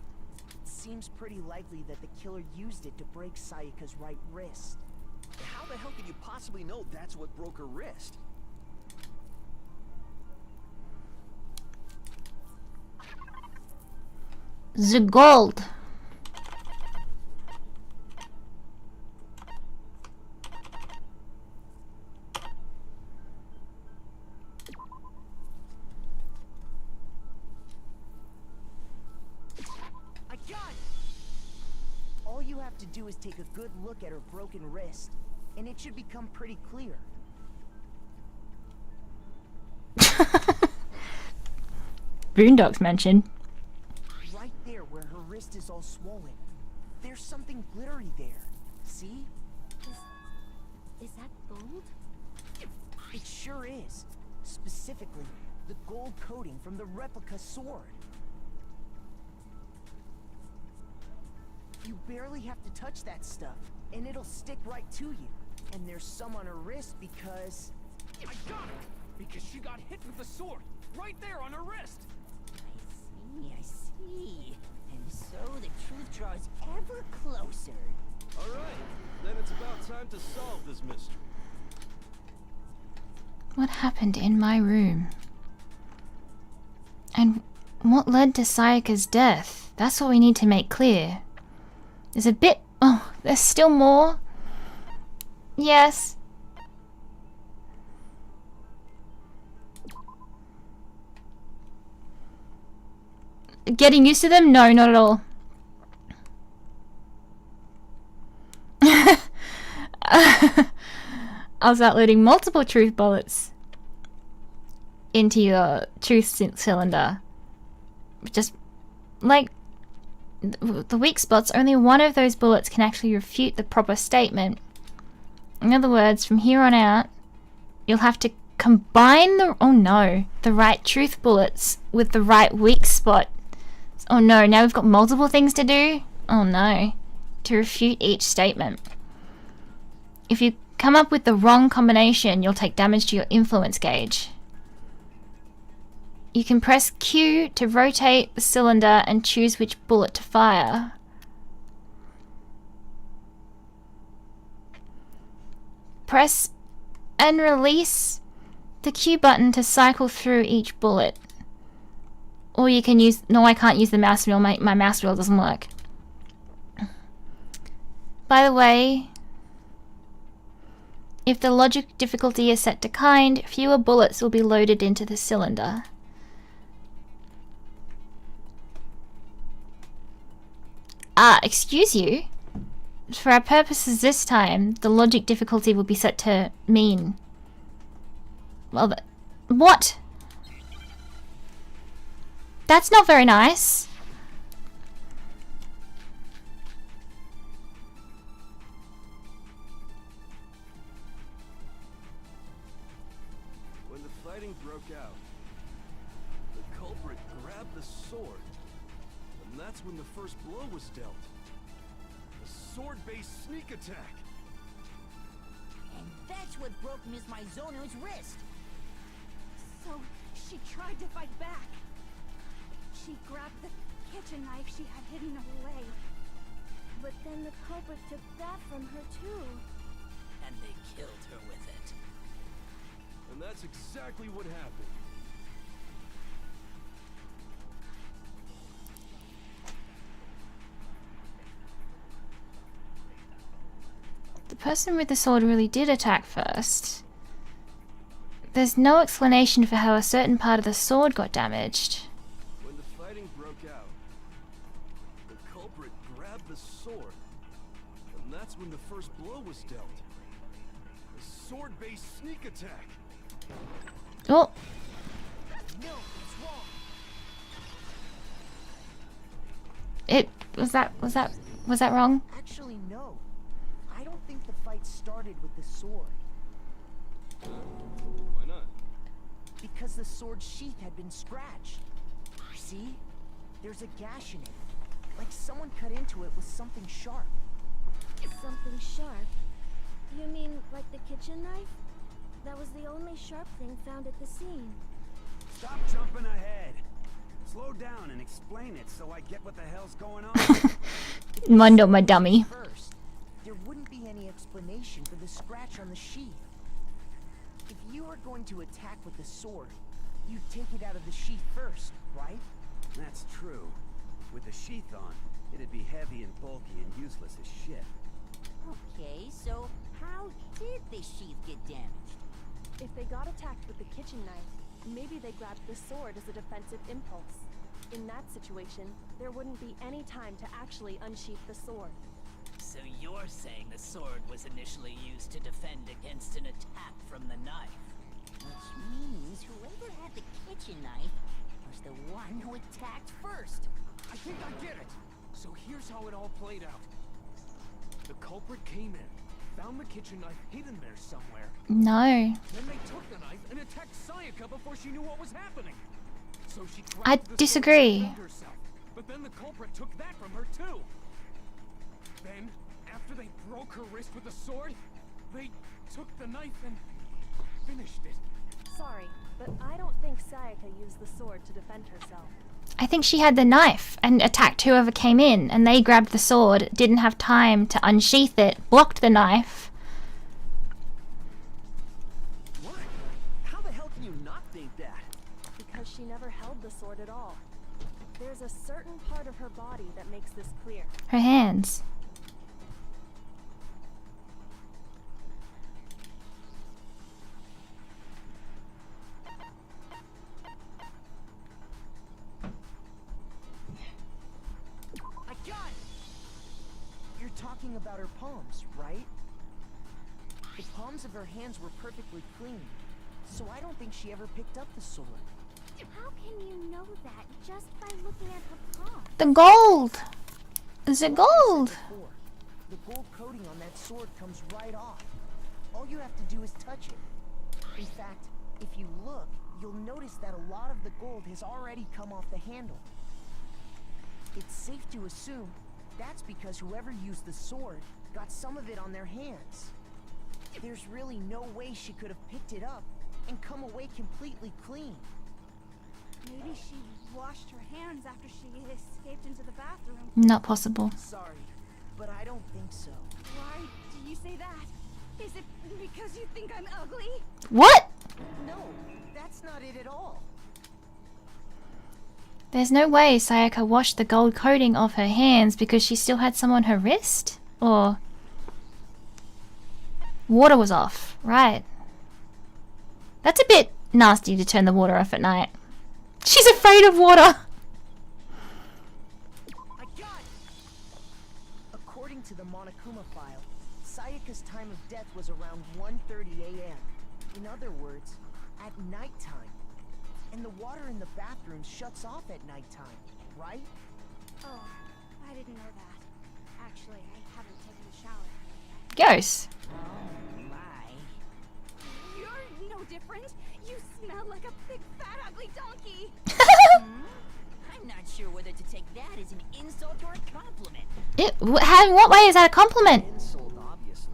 I: It seems pretty likely that the killer used it to break Sayaka's right wrist.
L: How the hell could you possibly know that's what broke her wrist?
B: The gold.
I: I got it! All you have to do is take a good look at her broken wrist, and it should become pretty clear.
B: Boondocks mentioned.
I: Right there where her wrist is all swollen. There's something glittery there. See?
J: Is that gold?
I: It sure is. Specifically, the gold coating from the replica sword. You barely have to touch that stuff, and it'll stick right to you. And there's some on her wrist because...
C: I got it! Because she got hit with the sword, right there on her wrist!
G: I see. And so the truth draws ever closer.
N: Alright, then it's about time to solve this mystery.
B: What happened in my room? And what led to Sayaka's death? That's what we need to make clear. There's a bit... oh, there's still more? Yes. Getting used to them? No, not at all. I'll start loading multiple truth bullets into your truth cylinder. Just like the weak spots, only one of those bullets can actually refute the proper statement. In other words, from here on out, you'll have to combine the right truth bullets with the right weak spot. Oh no, now we've got multiple things to do? Oh no. To refute each statement. If you come up with the wrong combination, you'll take damage to your influence gauge. You can press Q to rotate the cylinder and choose which bullet to fire. Press and release the Q button to cycle through each bullet. Or you can use... no, I can't use the mouse wheel. My mouse wheel doesn't work. By the way, if the logic difficulty is set to kind, fewer bullets will be loaded into the cylinder. Excuse you? For our purposes this time, the logic difficulty will be set to mean... well, what? That's not very nice.
N: broke out. The culprit grabbed the sword, and that's when the first blow was dealt. A sword-based sneak attack.
G: And that's what broke Miss Maizono's wrist.
F: So, she tried to fight back. She grabbed the kitchen knife she had hidden away. But then the culprit took that from her too.
K: And they killed her with it.
N: And that's exactly what happened.
B: The person with the sword really did attack first. There's no explanation for how a certain part of the sword got damaged.
N: When the fighting broke out, the culprit grabbed the sword, and that's when the first blow was dealt. A sword-based sneak attack.
B: Oh.
G: No, it's wrong.
B: Was that wrong?
I: Actually, no. I don't think the fight started with the sword.
N: Why not?
I: Because the sword's sheath had been scratched. See? There's a gash in it. Like someone cut into it with something sharp.
F: Something sharp? You mean like the kitchen knife? That was the only sharp thing found at the scene.
E: Stop jumping ahead. Slow down and explain it so I get what the hell's going on.
B: Mundo, my dummy.
I: First, there wouldn't be any explanation for the scratch on the sheath. If you were going to attack with the sword, you'd take it out of the sheath first, right?
E: That's true. With the sheath on, it'd be heavy and bulky and useless as shit.
G: Okay, so how did the sheath get damaged?
H: If they got attacked with the kitchen knife, maybe they grabbed the sword as a defensive impulse. In that situation, there wouldn't be any time to actually unsheath the sword.
K: So you're saying the sword was initially used to defend against an attack from the knife?
G: Which means whoever had the kitchen knife was the one who attacked first.
C: I think I get it. So here's how it all played out. The culprit came in, found the kitchen knife hidden there somewhere.
B: No.
C: Then they took the knife and attacked Sayaka before she knew what was happening. So she
B: I
C: grabbed the sword
B: disagree.
C: to defend herself. But then the culprit took that from her too. Then, after they broke her wrist with the sword, they took the knife and finished it.
H: Sorry, but I don't think Sayaka used the sword to defend herself.
B: I think she had the knife and attacked whoever came in, and they grabbed the sword, didn't have time to unsheath it, blocked the knife.
L: What? How the hell can you not think that?
H: Because she never held the sword at all. There's a certain part of her body that makes this clear.
B: Her hands.
I: I got it! You're talking about her palms, right? The palms of her hands were perfectly clean, so I don't think she ever picked up the sword.
F: How can you know that just by looking at her palm?
B: The gold! Is it gold?
I: Before, the gold coating on that sword comes right off. All you have to do is touch it. In fact, if you look, you'll notice that a lot of the gold has already come off the handle. It's safe to assume that's because whoever used the sword got some of it on their hands. There's really no way she could have picked it up and come away completely clean.
F: Maybe she washed her hands after she escaped into the bathroom.
B: Not possible.
I: Sorry, but I don't think so.
F: Why do you say that? Is it because you think I'm ugly?
B: What?
I: No, that's not it at all.
B: There's no way Sayaka washed the gold coating off her hands because she still had some on her wrist? Or... water was off, right. That's a bit nasty to turn the water off at night. She's afraid of water!
I: I got it! According to the Monokuma file, Sayaka's time of death was around 1:30 a.m. In other words, at nighttime. And the water in the bathroom shuts off at nighttime, right?
F: Oh, I didn't know that. Actually, I haven't taken a shower.
B: Ghost.
G: Oh my.
F: You're no different. You smell like a pig
B: How, in what way is that a compliment?
L: Insult, obviously.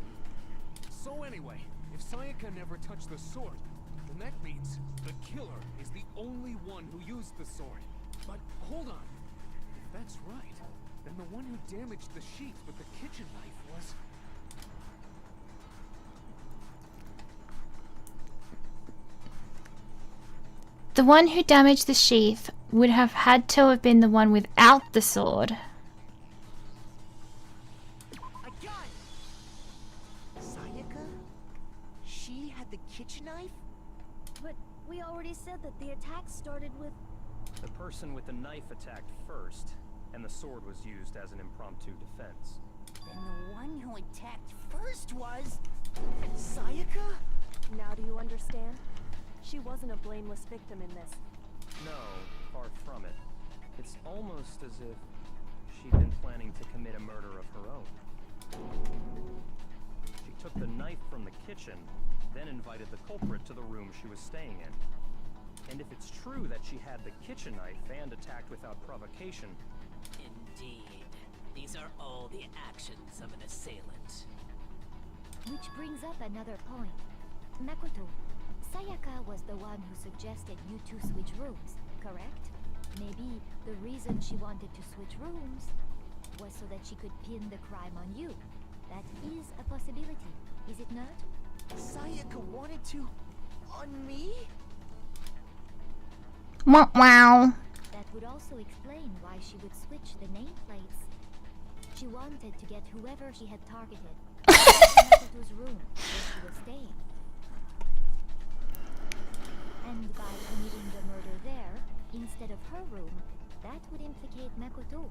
C: So anyway, if Sayaka never touched the sword, then that means the killer is the only one who used the sword. But hold on. If that's right, then the one who damaged the sheath with the kitchen knife was...
B: The one who damaged the sheath would have had to have been the one without the sword.
I: I got it! Sayaka? She had the kitchen knife?
F: But we already said that the attack started with...
M: The person with the knife attacked first, and the sword was used as an impromptu defense.
G: Then the one who attacked first was...
I: Sayaka?
H: Now do you understand? She wasn't a blameless victim in this.
M: No, far from it. It's almost as if she'd been planning to commit a murder of her own. She took the knife from the kitchen, then invited the culprit to the room she was staying in. And if it's true that she had the kitchen knife and attacked without provocation...
K: Indeed. These are all the actions of an assailant.
J: Which brings up another point. Makoto, Sayaka was the one who suggested you two switch rooms, correct? Maybe the reason she wanted to switch rooms was so that she could pin the crime on you. That is a possibility, is it not?
I: Sayaka wanted to... on me?
B: Wow.
J: That would also explain why she would switch the nameplates. She wanted to get whoever she had targeted to Makoto's room where she was staying. And by committing the murder there, instead of her room, that would implicate Makoto.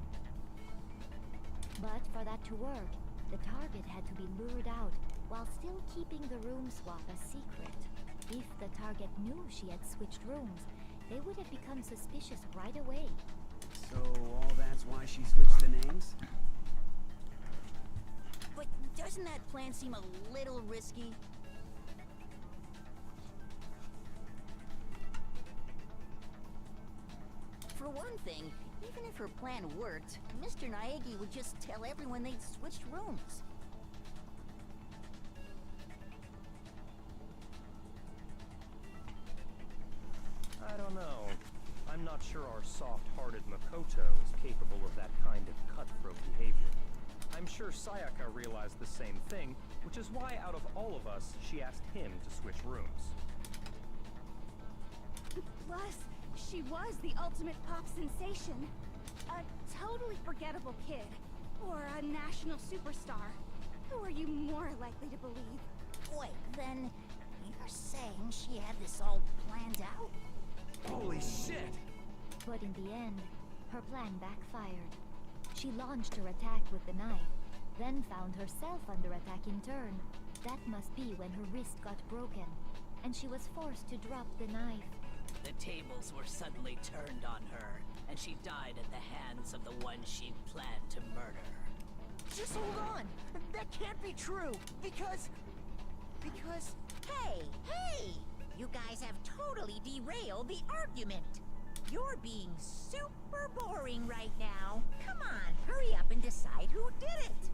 J: But for that to work, the target had to be lured out while still keeping the room swap a secret. If the target knew she had switched rooms, they would have become suspicious right away.
E: So all that's why she switched the names?
G: But doesn't that plan seem a little risky? For one thing, even if her plan worked, Mr. Naegi would just tell everyone they'd switched rooms.
M: I don't know. I'm not sure our soft-hearted Makoto is capable of that kind of cutthroat behavior. I'm sure Sayaka realized the same thing, which is why out of all of us, she asked him to switch rooms.
F: Plus, she was the ultimate pop sensation. A totally forgettable kid. Or a national superstar. Who are you more likely to believe?
G: Wait, then you're saying she had this all planned out?
E: Holy shit!
J: But in the end, her plan backfired. She launched her attack with the knife, then found herself under attack in turn. That must be when her wrist got broken, and she was forced to drop the knife.
K: The tables were suddenly turned on her, and she died at the hands of the one she'd planned to murder.
I: Just hold on! That can't be true! Because...
G: Hey! You guys have totally derailed the argument! You're being super boring right now. Come on, hurry up and decide who did it!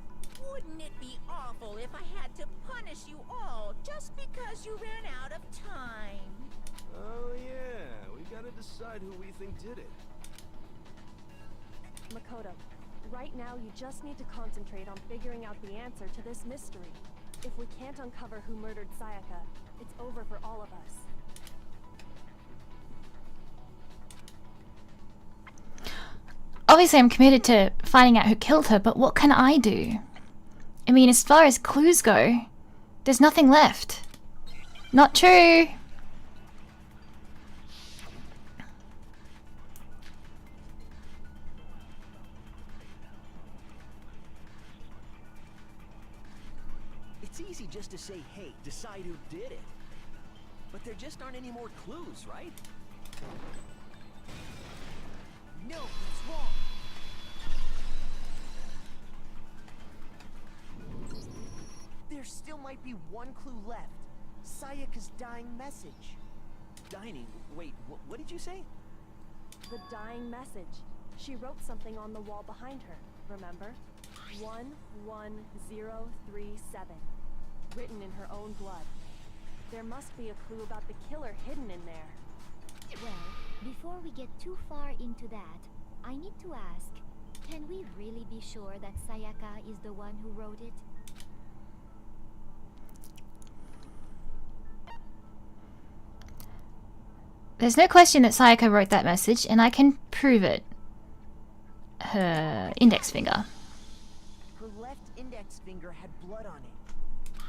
G: Wouldn't it be awful if I had to punish you all just because you ran out of time?
N: Oh yeah, we gotta decide who we think did it.
H: Makoto, right now you just need to concentrate on figuring out the answer to this mystery. If we can't uncover who murdered Sayaka, it's over for all of us.
B: Obviously, I'm committed to finding out who killed her, but what can I do? I mean, as far as clues go, there's nothing left. Not true.
L: It's easy just to say, hey, decide who did it. But there just aren't any more clues, right?
I: no, it's wrong! There still might be one clue left. Sayaka's dying message.
L: Dining? Wait, what did you say?
H: The dying message. She wrote something on the wall behind her, remember? 11037. Written in her own blood. There must be a clue about the killer hidden in there.
J: Well, before we get too far into that, I need to ask, can we really be sure that Sayaka is the one who wrote it?
B: There's no question that Sayaka wrote that message, and I can prove it. Her index finger.
I: Her left index finger had blood on it.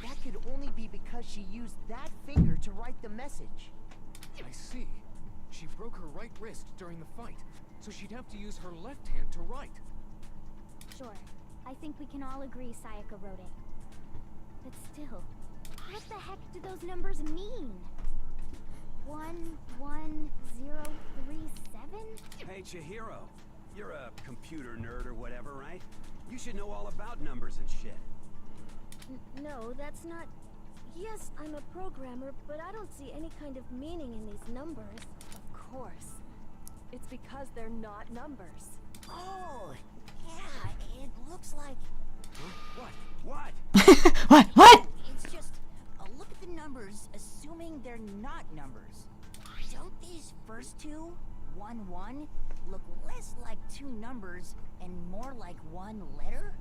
I: That could only be because she used that finger to write the message.
C: I see. She broke her right wrist during the fight, so she'd have to use her left hand to write.
F: Sure. I think we can all agree Sayaka wrote it. But still, what the heck do those numbers mean? 11037?
E: Hey, Chihiro. You're a computer nerd or whatever, right? You should know all about numbers and shit.
F: No, that's not... Yes, I'm a programmer, but I don't see any kind of meaning in these numbers.
H: Of course. It's because they're not numbers.
G: Oh, yeah, it looks like...
E: What? What?
B: What?
G: It's just, look at the numbers, assuming they're not numbers. Don't these first two, 1, 1, look less like two numbers and more like one letter?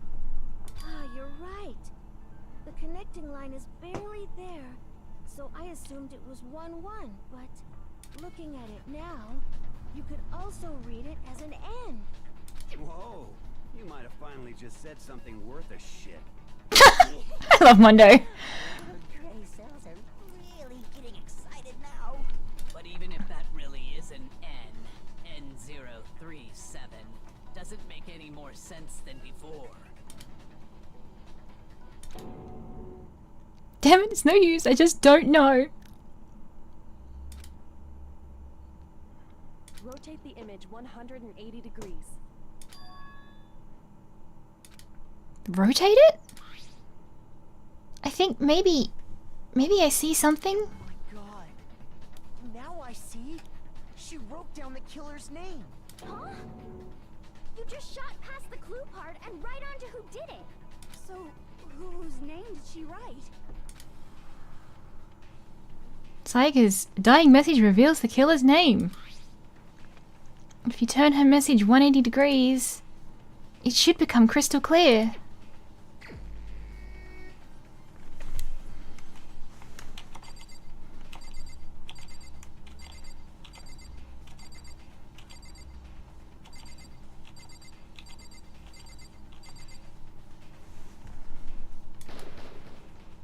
F: Ah, you're right. The connecting line is barely there, so I assumed it was 1, 1, but looking at it now, you could also read it as an N.
E: Whoa, you might have finally just said something worth a shit.
B: I love Mondo.
G: Gray cells are really getting excited now.
K: But even if that really is an N037, doesn't make any more sense than before.
B: Damn it, it's no use. I just don't know.
H: Rotate the image 180 degrees.
B: Rotate it? I think maybe I see something.
I: Oh my god. Now I see. She wrote down the killer's name.
F: Huh? You just shot past the clue part and right onto who did it. So, whose name did she write?
B: Sayaka's dying message reveals the killer's name. If you turn her message 180 degrees, it should become crystal clear.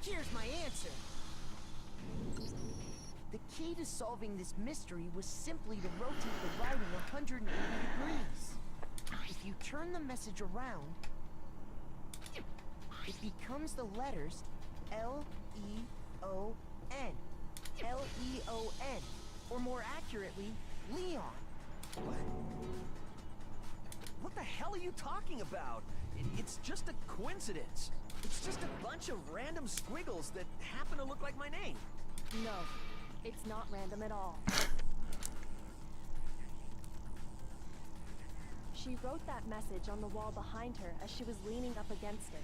I: Here's my answer. The key to solving this mystery was simply to rotate the writing 180 degrees. If you turn the message around, it becomes the letters L-E-O-N. L-E-O-N. Or more accurately, Leon.
L: What? What the hell are you talking about? It's just a coincidence. It's just a bunch of random squiggles that happen to look like my name.
H: No, it's not random at all. She wrote that message on the wall behind her as she was leaning up against it.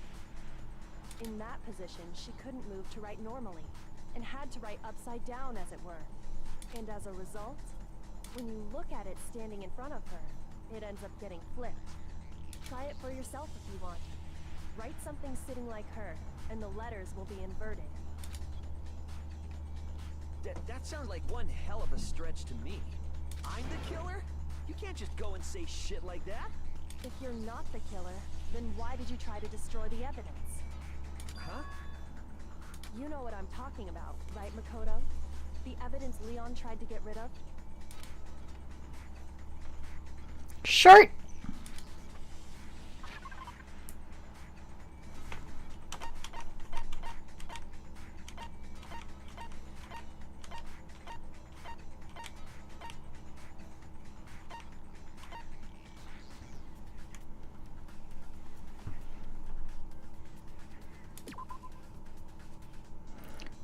H: In that position, she couldn't move to write normally, and had to write upside down, as it were. And as a result, when you look at it standing in front of her, it ends up getting flipped. Try it for yourself if you want. Write something sitting like her, and the letters will be inverted.
L: That sounds like one hell of a stretch to me. I'm the killer? You can't just go and say shit like that.
H: If you're not the killer, then why did you try to destroy the evidence?
L: Huh?
H: You know what I'm talking about, right, Makoto? The evidence Leon tried to get rid of?
B: Shirt.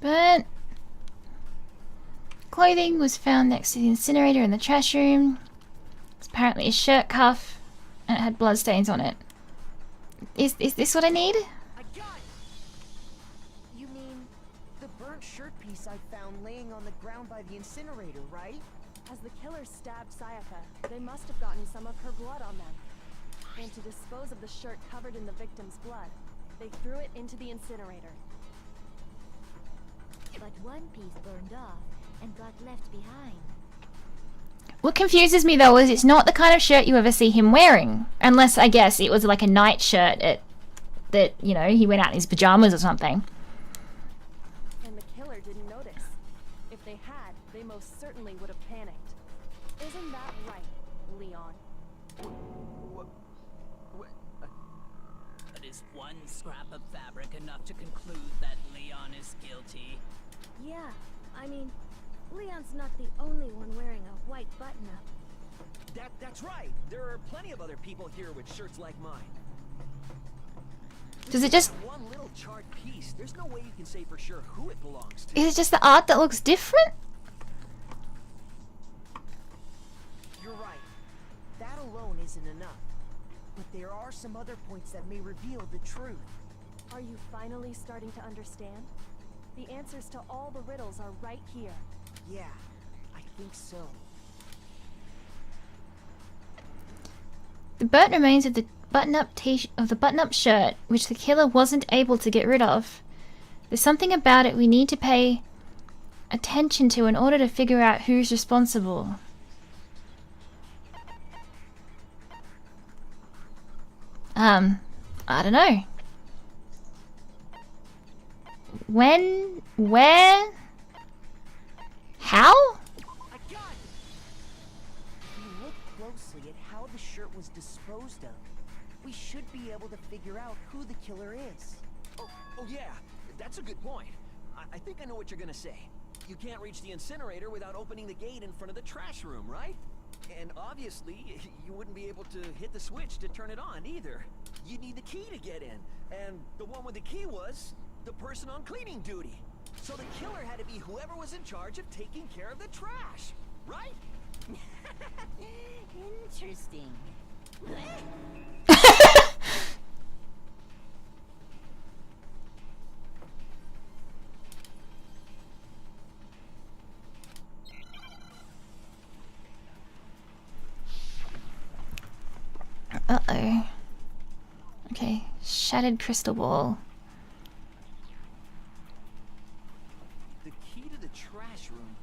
B: But clothing was found next to the incinerator in the trash room. It's apparently a shirt cuff, and it had bloodstains on it. Is this what I need?
I: I got it! You mean the burnt shirt piece I found laying on the ground by the incinerator, right?
H: As the killer stabbed Sayaka, they must have gotten some of her blood on them. And to dispose of the shirt covered in the victim's blood, they threw it into the incinerator.
J: But one piece burned off and got left behind.
B: What confuses me though is it's not the kind of shirt you ever see him wearing. Unless, I guess, it was like a night shirt that, you know, he went out in his pajamas or something.
H: And the killer didn't notice. If they had, they most certainly would have panicked. Isn't that right, Leon?
K: But is one scrap of fabric enough to conclude that Leon is guilty?
F: Yeah, I mean, Leon's not the only one wearing a white button-up.
L: That's right. There are plenty of other people here with shirts like mine.
B: Does it just...
L: One little charred piece. There's no way you can say for sure who it belongs to.
B: Is it just the art that looks different?
I: You're right. That alone isn't enough. But there are some other points that may reveal the truth.
H: Are you finally starting to understand? The answers to all the riddles are right here.
I: Yeah, I think so.
B: The burnt remains of the button-up shirt, which the killer wasn't able to get rid of. There's something about it we need to pay attention to in order to figure out who's responsible. I don't know. When? Where? How?
I: I got it! If we look closely at how the shirt was disposed of, we should be able to figure out who the killer is.
L: Oh yeah, that's a good point. I think I know what you're gonna say. You can't reach the incinerator without opening the gate in front of the trash room, right? And obviously, you wouldn't be able to hit the switch to turn it on either. You'd need the key to get in, and the one with the key was the person on cleaning duty. So the killer had to be whoever was in charge of taking care of the trash, right?
G: Interesting.
B: Uh-oh. Okay, shattered crystal ball.
L: The key to the trash room.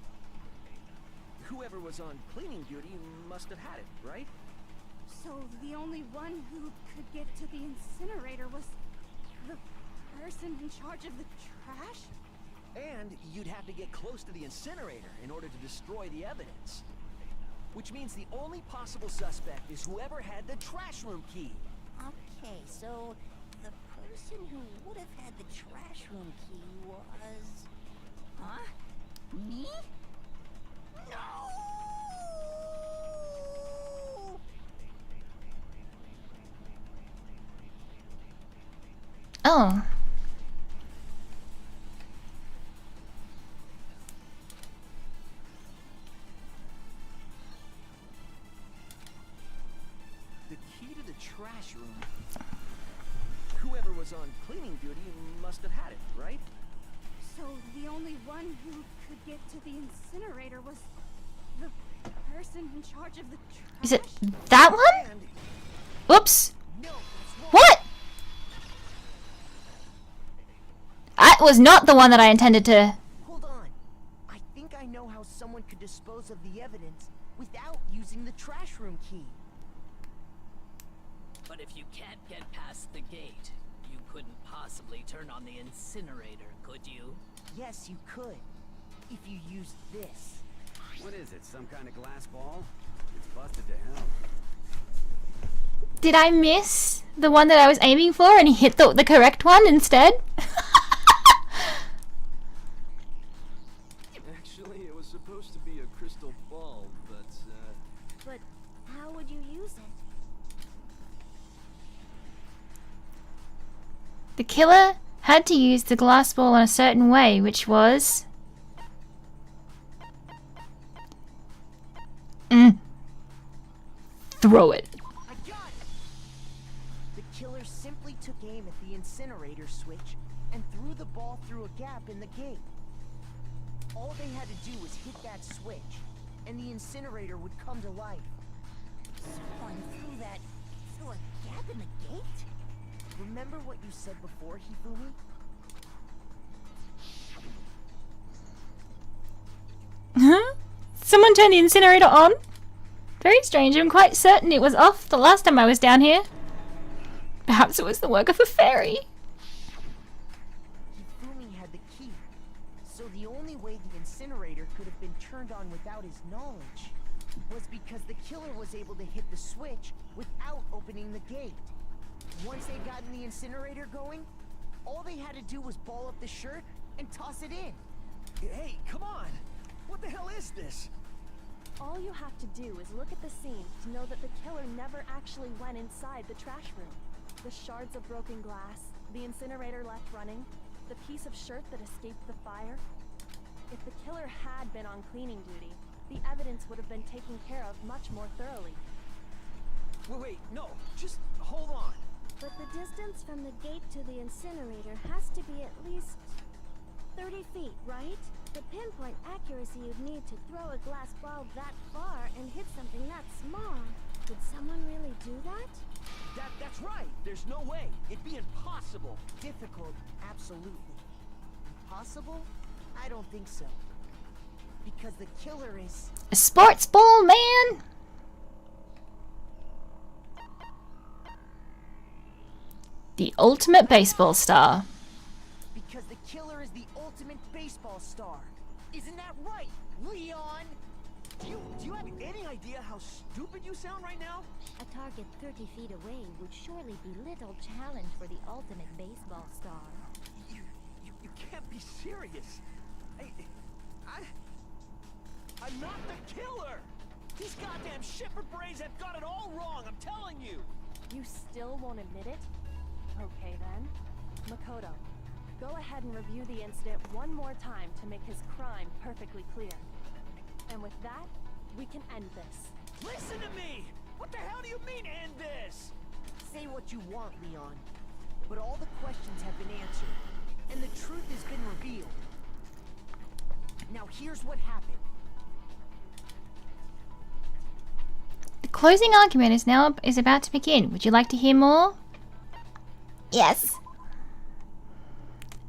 L: Whoever was on cleaning duty must have had it, right?
F: So the only one who could get to the incinerator was the person in charge of the trash?
L: And you'd have to get close to the incinerator in order to destroy the evidence. Which means the only possible suspect is whoever had the trash room key.
G: Okay, so the person who would have had the trash room key was... Huh? Me? No!
B: Oh.
L: The key to the trash room. Whoever was on cleaning duty must have had it, right?
F: So the only one who could get to the incinerator was the person in charge of the trash?
B: Is it that one? Whoops. What? That was not the one that I intended to...
I: Hold on. I think I know how someone could dispose of the evidence without using the trash room key.
K: But if you can't get past the gate, you couldn't possibly turn on the incinerator, could you?
I: Yes, you could. If you used this.
E: What is it, some kind of glass ball? It's busted to hell.
B: Did I miss the one that I was aiming for and hit the correct one instead?
N: Actually, it was supposed to be a crystal ball, but,
F: But how would you use it?
B: The killer had to use the glass ball in a certain way, which was... Throw it.
I: I got it! The killer simply took incinerator switch and threw the ball through a gap in the gate. All they had to do was hit that switch, and the incinerator would come to life.
G: Someone through a gap in the gate?
I: Remember what you said before, Hifumi?
B: Someone turned the incinerator on? Very strange. I'm quite certain it was off the last time I was down here. Perhaps it was the work of a fairy.
I: Hifumi had the key, so the only way the incinerator could have been turned on without his knowledge was because the killer was able to hit the switch without opening the gate. Once they'd gotten the incinerator going, all they had to do was ball up the shirt and toss it in.
L: Hey, come on! What the hell is this?
H: All you have to do is look at the scene to know that the killer never actually went inside the trash room. The shards of broken glass, the incinerator left running, the piece of shirt that escaped the fire. If the killer had been on cleaning duty, the evidence would have been taken care of much more thoroughly.
L: Wait, no, just hold on.
F: But the distance from the gate to the incinerator has to be at least 30 feet, right? The pinpoint accuracy you'd need to throw a glass ball that far and hit something that small. Did someone really do that?
L: That's right. There's no way. It'd be impossible.
I: Difficult, absolutely. Impossible? I don't think so. Because the killer is...
B: A sports ball, man! The ultimate baseball star.
I: Because the killer is the ultimate baseball star. Isn't that right, Leon?
L: Do you have any idea how stupid you sound right now?
J: A target 30 feet away would surely be little challenge for the ultimate baseball star.
L: You can't be serious. I'm not the killer! These goddamn Shepherd Braves have got it all wrong, I'm telling you!
H: You still won't admit it? Okay then. Makoto, go ahead and review the incident one more time to make his crime perfectly clear. And with that, we can end this.
L: Listen to me! What the hell do you mean, end this?
I: Say what you want, Leon. But all the questions have been answered, and the truth has been revealed. Now here's what happened.
B: The closing argument is about to begin. Would you like to hear more? Yes.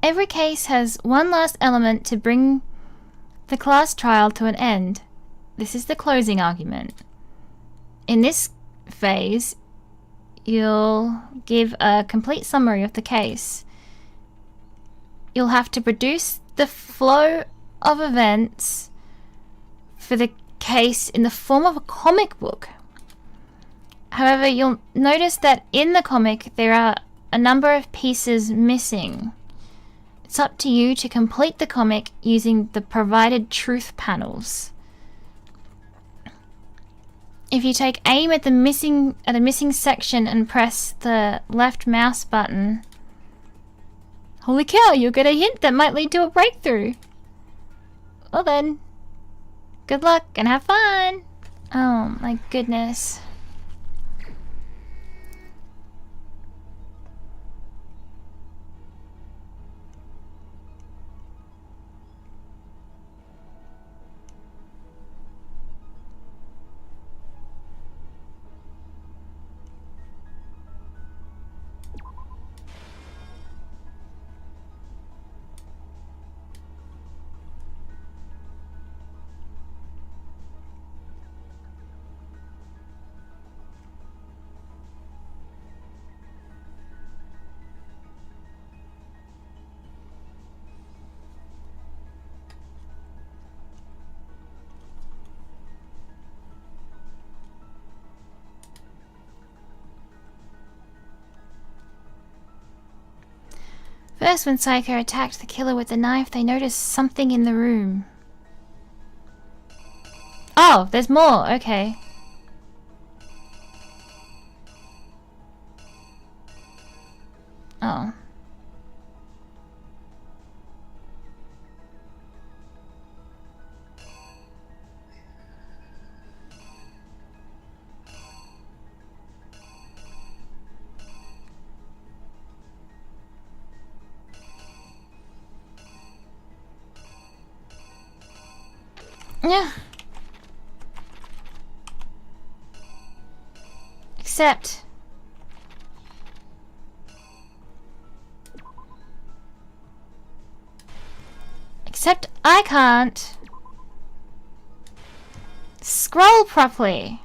B: Every case has one last element to bring the class trial to an end. This is the closing argument. In this phase, you'll give a complete summary of the case. You'll have to produce the flow of events for the case in the form of a comic book. However, you'll notice that in the comic there are a number of pieces missing. It's up to you to complete the comic using the provided truth panels. If you take aim at a missing section and press the left mouse button, holy cow, you'll get a hint that might lead to a breakthrough. Well then, good luck and have fun. Oh my goodness. First, when Psycho attacked the killer with the knife, they noticed something in the room. Oh, there's more. Okay. Oh. Yeah. Except I can't scroll properly.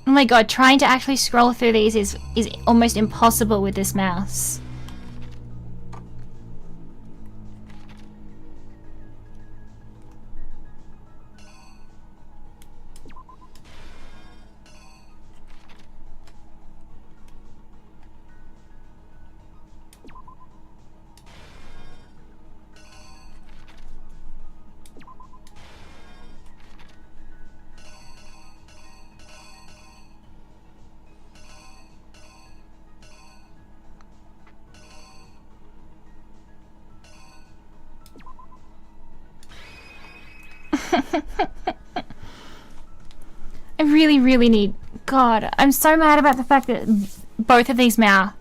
B: Oh my god, trying to actually scroll through these is almost impossible with this mouse. I really need... God, I'm so mad about the fact that both of these both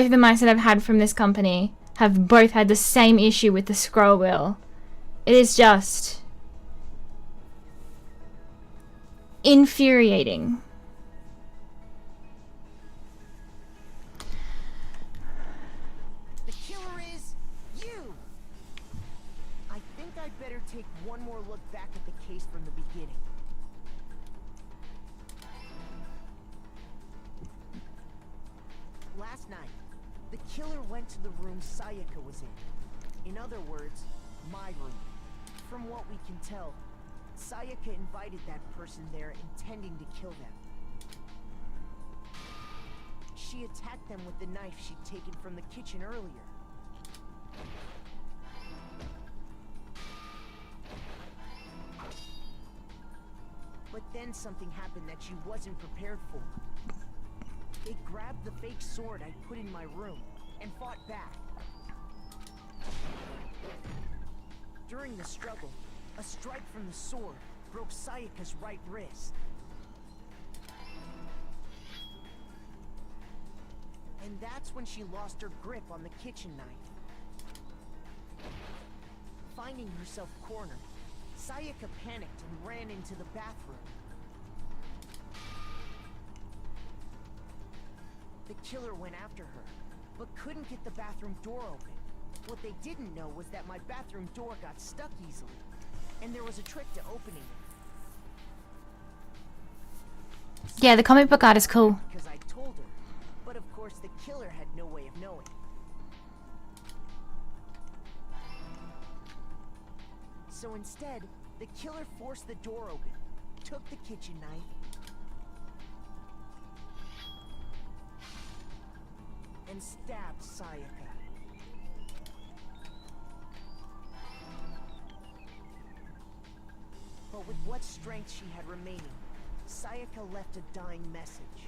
B: of the mice that I've had from this company have both had the same issue with the scroll wheel. It is just infuriating.
I: The killer is you! I think I'd better take one more look back at the case from the beginning. Last night, the killer went to the room Sayaka was in. In other words, my room. From what we can tell, Sayaka invited that person there intending to kill them. She attacked them with the knife she'd taken from the kitchen earlier. But then something happened that she wasn't prepared for. They grabbed the fake sword I'd put in my room and fought back. During the struggle, a strike from the sword broke Sayaka's right wrist. And that's when she lost her grip on the kitchen knife. Finding herself cornered, Sayaka panicked and ran into the bathroom. The killer went after her, but couldn't get the bathroom door open. What they didn't know was that my bathroom door got stuck easily, and there was a trick to opening it.
B: Yeah, the comic book art is cool.
I: Because I told her, but of course the killer had no way of knowing. So instead, the killer forced the door open, took the kitchen knife, and stabbed Sayaka. But with what strength she had remaining, Sayaka left a dying message.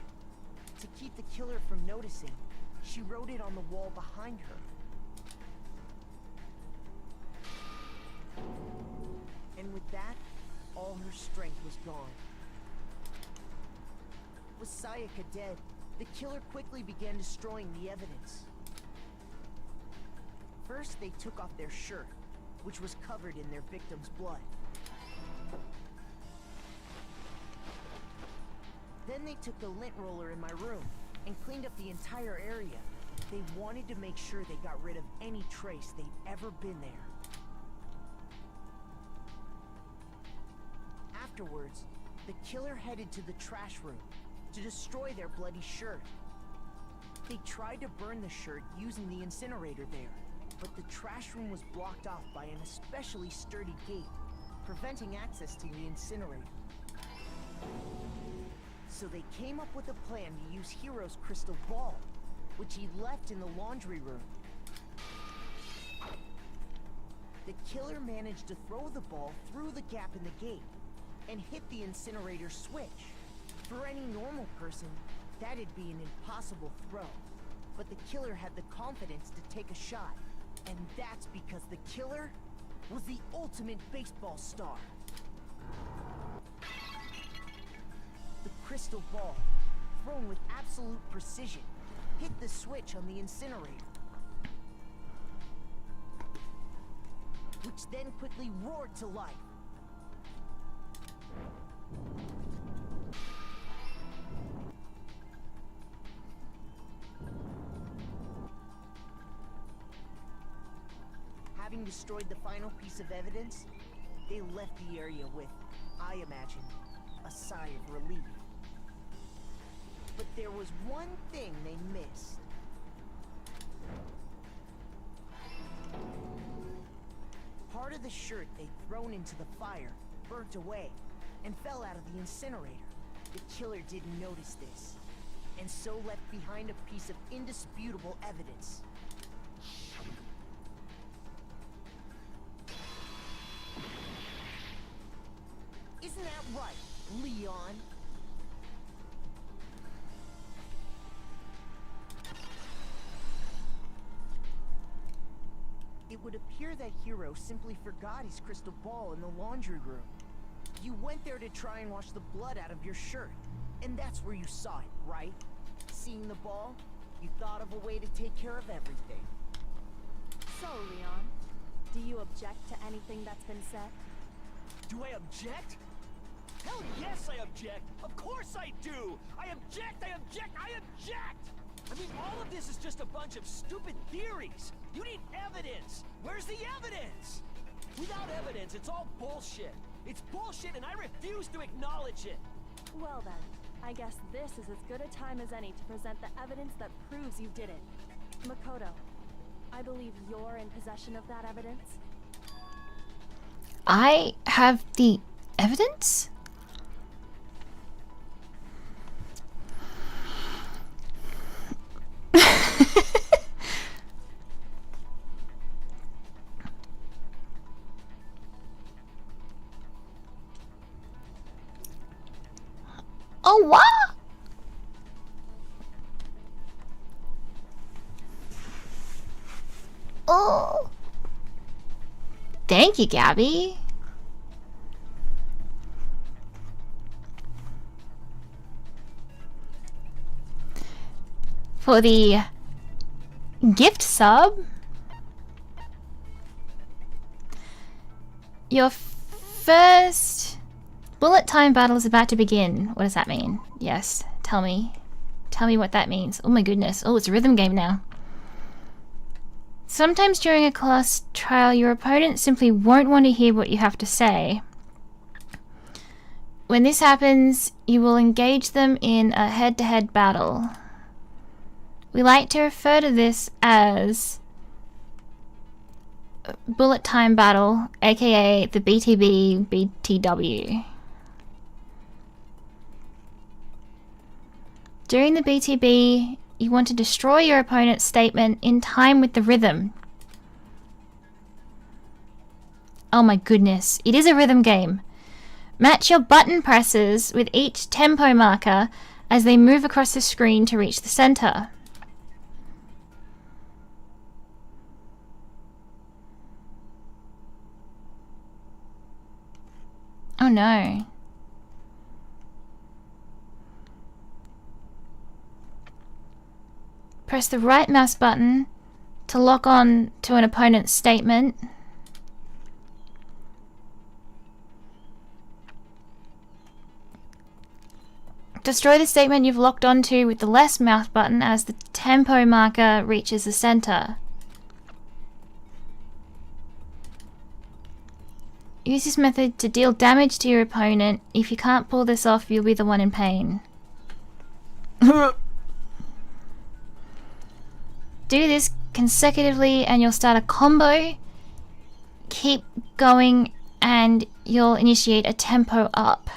I: To keep the killer from noticing, she wrote it on the wall behind her. And with that, all her strength was gone. With Sayaka dead, the killer quickly began destroying the evidence. First, they took off their shirt, which was covered in their victim's blood. Then they took the lint roller in my room and cleaned up the entire area. They wanted to make sure they got rid of any trace they'd ever been there. Afterwards, the killer headed to the trash room to destroy their bloody shirt. They tried to burn the shirt using the incinerator there, but the trash room was blocked off by an especially sturdy gate, preventing access to the incinerator. So they came up with a plan to use Hero's crystal ball, which he left in the laundry room. The killer managed to throw the ball through the gap in the gate and hit the incinerator switch. For any normal person, that'd be an impossible throw. But the killer had the confidence to take a shot. And that's because the killer was the ultimate baseball star. The crystal ball, thrown with absolute precision, hit the switch on the incinerator, which then quickly roared to life. Having destroyed the final piece of evidence, they left the area with, I imagine, a sigh of relief. But there was one thing they missed. Part of the shirt they'd thrown into the fire burnt away and fell out of the incinerator. The killer didn't notice this, and so left behind a piece of indisputable evidence. Isn't that right, Leon? It would appear that Hero simply forgot his crystal ball in the laundry room. You went there to try and wash the blood out of your shirt, and that's where you saw it, right? Seeing the ball, you thought of a way to take care of everything.
H: So, Leon, do you object to anything that's been said?
L: Do I object? Hell yes, I object! Of course I do! I object! I object! I object! I mean, all of this is just a bunch of stupid theories! You need evidence! Where's the evidence? Without evidence, it's all bullshit! It's bullshit and I refuse to acknowledge it!
H: Well then, I guess this is as good a time as any to present the evidence that proves you did it. Makoto, I believe you're in possession of that evidence?
B: I have the evidence? Oh, what? Oh. Thank you, Gabby. For the gift sub. Your first bullet time battle is about to begin. What does that mean? Yes, tell me. Tell me what that means. Oh my goodness. Oh, it's a rhythm game now. Sometimes during a class trial, your opponent simply won't want to hear what you have to say. When this happens, you will engage them in a head-to-head battle. We like to refer to this as bullet time battle, aka the BTB BTW. During the BTB, you want to destroy your opponent's statement in time with the rhythm. Oh my goodness, it is a rhythm game. Match your button presses with each tempo marker as they move across the screen to reach the center. Oh no. Press the right mouse button to lock on to an opponent's statement. Destroy the statement you've locked onto with the left mouse button as the tempo marker reaches the center. Use this method to deal damage to your opponent. If you can't pull this off, you'll be the one in pain. do this consecutively and you'll start a combo. Keep going and you'll initiate a tempo up.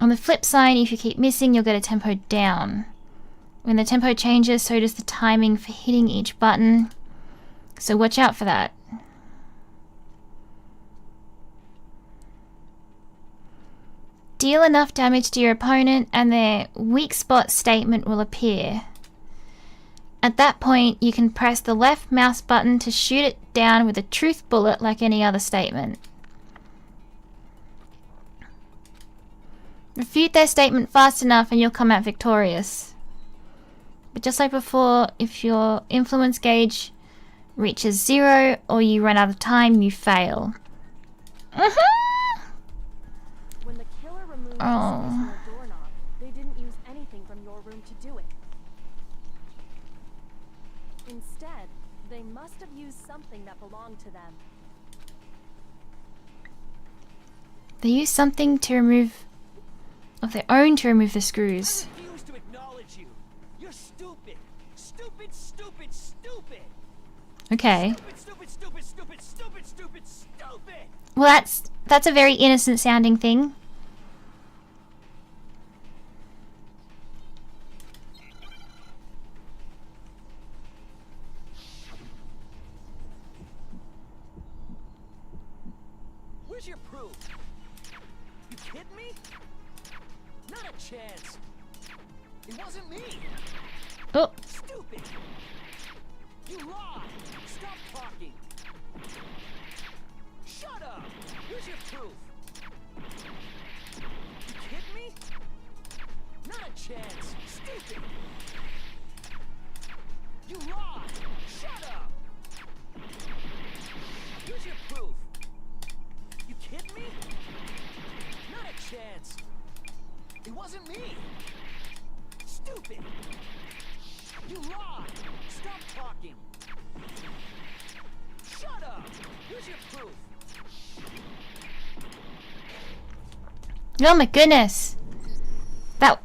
B: On the flip side, if you keep missing, you'll get a tempo down. When the tempo changes, so does the timing for hitting each button. So watch out for that. Deal enough damage to your opponent and their weak spot statement will appear. At that point, you can press the left mouse button to shoot it down with a truth bullet like any other statement. Refute their statement fast enough and you'll come out victorious. But just like before, if your influence gauge reaches 0 or you run out of time, you fail.
H: When the killer removed the screws from the doorknob, they didn't use anything from your room to do it. Instead, they must have used something that belonged to them.
B: They use something to remove of their own to remove the screws.
L: I refuse to acknowledge you. You're stupid. Stupid, stupid, stupid.
B: Okay.
L: Stupid, stupid, stupid, stupid, stupid, stupid.
B: Well, that's a very innocent sounding thing.
L: Where's your proof? You kidding me? Not a chance. It wasn't me.
B: Oh.
L: Stupid. You lied. Stop talking. Shut up. Where's your proof? You kidding me? Not a chance. Stupid. You lied. Shut up. Here's your proof. You kidding me? Not a chance. It wasn't me. Stupid. You lied. Stop talking. Shut up. Here's your proof.
B: Oh my goodness. That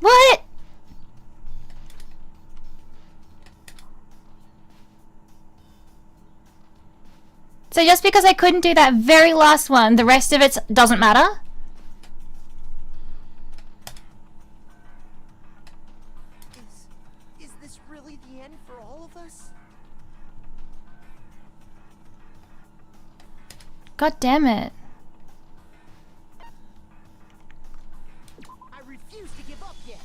B: What? So just because I couldn't do that very last one, the rest of it doesn't matter?
I: Is this really the end for all of us?
B: God damn it.
I: I refuse to give up yet.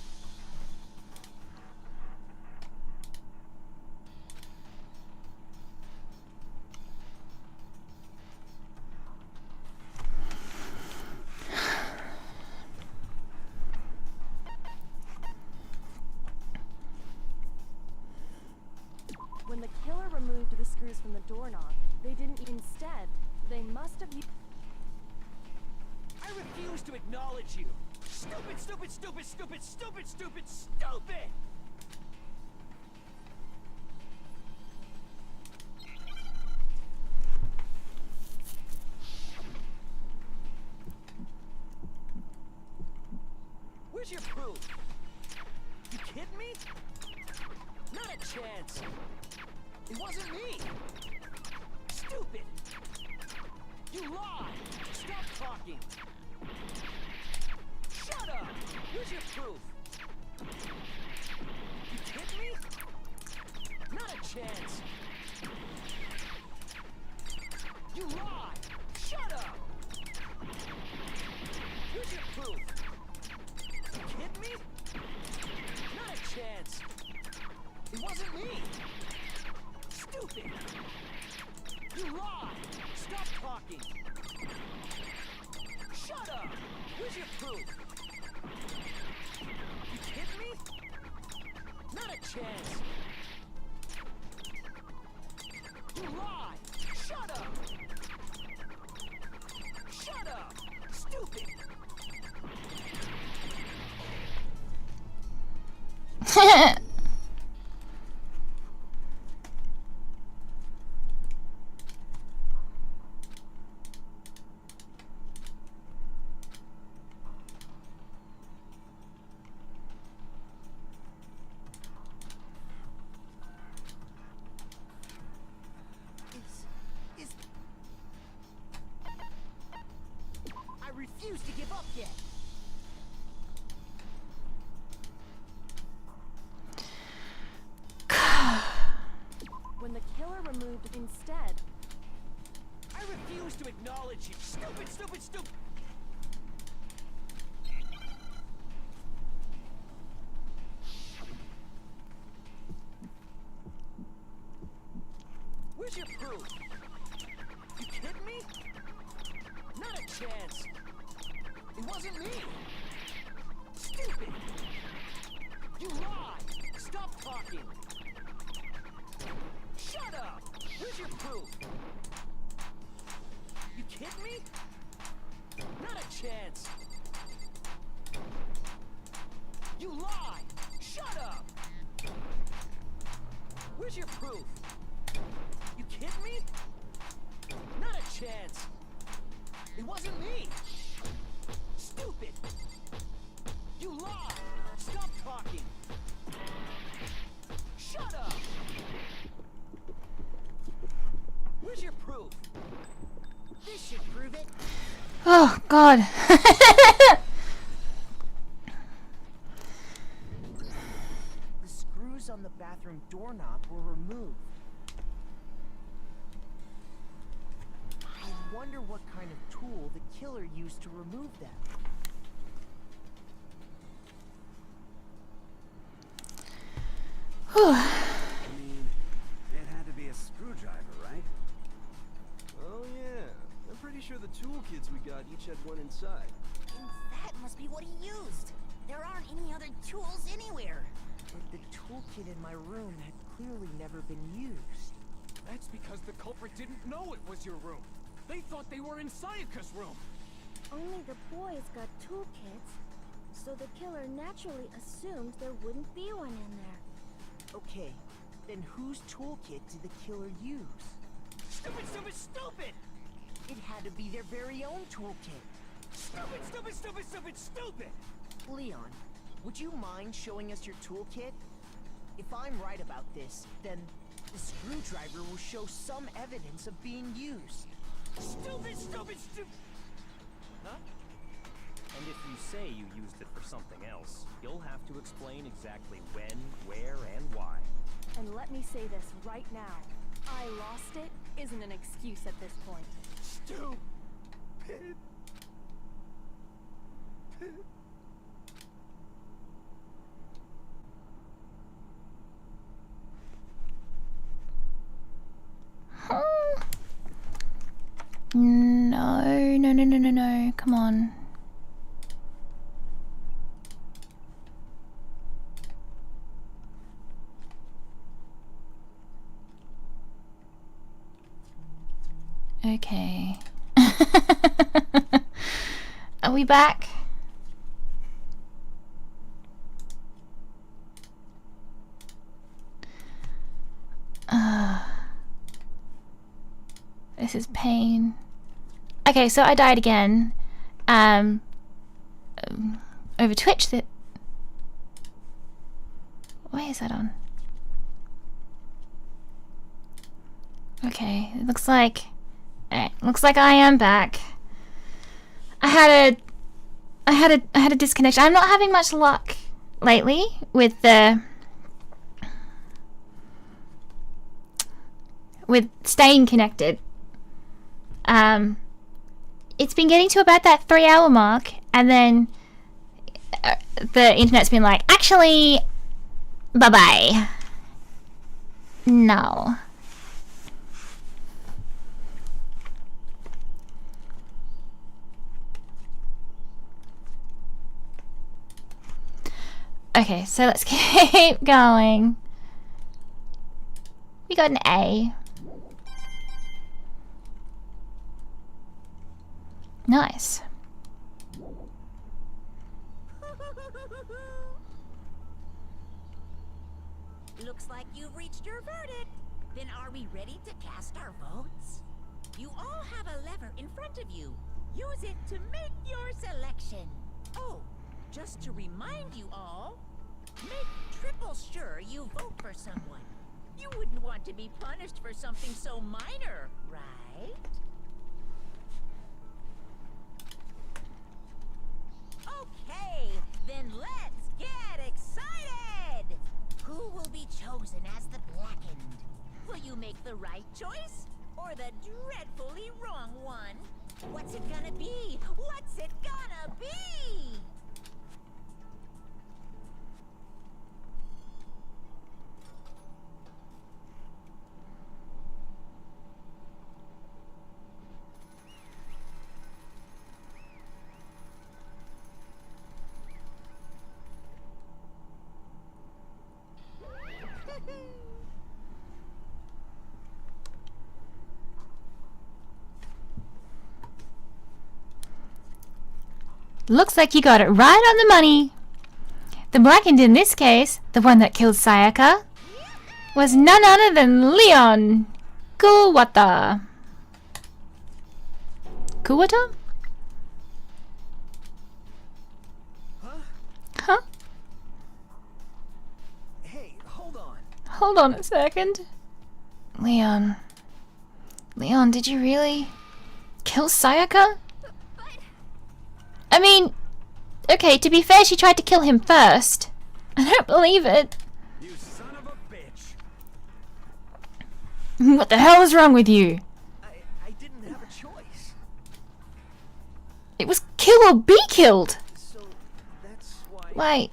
H: When the killer removed the screws from the doorknob, they didn't. Instead, they must have used.
L: I refuse to acknowledge you. Stupid, stupid, stupid, stupid, stupid, stupid, stupid. Where's your proof? You kidding me? Not a chance. It wasn't me. Stupid. You lied. Stop talking. Shut up. Where's your proof? You kidding me? Not a chance. You lied. Shut up. Where's your proof? You kidding me? Not a chance. It wasn't me. Stupid. You lied. Stop talking. Shut up. Where's your proof? You kidding me? Not a chance. You lied. Shut up.
I: refuse to give up yet.
H: When the killer removed instead.
L: I refuse to acknowledge you. Stupid, stupid, stupid. Where's your proof? You kidding me? Not a chance. It wasn't me. Stupid. You lied. Stop talking. Shut up. Where's your proof? You kidding me? Not a chance. You lied. Shut up. Where's your proof? You kidding me? Not a chance. It wasn't me. Stupid. You lied. Stop talking. Shut up. Where's your proof?
I: This should prove it.
B: Oh, God.
I: The screws on the bathroom doorknob were removed. I wonder what kind of tool the killer used to remove them.
E: I mean, it had to be a screwdriver, right?
N: Oh yeah. I'm pretty sure the toolkits we got each had one inside.
G: And that must be what he used. There aren't any other tools anywhere.
I: But the toolkit in my room had clearly never been used.
C: That's because the culprit didn't know it was your room. They thought they were in Sayaka's room.
F: Only the boys got toolkits, so the killer naturally assumed there wouldn't be one in there.
I: Okay, then whose toolkit did the killer use?
L: Stupid, stupid, stupid.
I: It had to be their very own toolkit.
L: Stupid, stupid, stupid, stupid, stupid.
I: Leon, would you mind showing us your toolkit? If I'm right about this, then the screwdriver will show some evidence of being used.
L: Stupid, stupid, stupid.
M: Huh? And if you say you used it for something else, you'll have to explain exactly when, where, and why.
H: And let me say this right now. I lost it isn't an excuse at this point.
L: Stupid.
B: No. Come on. Okay. Are we back? This is pain. Okay, so I died again. Over Twitch. That. Why is that on? Okay, it looks like. Looks like I am back. I had a disconnection. I'm not having much luck lately with the staying connected. It's been getting to about that 3-hour mark, and then the internet's been like, actually, bye-bye. No. Okay, so let's keep going. We got an A. Nice.
G: Looks like you've reached your verdict. Then are we ready to cast our votes? You all have a lever in front of you. Use it to make your selection. Oh, just to remind you all, make triple sure you vote for someone. You wouldn't want to be punished for something so minor, right? What's it gonna be? What's it gonna be?
B: Looks like you got it right on the money. The blackened in this case, the one that killed Sayaka, was none other than Leon Kuwata. Kuwata? Huh?
L: Hey, hold on.
B: Hold on a second. Leon, did you really kill Sayaka? I mean, okay, to be fair, she tried to kill him first. I don't believe it.
E: You son of a bitch.
B: What the hell is wrong with you?
L: I didn't have a choice.
B: It was kill or be killed.
L: So that's why.
B: Why,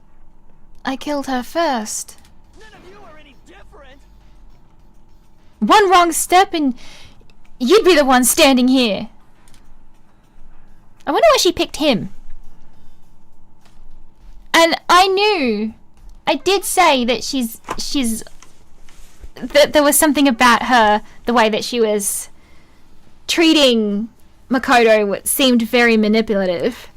B: I killed her first.
L: None of you are any different.
B: One wrong step and you'd be the one standing here. I wonder why she picked him. And I did say that that there was something about her, the way that she was treating Makoto, what seemed very manipulative.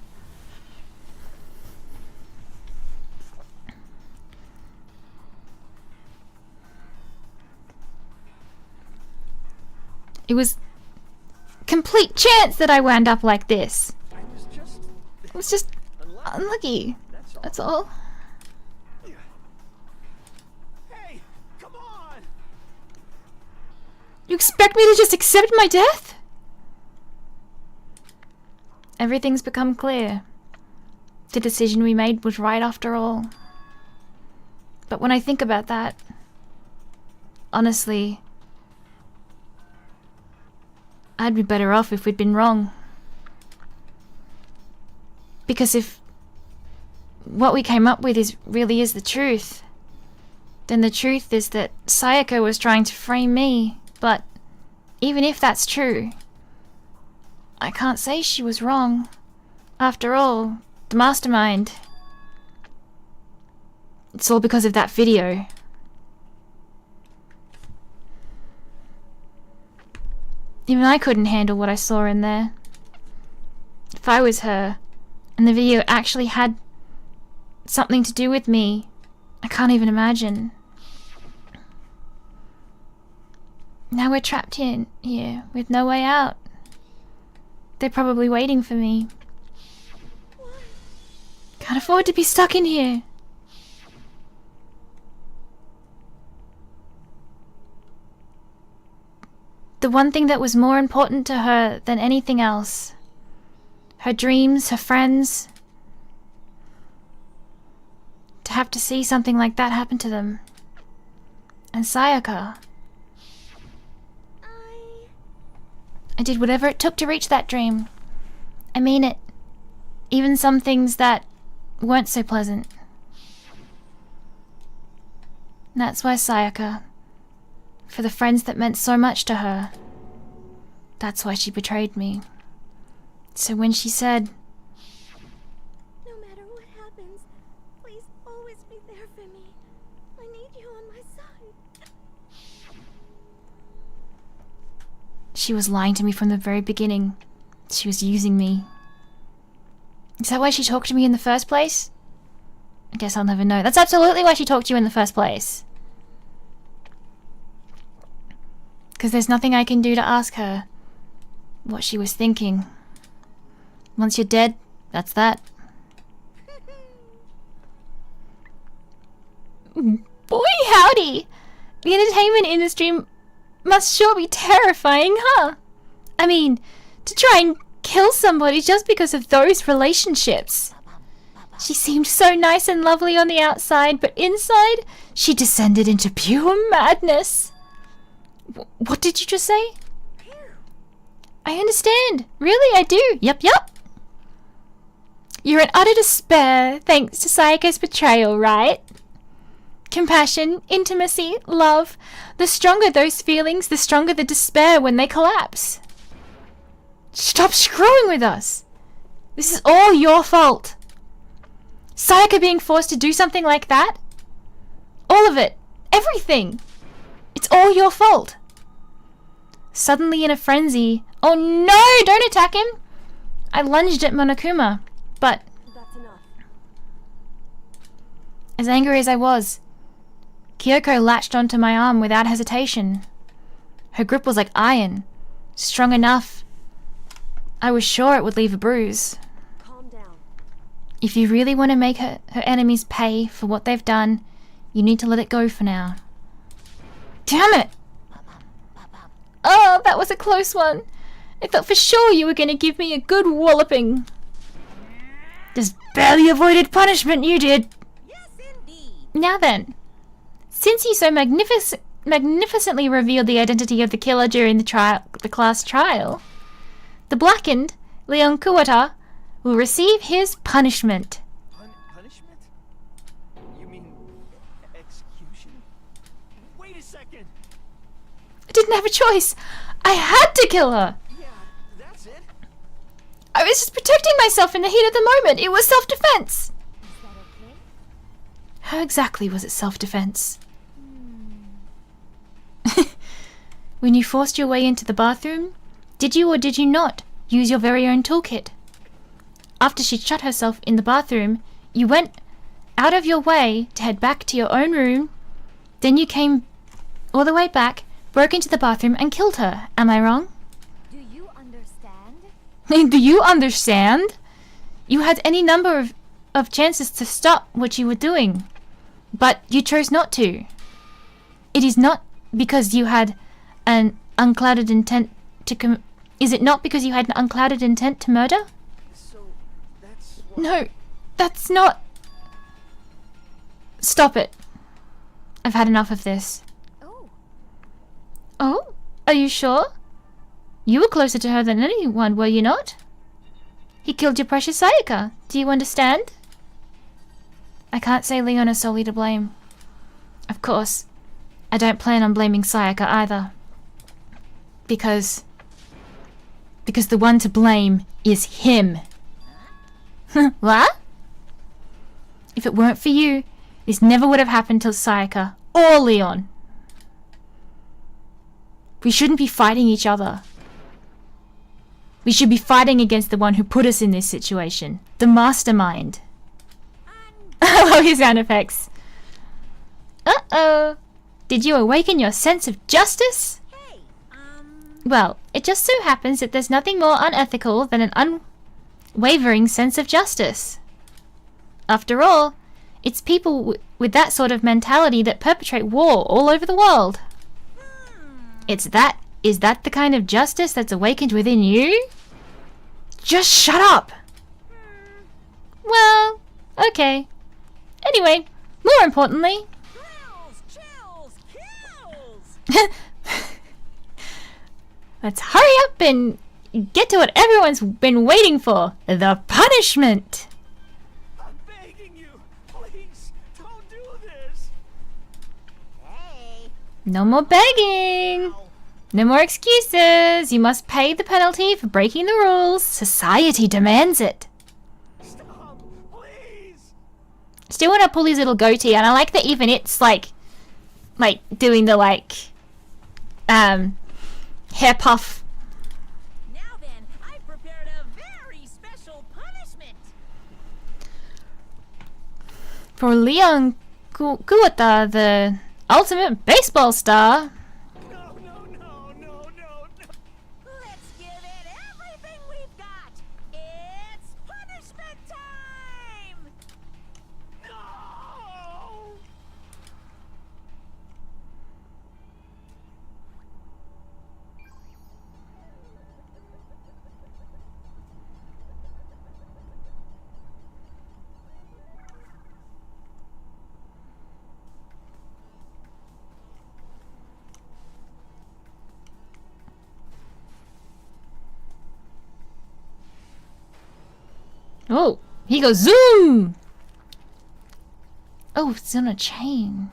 B: It was complete chance that I wound up like this. It was just unlucky. That's all.
L: Hey, come on!
B: You expect me to just accept my death? Everything's become clear. The decision we made was right after all. But when I think about that, honestly, I'd be better off if we'd been wrong. Because if what we came up with really is the truth, then the truth is that Sayaka was trying to frame me. But even if that's true, I can't say she was wrong. After all, the mastermind, it's all because of that video. Even I couldn't handle what I saw in there. If I was her, and the video actually had something to do with me, I can't even imagine. Now we're trapped here with no way out. They're probably waiting for me. Can't afford to be stuck in here. The one thing that was more important to her than anything else, her dreams, her friends, to have to see something like that happen to them. And Sayaka, I did whatever it took to reach that dream. I mean it. Even some things that weren't so pleasant. And that's why Sayaka, for the friends that meant so much to her, that's why she betrayed me. So when she said,
F: No matter what happens, please always be there for me. I need you on my side.
B: she was lying to me from the very beginning. She was using me. Is that why she talked to me in the first place? I guess I'll never know. That's absolutely why she talked to you in the first place. Because there's nothing I can do to ask her what she was thinking. Once you're dead, that's that. Boy howdy! The entertainment industry must sure be terrifying, huh? I mean, to try and kill somebody just because of those relationships. She seemed so nice and lovely on the outside, but inside, she descended into pure madness. What did you just say? I understand. Really, I do. Yep. You're in utter despair thanks to Sayaka's betrayal, right? Compassion, intimacy, love. The stronger those feelings, the stronger the despair when they collapse. Stop screwing with us. This is all your fault. Sayaka being forced to do something like that? All of it. Everything. It's all your fault. Suddenly in a frenzy. Oh no! Don't attack him! I lunged at Monokuma, but...
H: That's enough.
B: As angry as I was, Kyoko latched onto my arm without hesitation. Her grip was like iron. Strong enough. I was sure it would leave a bruise.
H: Calm down.
B: If you really want to make her enemies pay for what they've done, you need to let it go for now. Damn it! Oh, that was a close one. I thought for sure you were going to give me a good walloping. Just barely avoided punishment, you did.
G: Yes, indeed.
B: Now then, since you so magnificently revealed the identity of the killer during the class trial, the blackened Leon Kuwata will receive his punishment.
C: Punishment? You mean execution? Wait a second!
B: I didn't have a choice. I had to kill her.
C: Yeah, that's it.
B: I was just protecting myself in the heat of the moment. It was self-defense.
J: Is that okay?
B: How exactly was it self-defense? When you forced your way into the bathroom, did you or did you not use your very own toolkit? After she'd shut herself in the bathroom, you went out of your way to head back to your own room. Then you came all the way back, broke into the bathroom and killed her. Am I wrong?
J: Do you understand?
B: Do you understand? You had any number of chances to stop what you were doing, but you chose not to. It is not because you had an unclouded intent to Is it not because you had an unclouded intent to murder?
C: So, that's what...
B: No, that's not... Stop it. I've had enough of this. Oh? Are you sure? You were closer to her than anyone, were you not? He killed your precious Sayaka. Do you understand? I can't say Leon is solely to blame. Of course, I don't plan on blaming Sayaka either. Because the one to blame is him. What? If it weren't for you, this never would have happened to Sayaka or Leon. We shouldn't be fighting each other. We should be fighting against the one who put us in this situation. The mastermind. I love his sound effects. Uh-oh. Did you awaken your sense of justice?
G: Hey,
B: Well, it just so happens that there's nothing more unethical than an unwavering sense of justice. After all, it's people with that sort of mentality that perpetrate war all over the world. Is that the kind of justice that's awakened within you? Just shut up! Well, okay. Anyway, more importantly...
G: Chills!
B: Let's hurry up and get to what everyone's been waiting for. The punishment!
C: I'm begging you! Please, don't do this!
G: Hey!
B: No more begging! No more excuses! You must pay the penalty for breaking the rules. Society demands it.
C: Stop, please!
B: Still want to pull his little goatee, and I like that even it's like doing the hair puff.
G: Now then, I've prepared a very special punishment.
B: For Leon Kuwata, the ultimate baseball star.
G: Let's give it everything we've got. It's punishment time!
C: No!
B: Oh, he goes zoom! Oh, it's on a chain.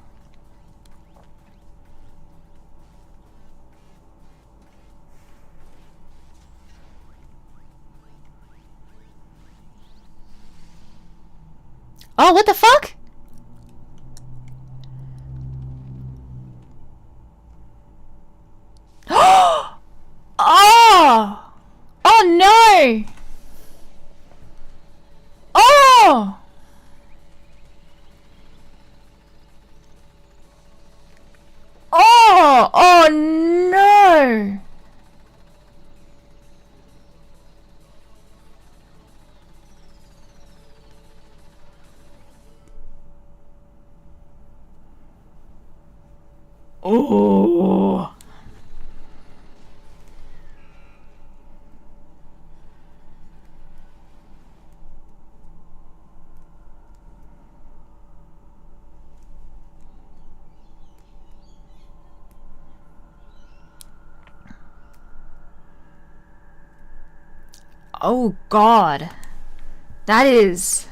B: Oh, what the fuck? Oh! Oh no! Oh! Oh! Oh no! Oh! Oh God, that is...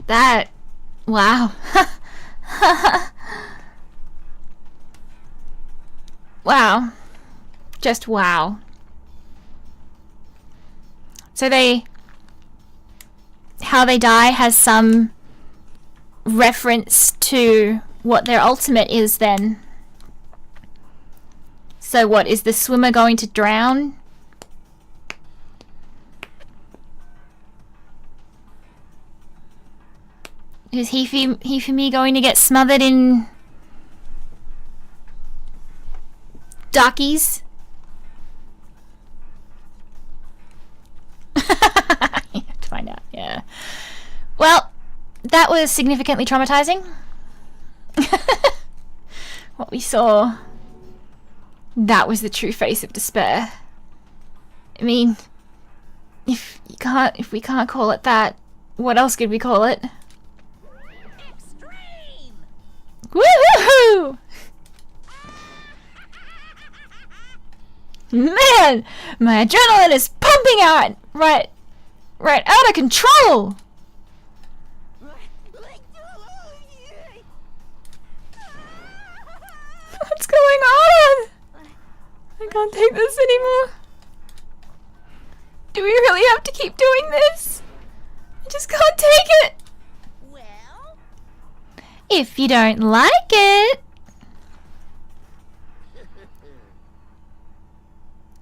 B: That... Wow. Wow. Just wow. So how they die has some reference to what their ultimate is then. So what, is the swimmer going to drown? Is Hifumi going to get smothered in duckies? You have to find out, yeah. Well, that was significantly traumatizing. What we saw. That was the true face of despair. I mean, if we can't call it that, what else could we call it?
G: Extreme!
B: Woohoo! Man, my adrenaline is pumping out, right out of control. What's going on? I can't take this anymore. Do we really have to keep doing this? I just can't take it.
G: Well,
B: if you don't like it,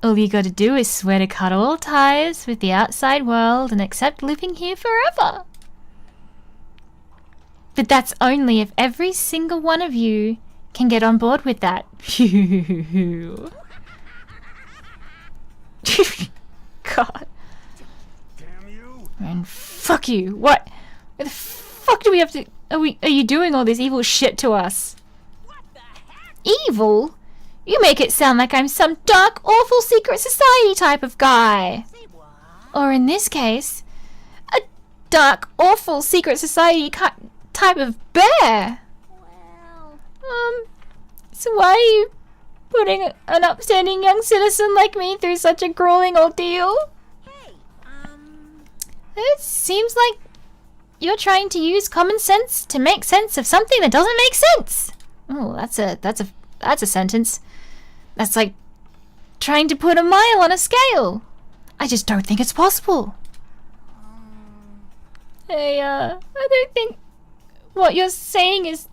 B: all you gotta do is swear to cut all ties with the outside world and accept living here forever. But that's only if every single one of you can get on board with that. God.
E: Damn you!
B: And fuck you. What? Where the fuck do we have to... Are you doing all this evil shit to us?
G: what the heck?
B: Evil? You make it sound like I'm some dark, awful secret society type of guy.
G: Say what?
B: Or in this case, a dark, awful secret society type of bear.
G: Well,
B: So why are you putting an upstanding young citizen like me through such a grueling ordeal?
G: hey,
B: It seems like you're trying to use common sense to make sense of something that doesn't make sense. Oh, that's a sentence. That's like trying to put a mile on a scale. I just don't think it's possible. Hey, I don't think what you're saying is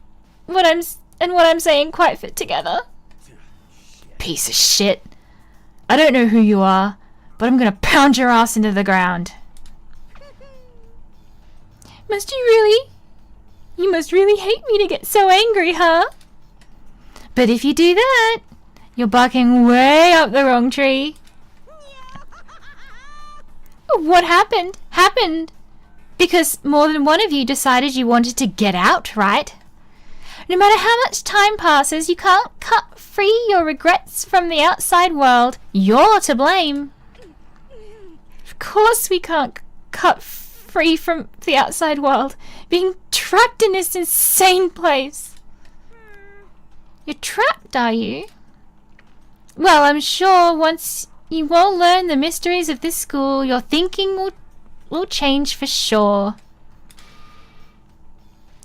B: what I'm saying quite fit together. Piece of shit. I don't know who you are, but I'm gonna pound your ass into the ground. Must you really? You must really hate me to get so angry, huh? But if you do that, you're barking way up the wrong tree. What happened? Happened because more than one of you decided you wanted to get out, right? No matter how much time passes, you can't cut free your regrets from the outside world. You're to blame. Of course we can't cut free from the outside world, being trapped in this insane place. You're trapped, are you? Well, I'm sure once you all learn the mysteries of this school, your thinking will change for sure.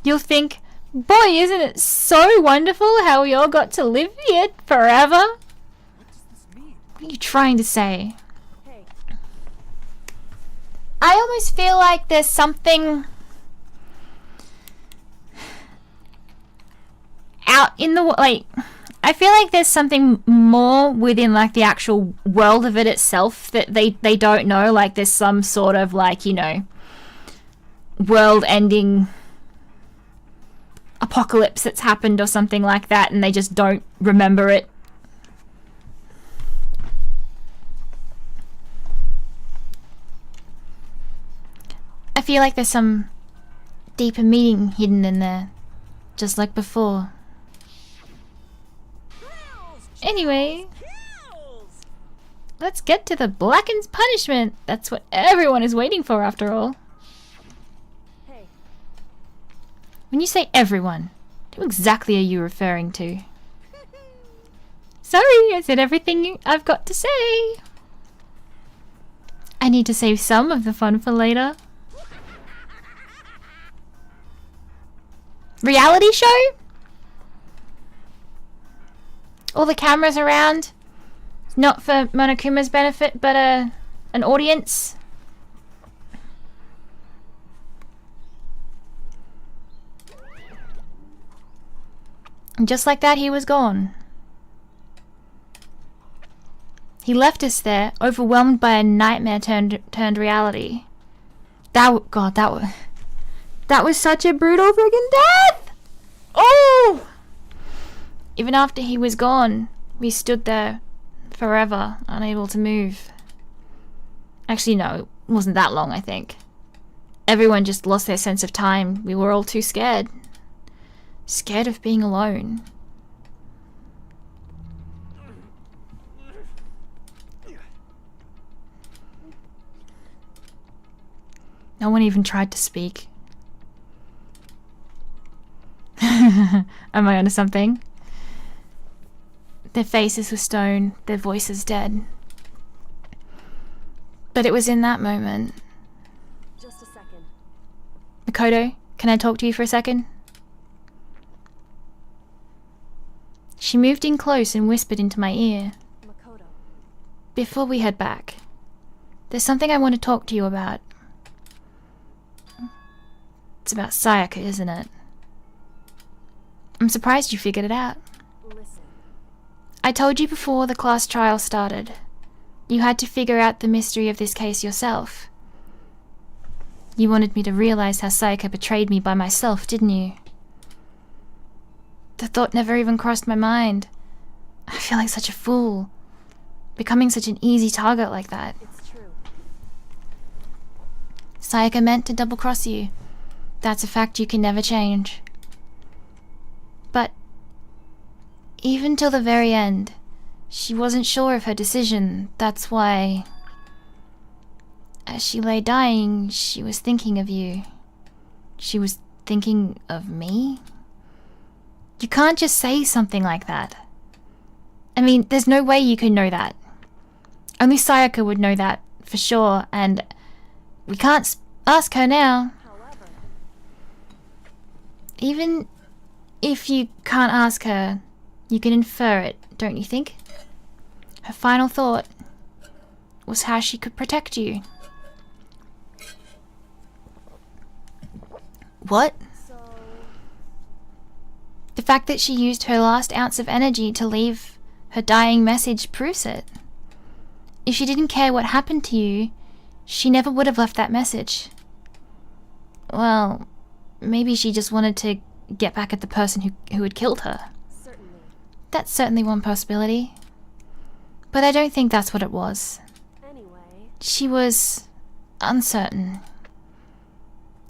B: You'll think, boy, isn't it so wonderful how we all got to live here forever?
C: What does this mean?
B: What are you trying to say?
H: Hey,
B: I almost feel like there's something out in the like. I feel like there's something more within like the actual world of it itself that they don't know. Like there's some sort of like, you know, world-ending apocalypse that's happened or something like that, and they just don't remember it. I feel like there's some deeper meaning hidden in there, just like before. Anyway, let's get to the Blacken's punishment. That's what everyone is waiting for after all.
H: hey,
B: When you say everyone, who exactly are you referring to? Sorry, I said everything I've got to say. I need to save some of the fun for later. Reality show? All the cameras around. Not for Monokuma's benefit, but an audience. And just like that, he was gone. He left us there, overwhelmed by a nightmare turned reality. That was such a brutal friggin' death! Oh! Even after he was gone, we stood there forever, unable to move. Actually, no, it wasn't that long, I think. Everyone just lost their sense of time. We were all too scared. Scared of being alone. No one even tried to speak. Am I onto something? Their faces were stone, their voices dead. But it was in that moment.
H: just a second.
B: Makoto, can I talk to you for a second? She moved in close and whispered into my ear.
H: Makoto.
B: Before we head back, there's something I want to talk to you about. It's about Sayaka, isn't it? I'm surprised you figured it out.
H: Listen.
B: I told you before the class trial started. You had to figure out the mystery of this case yourself. You wanted me to realize how Sayaka betrayed me by myself, didn't you? The thought never even crossed my mind. I feel like such a fool. Becoming such an easy target like that.
H: It's true.
B: Sayaka meant to double-cross you. That's a fact you can never change. But even till the very end, she wasn't sure of her decision. That's why, as she lay dying, she was thinking of you. She was thinking of me? You can't just say something like that. I mean, there's no way you could know that. Only Sayaka would know that, for sure, and we can't ask her now.
H: However,
B: Even if you can't ask her, you can infer it, don't you think? Her final thought was how she could protect you. What?
H: so
B: The fact that she used her last ounce of energy to leave her dying message proves it. If she didn't care what happened to you, she never would have left that message. Well, maybe she just wanted to get back at the person who had killed her.
H: certainly.
B: That's certainly one possibility. But I don't think that's what it was.
H: Anyway,
B: She was uncertain.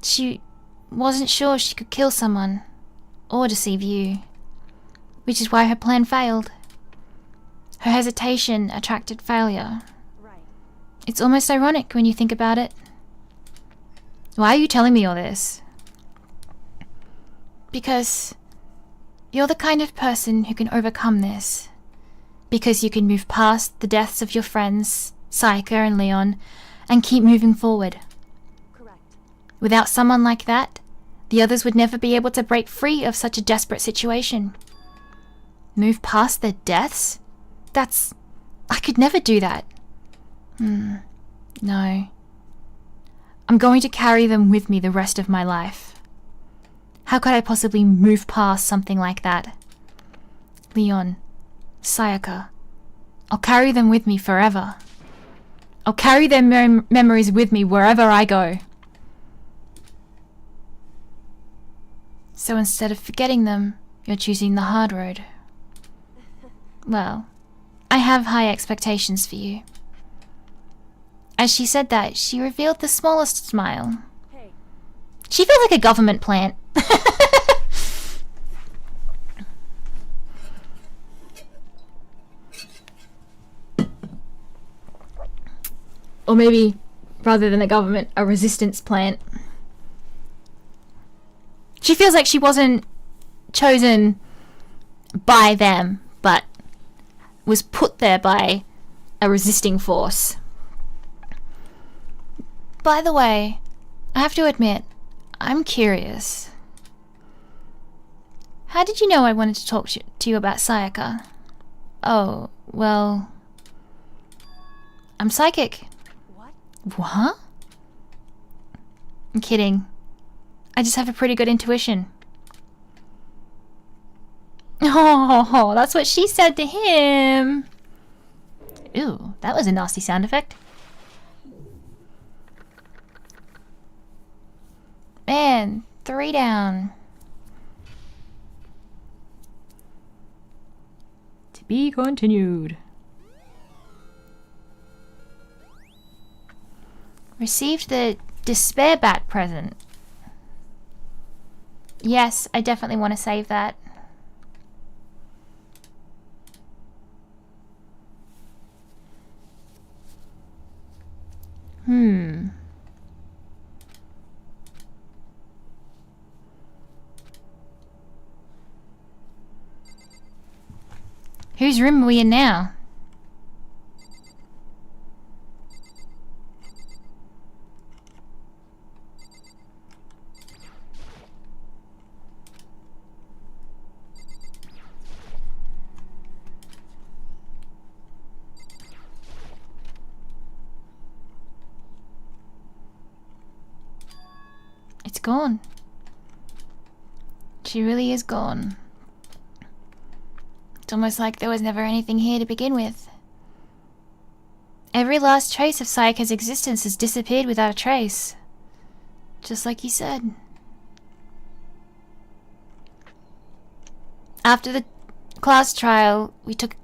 B: She wasn't sure she could kill someone or deceive you, which is why her plan failed. Her hesitation attracted failure.
H: right.
B: It's almost ironic when you think about it. Why are you telling me all this? Because you're the kind of person who can overcome this. Because you can move past the deaths of your friends, Saika and Leon, and keep moving forward.
H: Correct.
B: Without someone like that, the others would never be able to break free of such a desperate situation. Move past their deaths? I could never do that. No. I'm going to carry them with me the rest of my life. How could I possibly move past something like that? Leon, Sayaka, I'll carry them with me forever. I'll carry their memories with me wherever I go. So instead of forgetting them, you're choosing the hard road. Well, I have high expectations for you. As she said that, she revealed the smallest smile.
H: Hey.
B: She feels like a government plant. Or maybe, rather than a government, a resistance plant. She feels like she wasn't chosen by them, but was put there by a resisting force. By the way, I have to admit, I'm curious. How did you know I wanted to talk to you about Sayaka? Oh, well, I'm psychic. What? I'm kidding. I just have a pretty good intuition. Oh, that's what she said to him. Ew, that was a nasty sound effect. Man, 3 down. To be continued. Received the despair bat present. Yes, I definitely want to save that. Whose room are we in now? It's gone. She really is gone. It's almost like there was never anything here to begin with. Every last trace of Sayaka's existence has disappeared without a trace. Just like you said. After the class trial, we took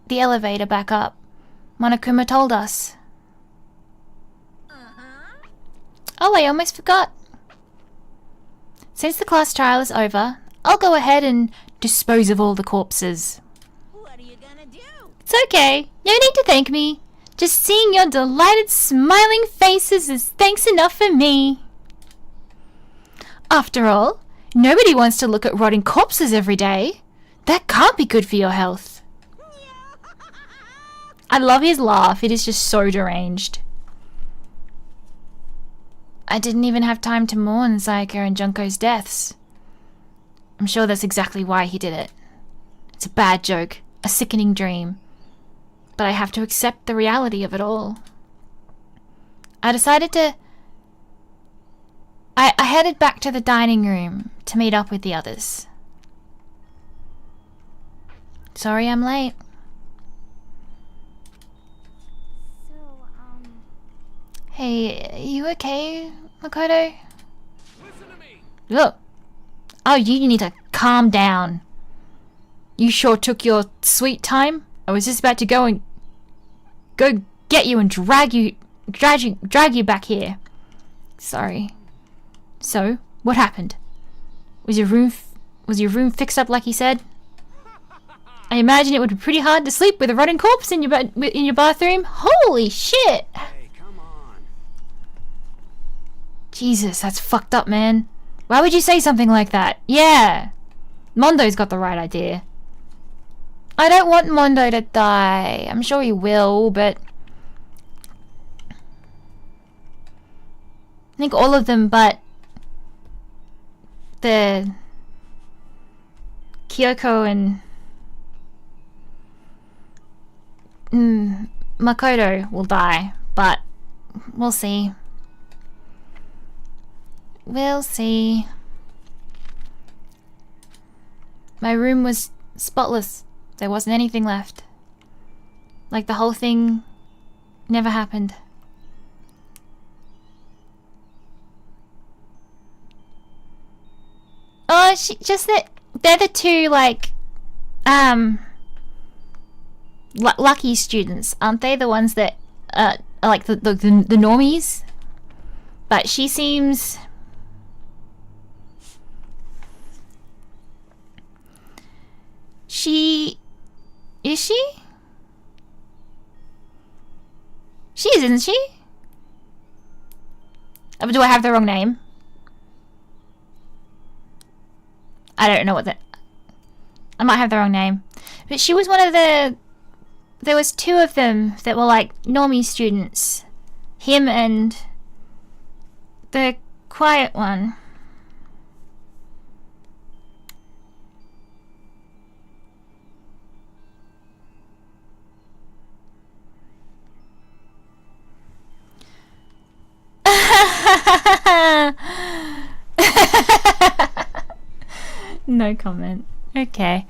B: the elevator back up. Monokuma told us. Oh, I almost forgot. Since the class trial is over, I'll go ahead and dispose of all the corpses.
G: What are you gonna do?
B: It's okay. No need to thank me. Just seeing your delighted, smiling faces is thanks enough for me. After all, nobody wants to look at rotting corpses every day. That can't be good for your health. I love his laugh. It is just so deranged. I didn't even have time to mourn Sayaka and Junko's deaths. I'm sure that's exactly why he did it. It's a bad joke, a sickening dream. But I have to accept the reality of it all. I decided to... I headed back to the dining room to meet up with the others. Sorry I'm late. Hey, are you okay, Makoto?
C: Listen to me.
B: Look. Oh, you need to calm down. You sure took your sweet time. I was just about to go get you and drag you back here. Sorry. So, what happened? Was your room fixed up like he said? I imagine it would be pretty hard to sleep with a rotting corpse in your bathroom. Holy shit!
E: Hey,
B: Jesus, that's fucked up, man. Why would you say something like that? Yeah. Mondo's got the right idea. I don't want Mondo to die. I'm sure he will, but... I think all of them but... the... Kyoko and... Makoto will die, but... we'll see. We'll see. My room was spotless. There wasn't anything left. Like the whole thing never happened. Oh, just that they're the two, like, lucky students, aren't they? The ones that are like the normies. But she seems... Is she? She is, isn't she? Do I have the wrong name? I don't know what that... I might have the wrong name. But she was one of the... There was two of them that were like normie students. Him and... the quiet one. No comment. Okay.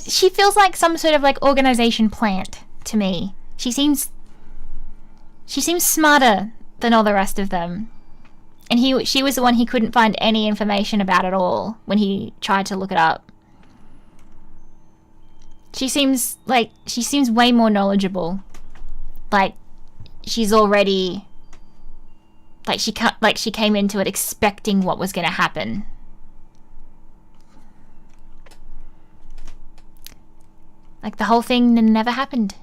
B: She feels like some sort of like organization plant to me. She seems smarter than all the rest of them. And she was the one he couldn't find any information about at all when he tried to look it up. She seems way more knowledgeable. Like she's already she came into it expecting what was going to happen. Like the whole thing never happened.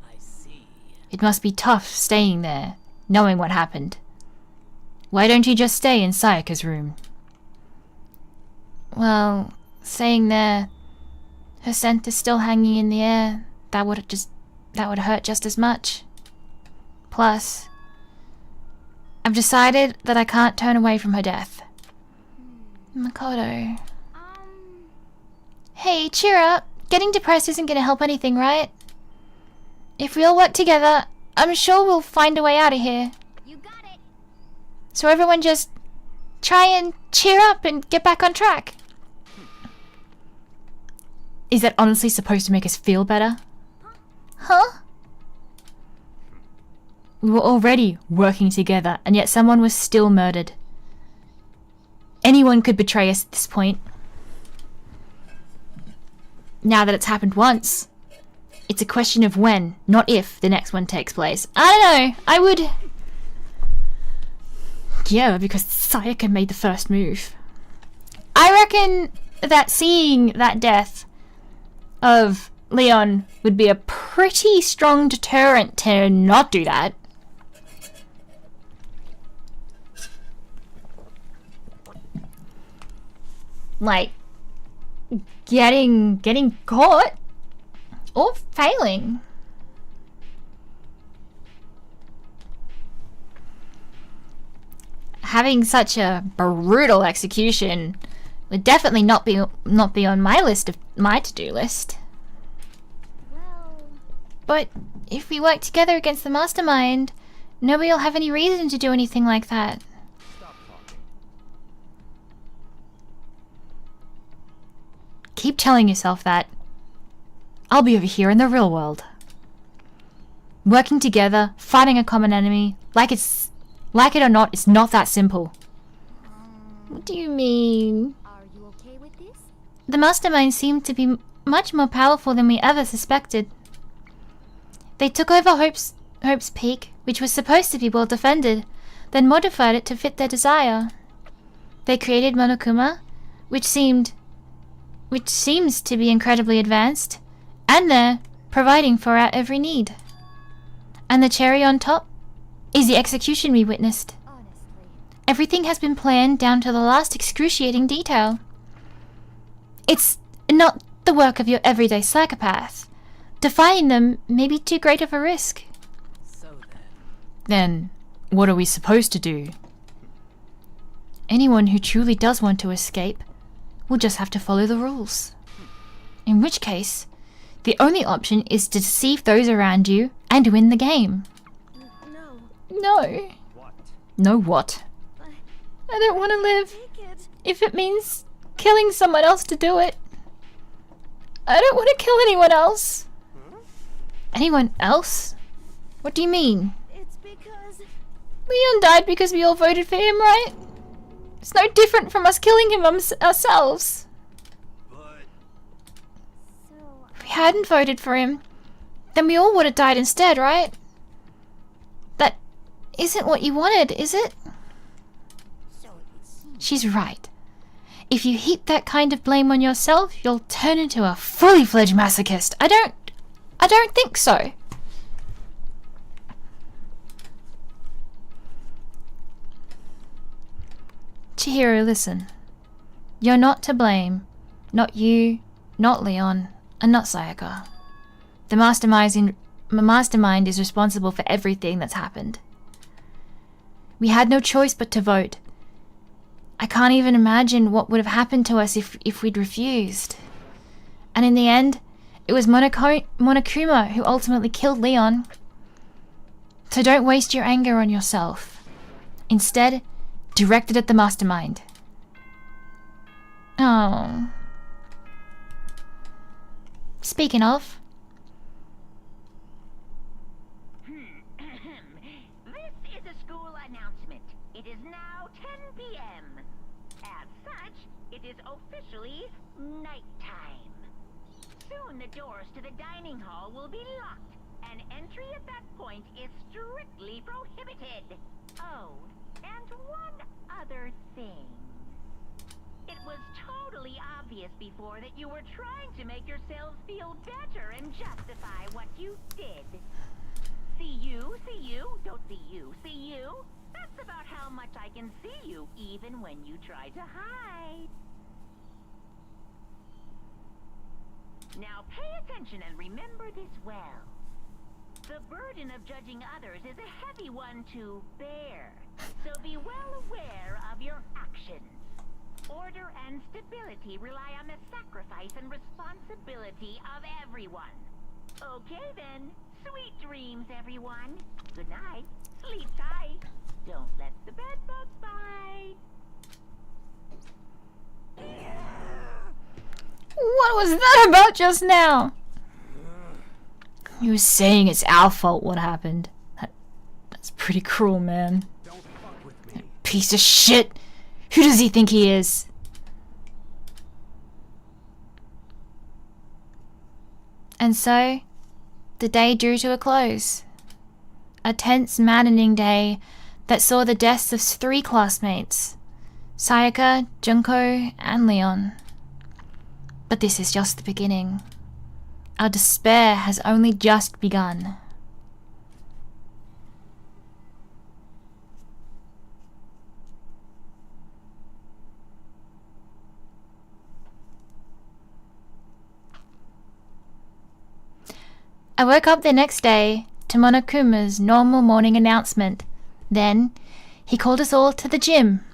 K: I see.
B: It must be tough staying there, knowing what happened. Why don't you just stay in Sayaka's room? Well, staying there, her scent is still hanging in the air. That would hurt just as much. Plus, I've decided that I can't turn away from her death. Makoto. Hey, cheer up. Getting depressed isn't gonna help anything, right? If we all work together, I'm sure we'll find a way out of here.
F: You got it.
B: So everyone just try and cheer up and get back on track. Is that honestly supposed to make us feel better? Huh? We were already working together, and yet someone was still murdered. Anyone could betray us at this point. Now that it's happened once, it's a question of when, not if, the next one takes place. I don't know. I would... Yeah, because Sayaka made the first move. I reckon that seeing that death of Leon would be a pretty strong deterrent to not do that. Like, getting caught or failing. Having such a brutal execution would definitely not be on my to-do list.
F: Well,
B: but if we work together against the mastermind, nobody will have any reason to do anything like that.
M: Stop talking.
B: Keep telling yourself that. I'll be over here in the real world. Working together, fighting a common enemy, like it or not, it's not that simple. What do you mean?
F: are you okay with this?
B: The mastermind seemed to be much more powerful than we ever suspected. They took over Hope's Peak, which was supposed to be well defended, then modified it to fit their desire. They created Monokuma, which seems to be incredibly advanced, and they're providing for our every need. And the cherry on top? is the execution we witnessed. Everything has been planned down to the last excruciating detail. It's not the work of your everyday psychopath. Defying them may be too great of a risk.
K: So
B: Then, what are we supposed to do? Anyone who truly does want to escape will just have to follow the rules. In which case, the only option is to deceive those around you and win the game. No.
M: What?
B: No what? I don't want to live. If it means killing someone else to do it. I don't want to kill anyone else. Anyone else? What do you mean?
F: It's because...
B: Leon died because we all voted for him, right? It's no different from us killing him ourselves. If we hadn't voted for him, then we all would have died instead, right? That isn't what you wanted, is it? She's right. If you heap that kind of blame on yourself, you'll turn into a fully fledged masochist. I don't think so. Chihiro, listen. You're not to blame. Not you, not Leon, and not Sayaka. The mastermind is responsible for everything that's happened. We had no choice but to vote. I can't even imagine what would have happened to us if we'd refused. And in the end, it was Monokuma who ultimately killed Leon. So don't waste your anger on yourself. Instead, direct it at the mastermind. Oh. Speaking of...
A: This is a school announcement. It is now 10 p.m. As such, it is officially nighttime. Soon the doors to the dining hall will be locked, and entry at that point is strictly prohibited. Oh, and one other thing. It was totally obvious before that you were trying to make yourselves feel better and justify what you did. See you, don't see you, see you? That's about how much I can see you, even when you try to hide. Now pay attention and remember this well. The burden of judging others is a heavy one to bear, so be well aware of your actions. Order and stability rely on the sacrifice and responsibility of everyone. Okay then, sweet dreams everyone. Good night, sleep tight. Don't let the bed bugs bite.
B: What was that about just now? He was saying it's our fault what happened. That's pretty cruel, man. Piece of shit! Who does he think he is? And so, the day drew to a close. A tense, maddening day that saw the deaths of 3 classmates. Sayaka, Junko, and Leon. But this is just the beginning. Our despair has only just begun. I woke up the next day to Monokuma's normal morning announcement. Then, he called us all to the gym.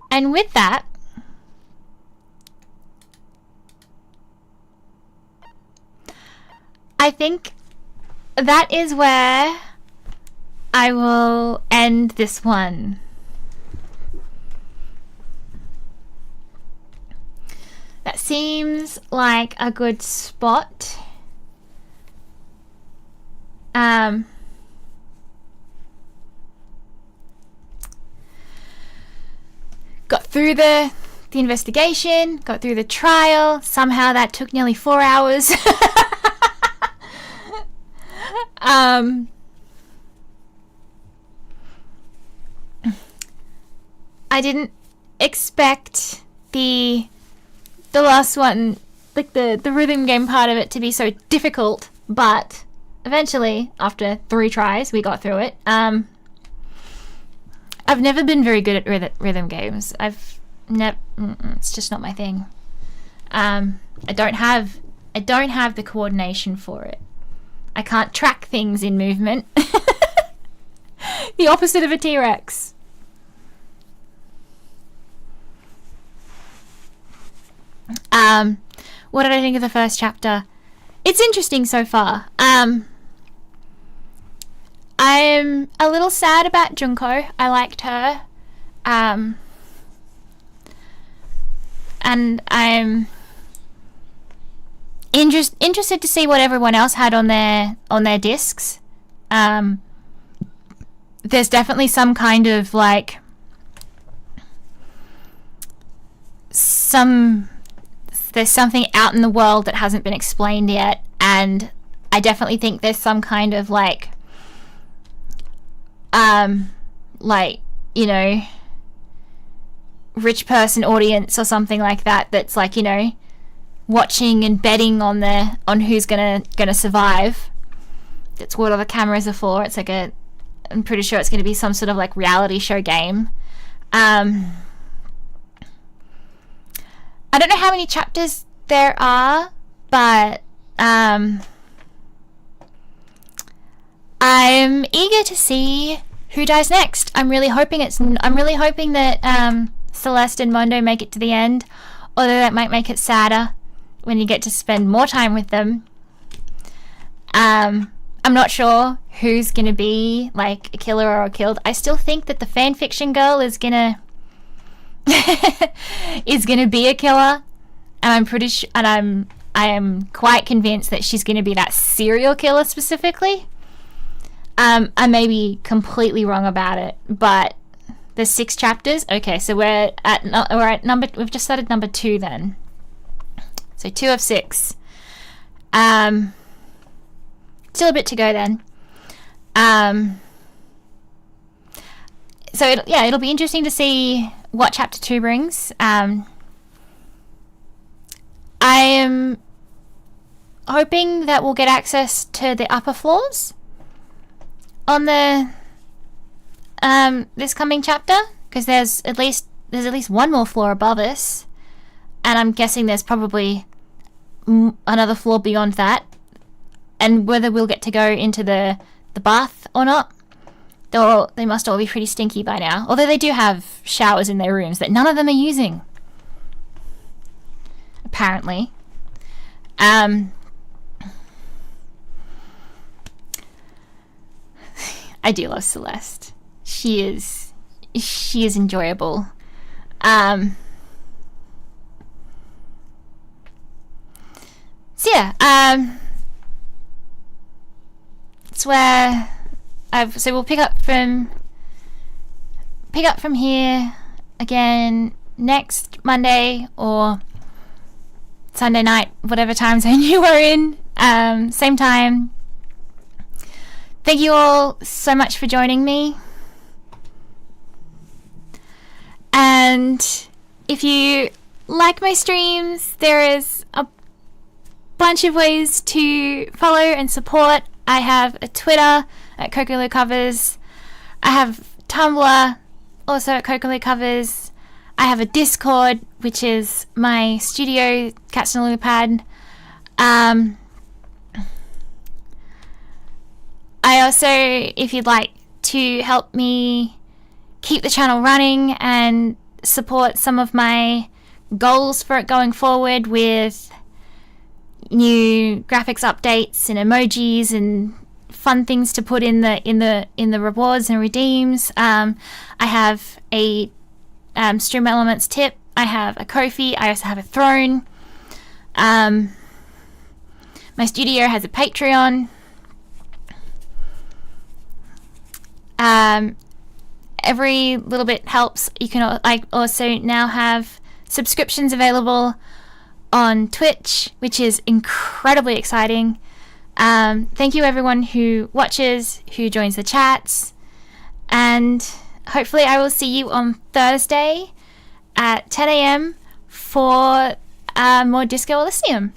B: And with that, I think that is where I will end this one. That seems like a good spot. Got through the investigation, got through the trial. Somehow that took nearly 4 hours. I didn't expect the last one like the rhythm game part of it to be so difficult, but eventually, after 3 tries, we got through it. I've never been very good at rhythm games. It's just not my thing. I don't have the coordination for it. I can't track things in movement. The opposite of a T-Rex. What did I think of the first chapter? It's interesting so far. I'm a little sad about Junko. I liked her. And I'm interested to see what everyone else had on their discs. There's definitely some kind of like there's something out in the world that hasn't been explained yet, and I definitely think there's some kind of like you know, rich person audience or something like that that's like, you know, watching and betting on who's gonna survive. That's what all the cameras are for. It's like I'm pretty sure it's gonna be some sort of like reality show game. I don't know how many chapters there are, but I'm eager to see who dies next. I'm really hoping that Celeste and Mondo make it to the end, although that might make it sadder when you get to spend more time with them. I'm not sure who's gonna be like a killer or a killed. I still think that the fanfiction girl is gonna be a killer, and I'm pretty sure, and I am quite convinced that she's gonna be that serial killer specifically. I may be completely wrong about it, but there's 6 chapters. Okay, so we've just started number 2 then. So 2 of 6. Still a bit to go then. So it'll be interesting to see what chapter 2 brings. I am hoping that we'll get access to the upper floors on the this coming chapter, because there's at least one more floor above us, and I'm guessing there's probably another floor beyond that. And whether we'll get to go into the bath or not, they must all be pretty stinky by now. Although they do have showers in their rooms that none of them are using, apparently. I do love Celeste. She is enjoyable. So yeah, it's where so we'll pick up from here again next Monday or Sunday night, whatever time zone you are in. Same time. Thank you all so much for joining me. And if you like my streams, there is a bunch of ways to follow and support. I have a Twitter at Kokolu Covers. I have Tumblr, also at Kokolu Covers. I have a Discord, which is my studio, Cats and a Lillipad. I also, if you'd like to help me keep the channel running and support some of my goals for it going forward with new graphics updates and emojis and fun things to put in the rewards and redeems, I have a Stream Elements tip. I have a Ko-fi. I also have a Throne. My studio has a Patreon. Every little bit helps. You can also now have subscriptions available on Twitch, which is incredibly exciting. Thank you everyone who watches, who joins the chats, and hopefully I will see you on Thursday at 10 a.m. for more Disco Elysium.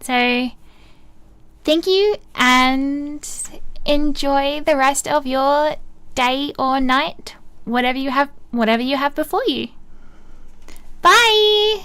B: So thank you, and enjoy the rest of your day or night, whatever you have before you. Bye.